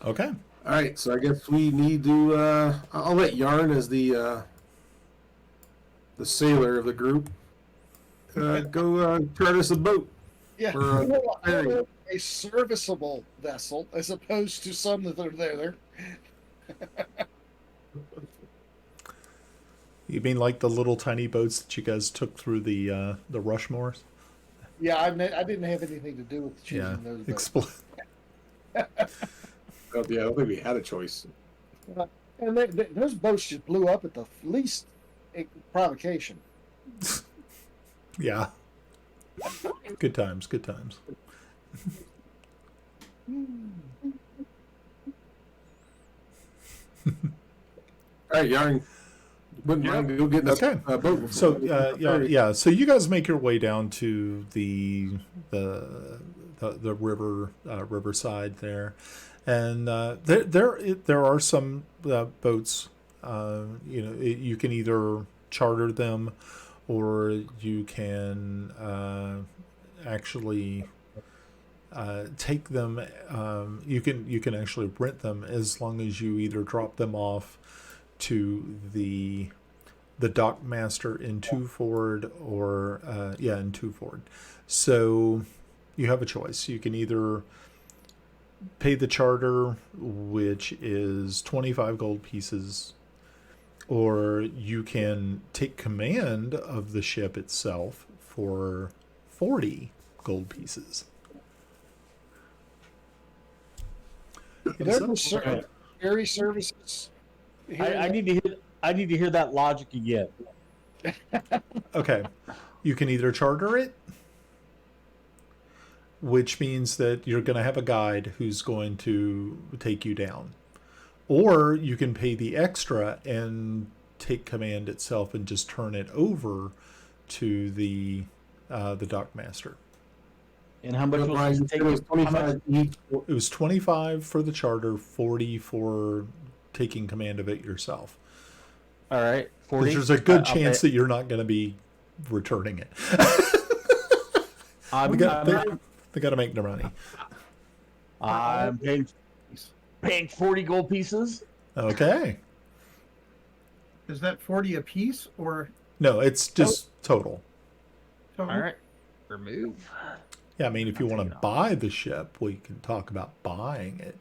Okay. All right, so I guess we need to. I'll let Yarn as the sailor of the group go chart us a boat. Yeah. Or, ferry. A serviceable vessel as opposed to some that are there. You mean like the little tiny boats that you guys took through the Rushmores? Yeah, I didn't have anything to do with choosing those boats. Oh, yeah, I don't think we had a choice. And those boats just blew up at the least provocation. Yeah. Good times. All right, Yarn. Wouldn't mind go get this Okay. boat before. So yeah. So you guys make your way down to the river riverside there, and there are some boats. You can either charter them, or you can actually take them. You can actually rent them as long as you either drop them off to the dock master in Twofold or in Twofold. So you have a choice. You can either pay the charter, which is 25 gold pieces, or you can take command of the ship itself for 40 gold pieces. Are there ferry services? I need to hear that logic again. Okay. You can either charter it, which means that you're going to have a guide who's going to take you down. Or you can pay the extra and take command itself and just turn it over to the dock master. And how much was it It was taking? 25 each. It was 25 for the charter, 40 for taking command of it yourself. All right, 40. There's a good chance that you're not going to be returning it. They got to make their money. I'm paying 40 gold pieces. Okay. Is that 40 a piece or No, it's just total. total? All right, remove. Yeah, I mean, if you want to buy the ship, we can talk about buying it.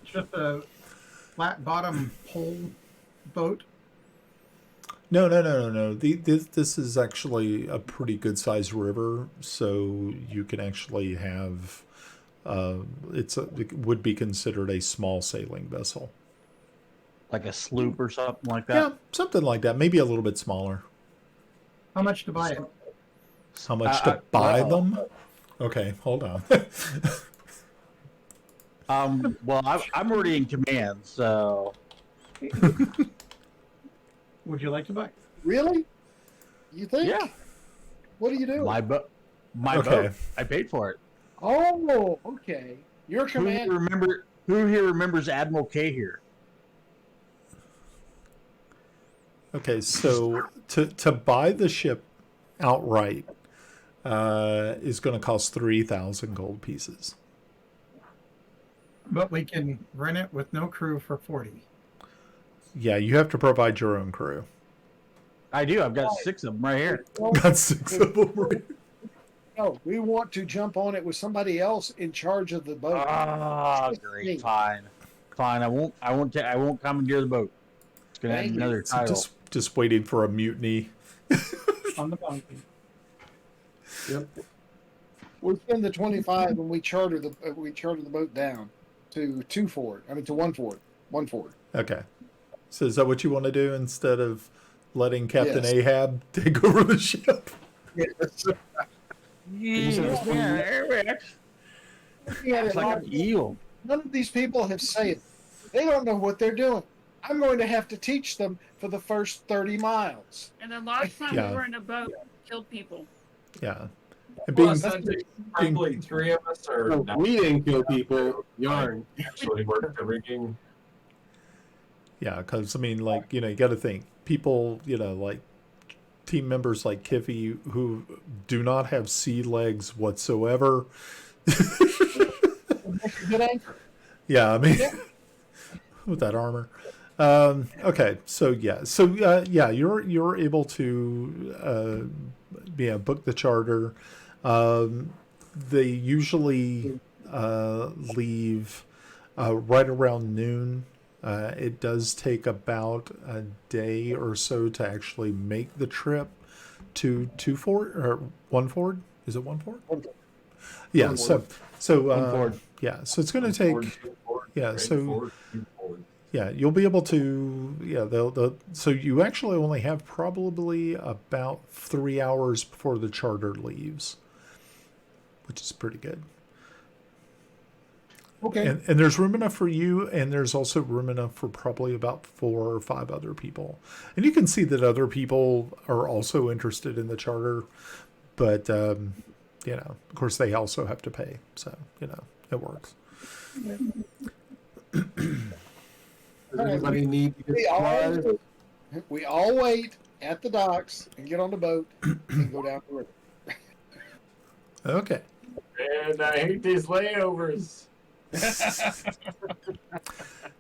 Just a flat bottom pole boat? No. This is actually a pretty good sized river, so you can actually have. It would be considered a small sailing vessel. Like a sloop or something like that. Yeah, something like that. Maybe a little bit smaller. How much to buy it? How much to buy well- them? Okay, hold on. Well, I'm already in command, so Would you like to buy? Really? You think? yeah, What do you do? my boat. Okay. I paid for it. Oh, okay. Your command. Who here remembers Admiral K here? Okay, so to buy the ship outright is going to cost 3,000 gold pieces. But we can rent it with no crew for 40. Yeah, you have to provide your own crew. I do. I've got 6 of them right here. Got 6 of them. Right? No, we want to jump on it with somebody else in charge of the boat. Ah, Just great. me. Fine. I won't commandeer the boat. It's gonna Thank add you. another title. Just waiting for a mutiny. On the bounty. Yep. We spend the 25 and we charter the boat down to one Ford. Okay. So is that what you want to do instead of letting Captain Yes. Ahab take over the ship? Yes. Yeah, it's like an eel. None of these people have sailed. They don't know what they're doing. I'm going to have to teach them for the first 30 miles. And then last time Yeah. we were in a boat, killed people. Yeah. And Well, being, essentially, probably 3 of us are No, not we didn't kill people. Yarn. actually work the rigging. yeah, because I mean, like, you got to think people, like team members like Kiffy who do not have sea legs whatsoever. Good anchor. Yeah, I mean, Yeah. with that armor. Okay, so you're able to book the charter. They usually leave right around noon. It does take about a day or so to actually make the trip to Ford or one Ford. Is it one Ford? Yeah. One So One Ford. yeah. So it's going to take. Yeah, Right, so- forward, forward. Yeah, you'll be able to. Yeah, they'll. So you actually only have probably about 3 hours before the charter leaves. which is pretty good. Okay. And there's room enough for you, and there's also room enough for probably about 4 or 5 other people. And you can see that other people are also interested in the charter, but of course they also have to pay. So, it works. Does anybody need to get supplies? We all wait at the docks and get on the boat and go down the river. Okay. And I hate these layovers.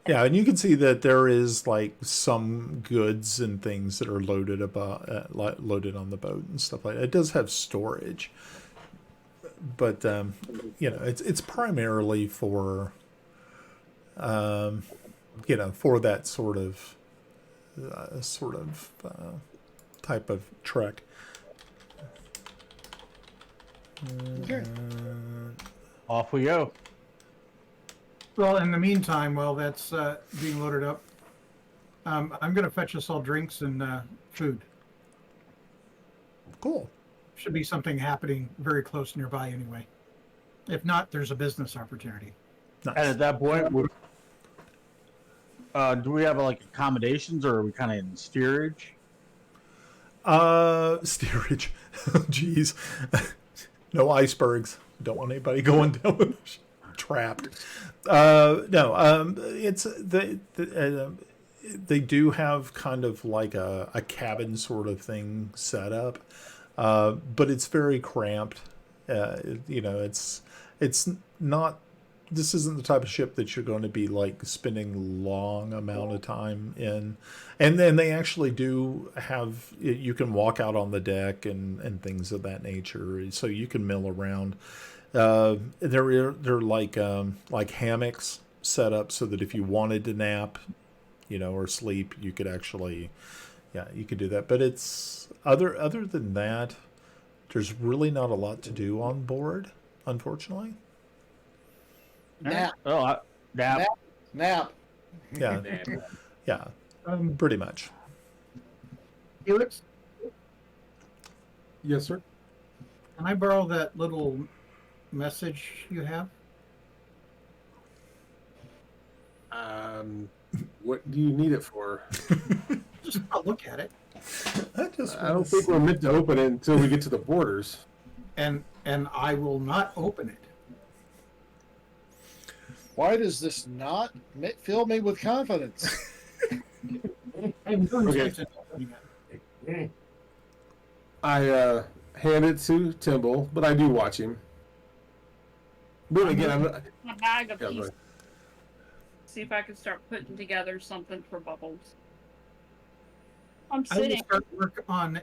Yeah, and you can see that there is like some goods and things that are loaded loaded on the boat and stuff like that. It does have storage, but it's primarily for for that sort of type of trek. Okay. Off we go. Well, in the meantime, while that's being loaded up, I'm going to fetch us all drinks and food. Cool. Should be something happening very close nearby anyway. If not, there's a business opportunity. Nice. And at that point, do we have like accommodations, or are we kind of in steerage? Steerage. Jeez. No icebergs. Don't want anybody going down with trapped. No. It's they do have kind of like a cabin sort of thing set up, but it's very cramped. It's not. This isn't the type of ship that you're going to be like spending long amount of time in. And then they actually do have, you can walk out on the deck and things of that nature. So you can mill around. They're like hammocks set up so that if you wanted to nap, or sleep, you could actually, you could do that. But it's other than that, there's really not a lot to do on board, unfortunately. Nap. Oh, nap. Nap. Yeah. Yeah. Pretty much. Felix, Yes, sir. can I borrow that little message you have? What do you need it for? Just I'll look at it, I don't think we're meant to open it until we get to the borders. and I will not open it. Why does this not fill me with confidence? Okay. I hand it to Timble, but I do watch him. But again, I'm not. A bag of Yeah, pieces. but- See if I can start putting together something for Bubbles. I'm I will sitting. start work on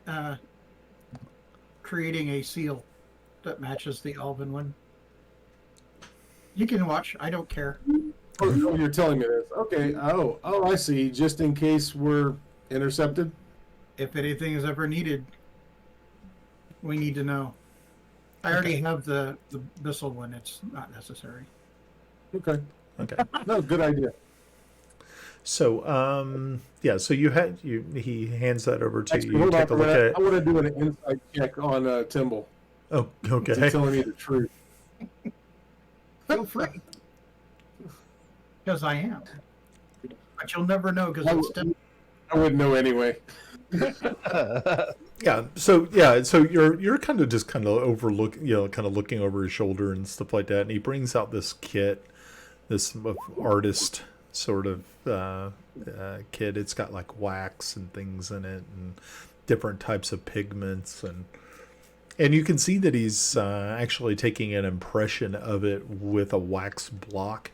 creating a seal that matches the Alvin one. You can watch. I don't care. Oh, you're telling me this. Okay. Oh, I see. Just in case we're intercepted. If anything is ever needed, we need to know. I already have the missile one. It's not necessary. Okay. Okay. No, good idea. So, so he hands that over to Actually, you. hold on Take a for a look at minute. it. I want to do an insight check on Timble. Oh, Is okay. he telling me the truth? Feel free. Because I am. But you'll never know because it's different. I wouldn't know anyway. So you're kind of just kind of overlooking, kind of looking over his shoulder and stuff like that. And he brings out this kit, this artist sort of kit. It's got like wax and things in it, and different types of pigments, and you can see that he's actually taking an impression of it with a wax block.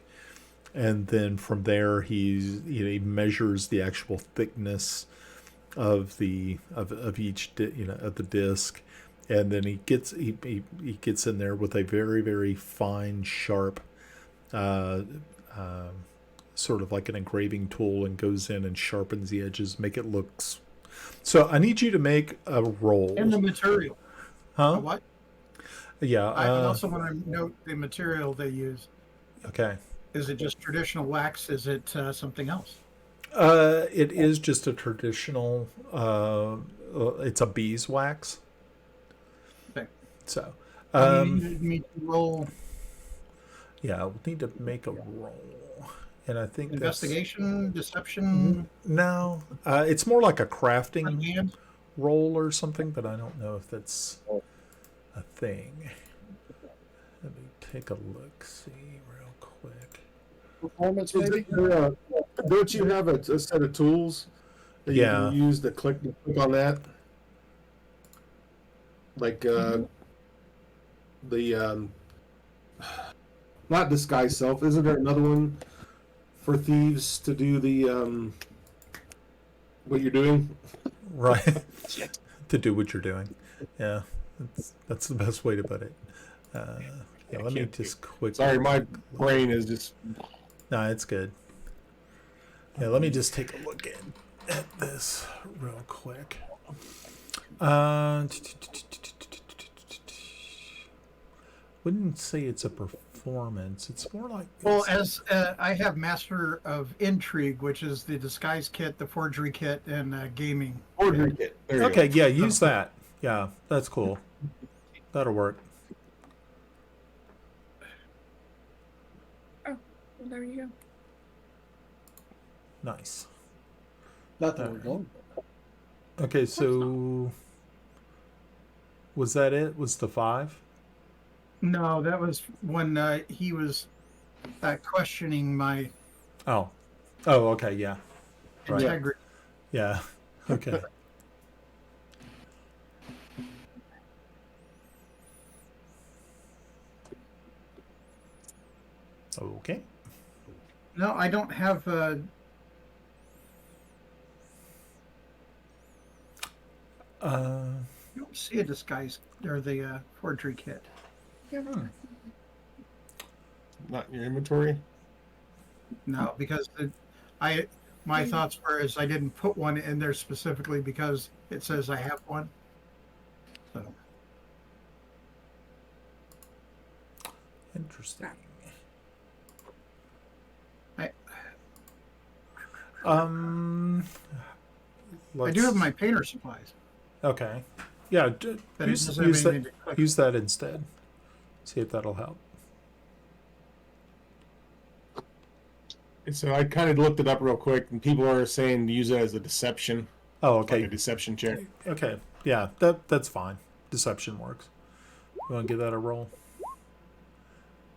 And then from there, he measures the actual thickness of each of the disc, and then he gets in there with a very, very fine, sharp, sort of like an engraving tool, and goes in and sharpens the edges, make it look. So I need you to make a roll. And the material. Huh? What? Yeah. I also want to note the material they use. Okay. Is it just traditional wax? Is it something else? It is just a traditional. It's a beeswax. Okay. So, You needed me to roll Yeah, we'll need to make a roll. And I think investigation, deception, no, it's more like a crafting hand. roll or something, but I don't know if that's a thing. Let me take a look, see real quick. Performance, maybe? Don't you have a set of tools that you Yeah. can use to click on that? Like the not disguise self. Isn't there another one for thieves to do the what you're doing? Right. To do what you're doing. Yeah, that's the best way to put it. Yeah, let me just quickly. Sorry, my brain is just. No, it's good. Yeah, let me just take a look at this real quick. Wouldn't say it's a performance. It's more like. Well, as I have Master of Intrigue, which is the disguise kit, the forgery kit, and gaming. Forgery kit. There you Okay, go. yeah, use that. Yeah, that's cool. That'll work. Oh, well, there you go. Nice. Not that we're going. Okay, so was that it? Was the 5? No, that was when he was questioning my Oh. Oh, okay, yeah. Right. integrity. Yeah. Okay. Okay. No, I don't have. I don't see a disguise or the forgery kit. Not in your inventory. No, because my thoughts were is I didn't put one in there specifically because it says I have one. So Interesting. I let's- do have my painter supplies. Okay. Yeah, But it use, doesn't have use anything that, to click. use that instead. See if that'll help. And so I kind of looked it up real quick, and people are saying to use it as a deception. Oh, Like a okay. deception check. Okay. Yeah, that's fine. Deception works. You want to give that a roll?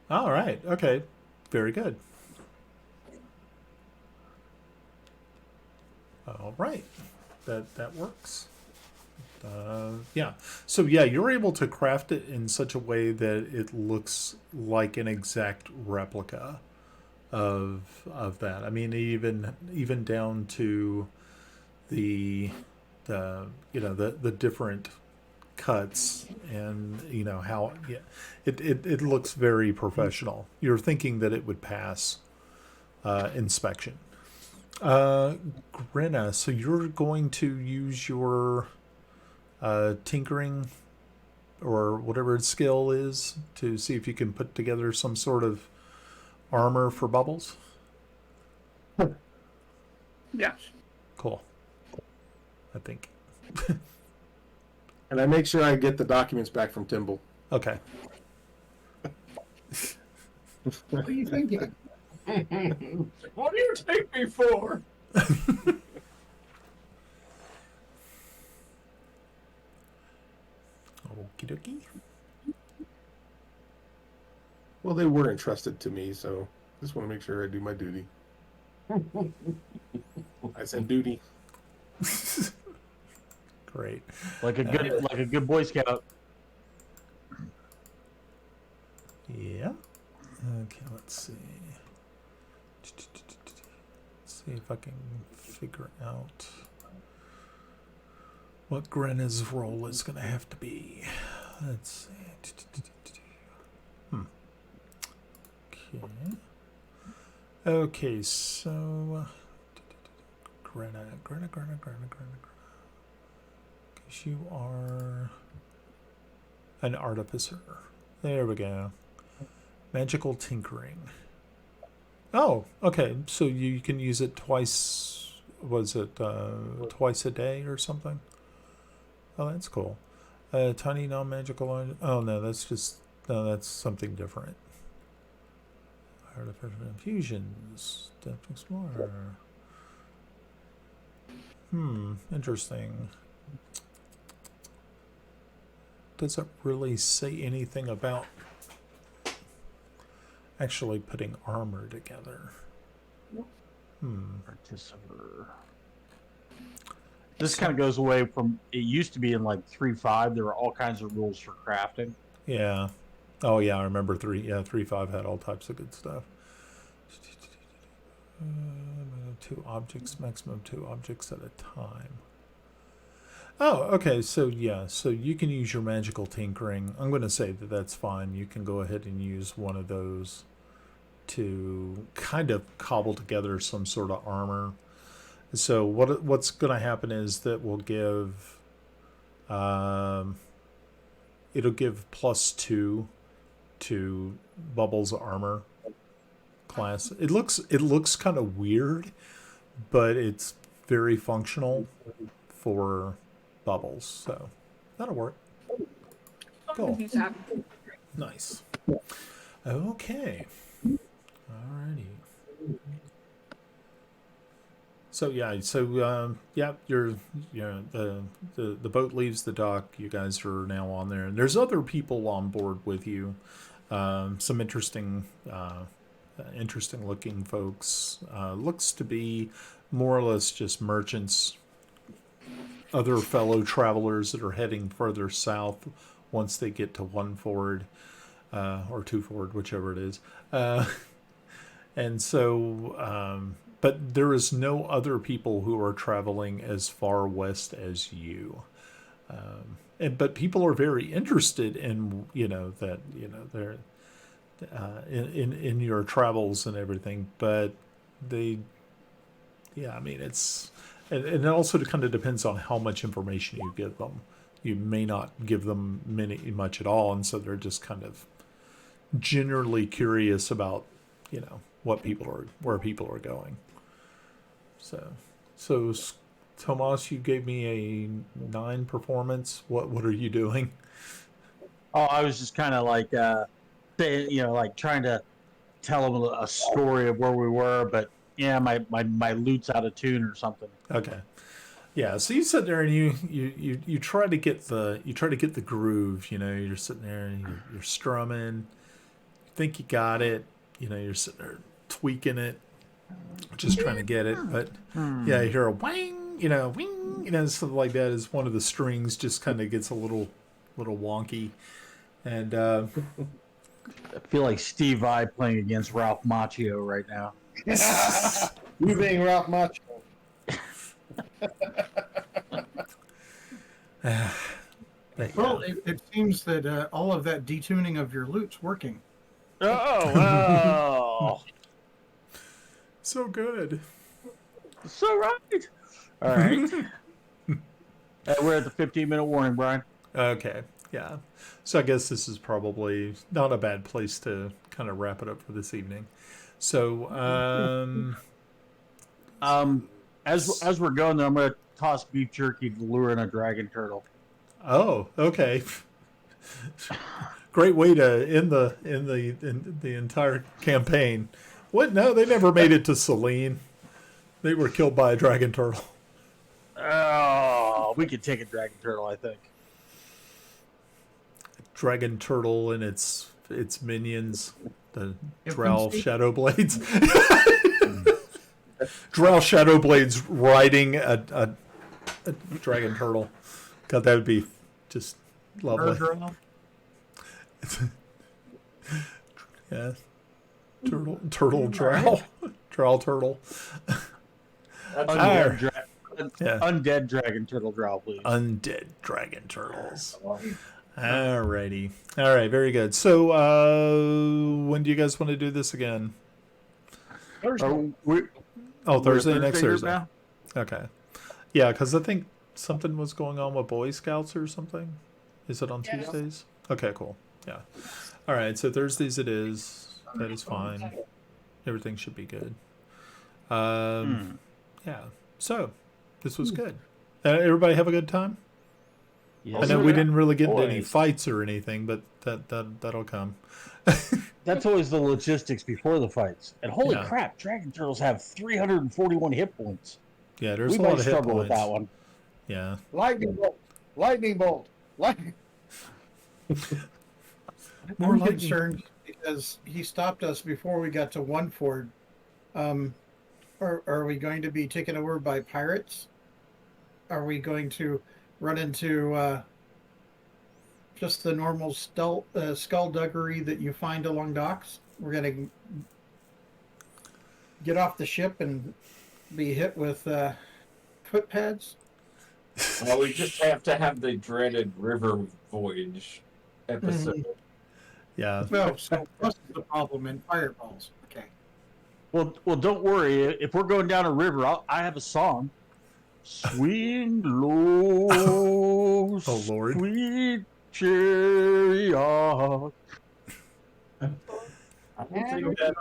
All right. Okay. Very good. All right. That works. Yeah. So yeah, you're able to craft it in such a way that it looks like an exact replica of that. I mean, even down to the the different cuts and how it looks very professional. You're thinking that it would pass inspection. Grinna, so you're going to use your tinkering or whatever its skill is to see if you can put together some sort of armor for Bubbles? Yeah. Cool. I think. And I make sure I get the documents back from Timble. Okay. What are you thinking? What do you take me for? Okie dokie. Well, they were entrusted to me, so just want to make sure I do my duty. I said duty. Great. Like a good Boy Scout. Yeah. Okay, let's see. Let's see if I can figure out what Grenna's role is going to have to be. Let's see. Okay. Okay, so Grenna. Because you are an artificer. There we go. Magical tinkering. Oh, okay. So you can use it twice. Was it twice a day or something? Oh, that's cool. Tiny non-magical. Oh no, that's something different. Artificial infusions. Depth Explorer. Interesting. Does it really say anything about actually putting armor together? Participator. This kind of goes away from, it used to be in like 3.5. There were all kinds of rules for crafting. Yeah. Oh yeah, I remember 3.5 had all types of good stuff. 2 objects, maximum 2 objects at a time. Oh, okay. So yeah, so you can use your magical tinkering. I'm going to say that that's fine. You can go ahead and use one of those to kind of cobble together some sort of armor. So what's going to happen is that we'll give, it'll give +2 to Bubbles' armor class. It looks kind of weird, but it's very functional for Bubbles, so that'll work. Cool. Nice. Okay. Alrighty. So yeah, the boat leaves the dock. You guys are now on there, and there's other people on board with you. Some interesting looking folks. Looks to be more or less just merchants, other fellow travelers that are heading further south once they get to 1 Ford or 2 Ford, whichever it is. And so, but there is no other people who are traveling as far west as you. But people are very interested in, they're in your travels and everything. But it's, and it also kind of depends on how much information you give them. You may not give them much at all, and so they're just kind of generally curious about, where people are going. So Tomas, you gave me a 9 performance. What are you doing? Oh, I was just kind of like saying, like trying to tell them a story of where we were, but yeah, my loot's out of tune or something. Okay. Yeah, so you sit there and you try to get the groove, you're sitting there and you're strumming, you think you got it, you're sitting there tweaking it, just trying to get it, but yeah, you hear a wang, wing, something like that as one of the strings just kind of gets a little wonky, and I feel like Steve Vai playing against Ralph Macchio right now. You being Ralph Macchio. Well, it seems that all of that detuning of your loot's working. Oh, wow. So good. So right. All right. We're at the 15-minute warning, Brian. Okay. Yeah. So I guess this is probably not a bad place to kind of wrap it up for this evening. So, as we're going there, I'm going to toss beef jerky to lure in a dragon turtle. Oh, okay. Great way to end the entire campaign. What? No, they never made it to Celene. They were killed by a dragon turtle. Oh, we could take a dragon turtle, I think. Dragon turtle and its minions, the Drow Shadow Blades. Drow Shadow Blades riding a dragon turtle. God, that would be just lovely. Yeah. Turtle drow. Drow turtle. Undead dragon turtle drow, please. Undead dragon turtles. Alrighty. Alright, very good. So when do you guys want to do this again? Thursday. Thursday, next Thursday. Now? Okay. Yeah, because I think something was going on with Boy Scouts or something. Is it on Tuesdays? Okay, cool. Yeah. All right, so Thursdays it is. That is fine. Everything should be good. Yeah. So, this was good. Everybody have a good time? Yes, I know we sir. didn't really get into any Boys. fights or anything, but that'll come. That's always the logistics before the fights. And holy Yeah. crap, Dragon Turtles have 341 hit points. Yeah, there's We a lot might of hit struggle with points. that one. Yeah. Lightning bolt. Lightning bolt. Lightning. More lightning. concerned because he stopped us before we got to one ford. Are we going to be taken over by pirates? Are we going to run into just the normal skullduggery that you find along docks? We're going to get off the ship and be hit with footpads? Well, we just have to have the dreaded river voyage episode. Yeah. Well, so what's the problem in fireballs? Okay. Well, don't worry. If we're going down a river, I have a song. Swing low, Oh, Lord. sweet chariot. I don't think that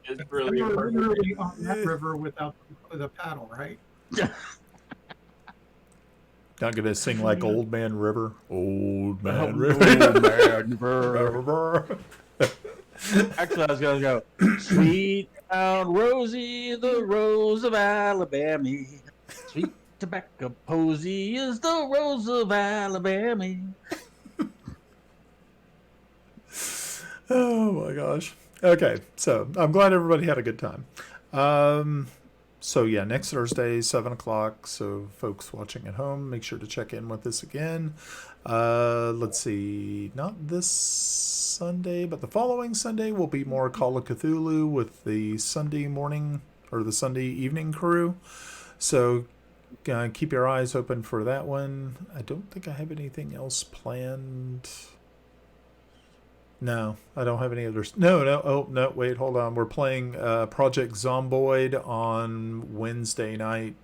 is really You're appropriate. literally on that river without the paddle, right? Not gonna sing like Old Man River. Old Man Oh, River. man, river. Actually, I was going to go, sweet down Rosie, the rose of Alabama. Sweet tobacco posy is the rose of Alabama. Oh my gosh. Okay, so I'm glad everybody had a good time. So yeah, next Thursday, 7:00. So folks watching at home, make sure to check in with us again. Let's see, not this Sunday, but the following Sunday will be more Call of Cthulhu with the Sunday morning or the Sunday evening crew. So keep your eyes open for that one. I don't think I have anything else planned. No, I don't have any others. No. Oh, no, wait, hold on. We're playing Project Zomboid on Wednesday night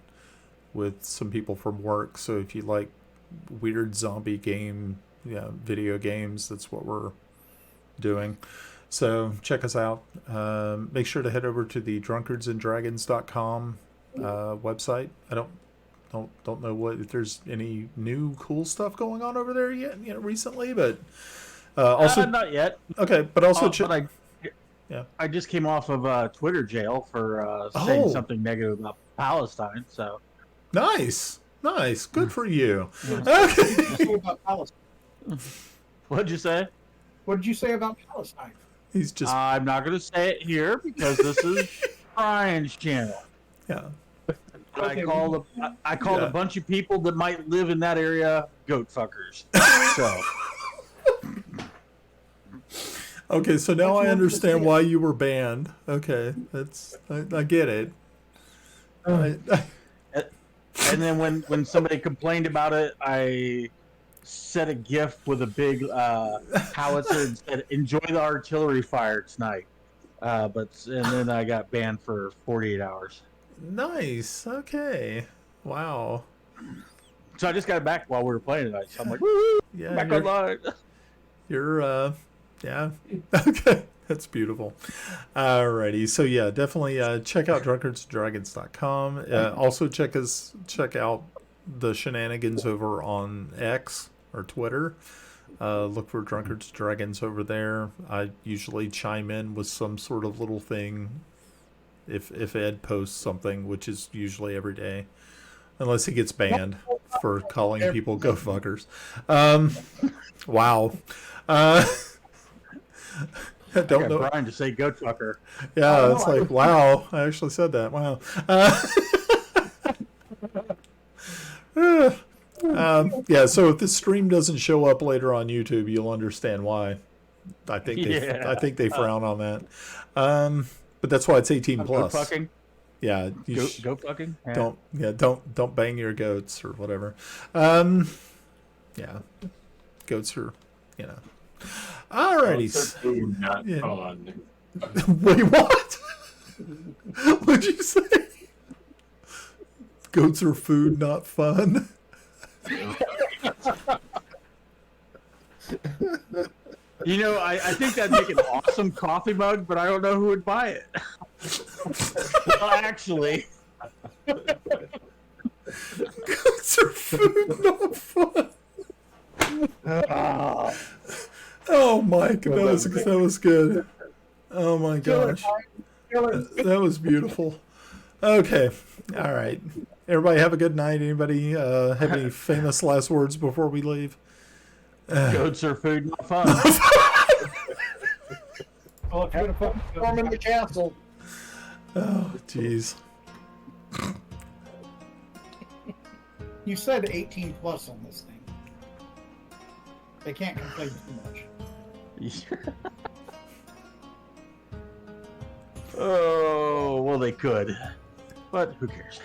with some people from work. So if you like weird zombie video games, that's what we're doing. So check us out. Make sure to head over to the drunkardsandragons.com website. I don't know if there's any new cool stuff going on over there yet, recently, but also Not yet. okay, but also But I just came off of Twitter jail for saying something negative about Palestine. So nice, good for you. What Okay. did you say about Palestine? what'd you say? What did you say about Palestine? He's just I'm not going to say it here because this is Brian's channel. yeah. Okay, I called Yeah. a bunch of people that might live in that area goat fuckers. So Okay, so now I understand why you were banned. Okay, I get it. and then when somebody complained about it, I set a GIF with a big howitzer and said, "Enjoy the artillery fire tonight." And then I got banned for 48 hours. Nice. Okay. Wow. So I just got it back while we were playing tonight. So I'm like, woo, Yeah. back online. You're yeah. Okay. That's beautiful. Alrighty. So yeah, definitely check out drunkardsandragons.com. Also check out the shenanigans over on X or Twitter. Look for Drunkards Dragons over there. I usually chime in with some sort of little thing if Ed posts something, which is usually every day, unless he gets banned for calling people go fuckers. Wow. I don't know. Brian to say goat fucker. Yeah, it's like, wow, I actually said that. Wow. Yeah, so if this stream doesn't show up later on YouTube, you'll understand why. I think they frown on that. But that's why it's 18 plus. Goat fucking. Yeah, Goat fucking. Yeah. don't bang your goats or whatever. Yeah, goats are, Alrighty. Goats are food, not Yeah. fun. Wait, what? What'd you say? Goats are food, not fun. I think that'd make an awesome coffee mug, but I don't know who would buy it. Well, actually, Goats are food, not fun. Oh, Mike, that was good. Oh my gosh, that was beautiful. Okay, all right. Everybody have a good night. Anybody have any famous last words before we leave? Goats are food, not fun. Well, if you're gonna put Storm in the castle. Oh, jeez. you said 18 plus on this thing, they can't complain too much. Oh, well, they could, but who cares?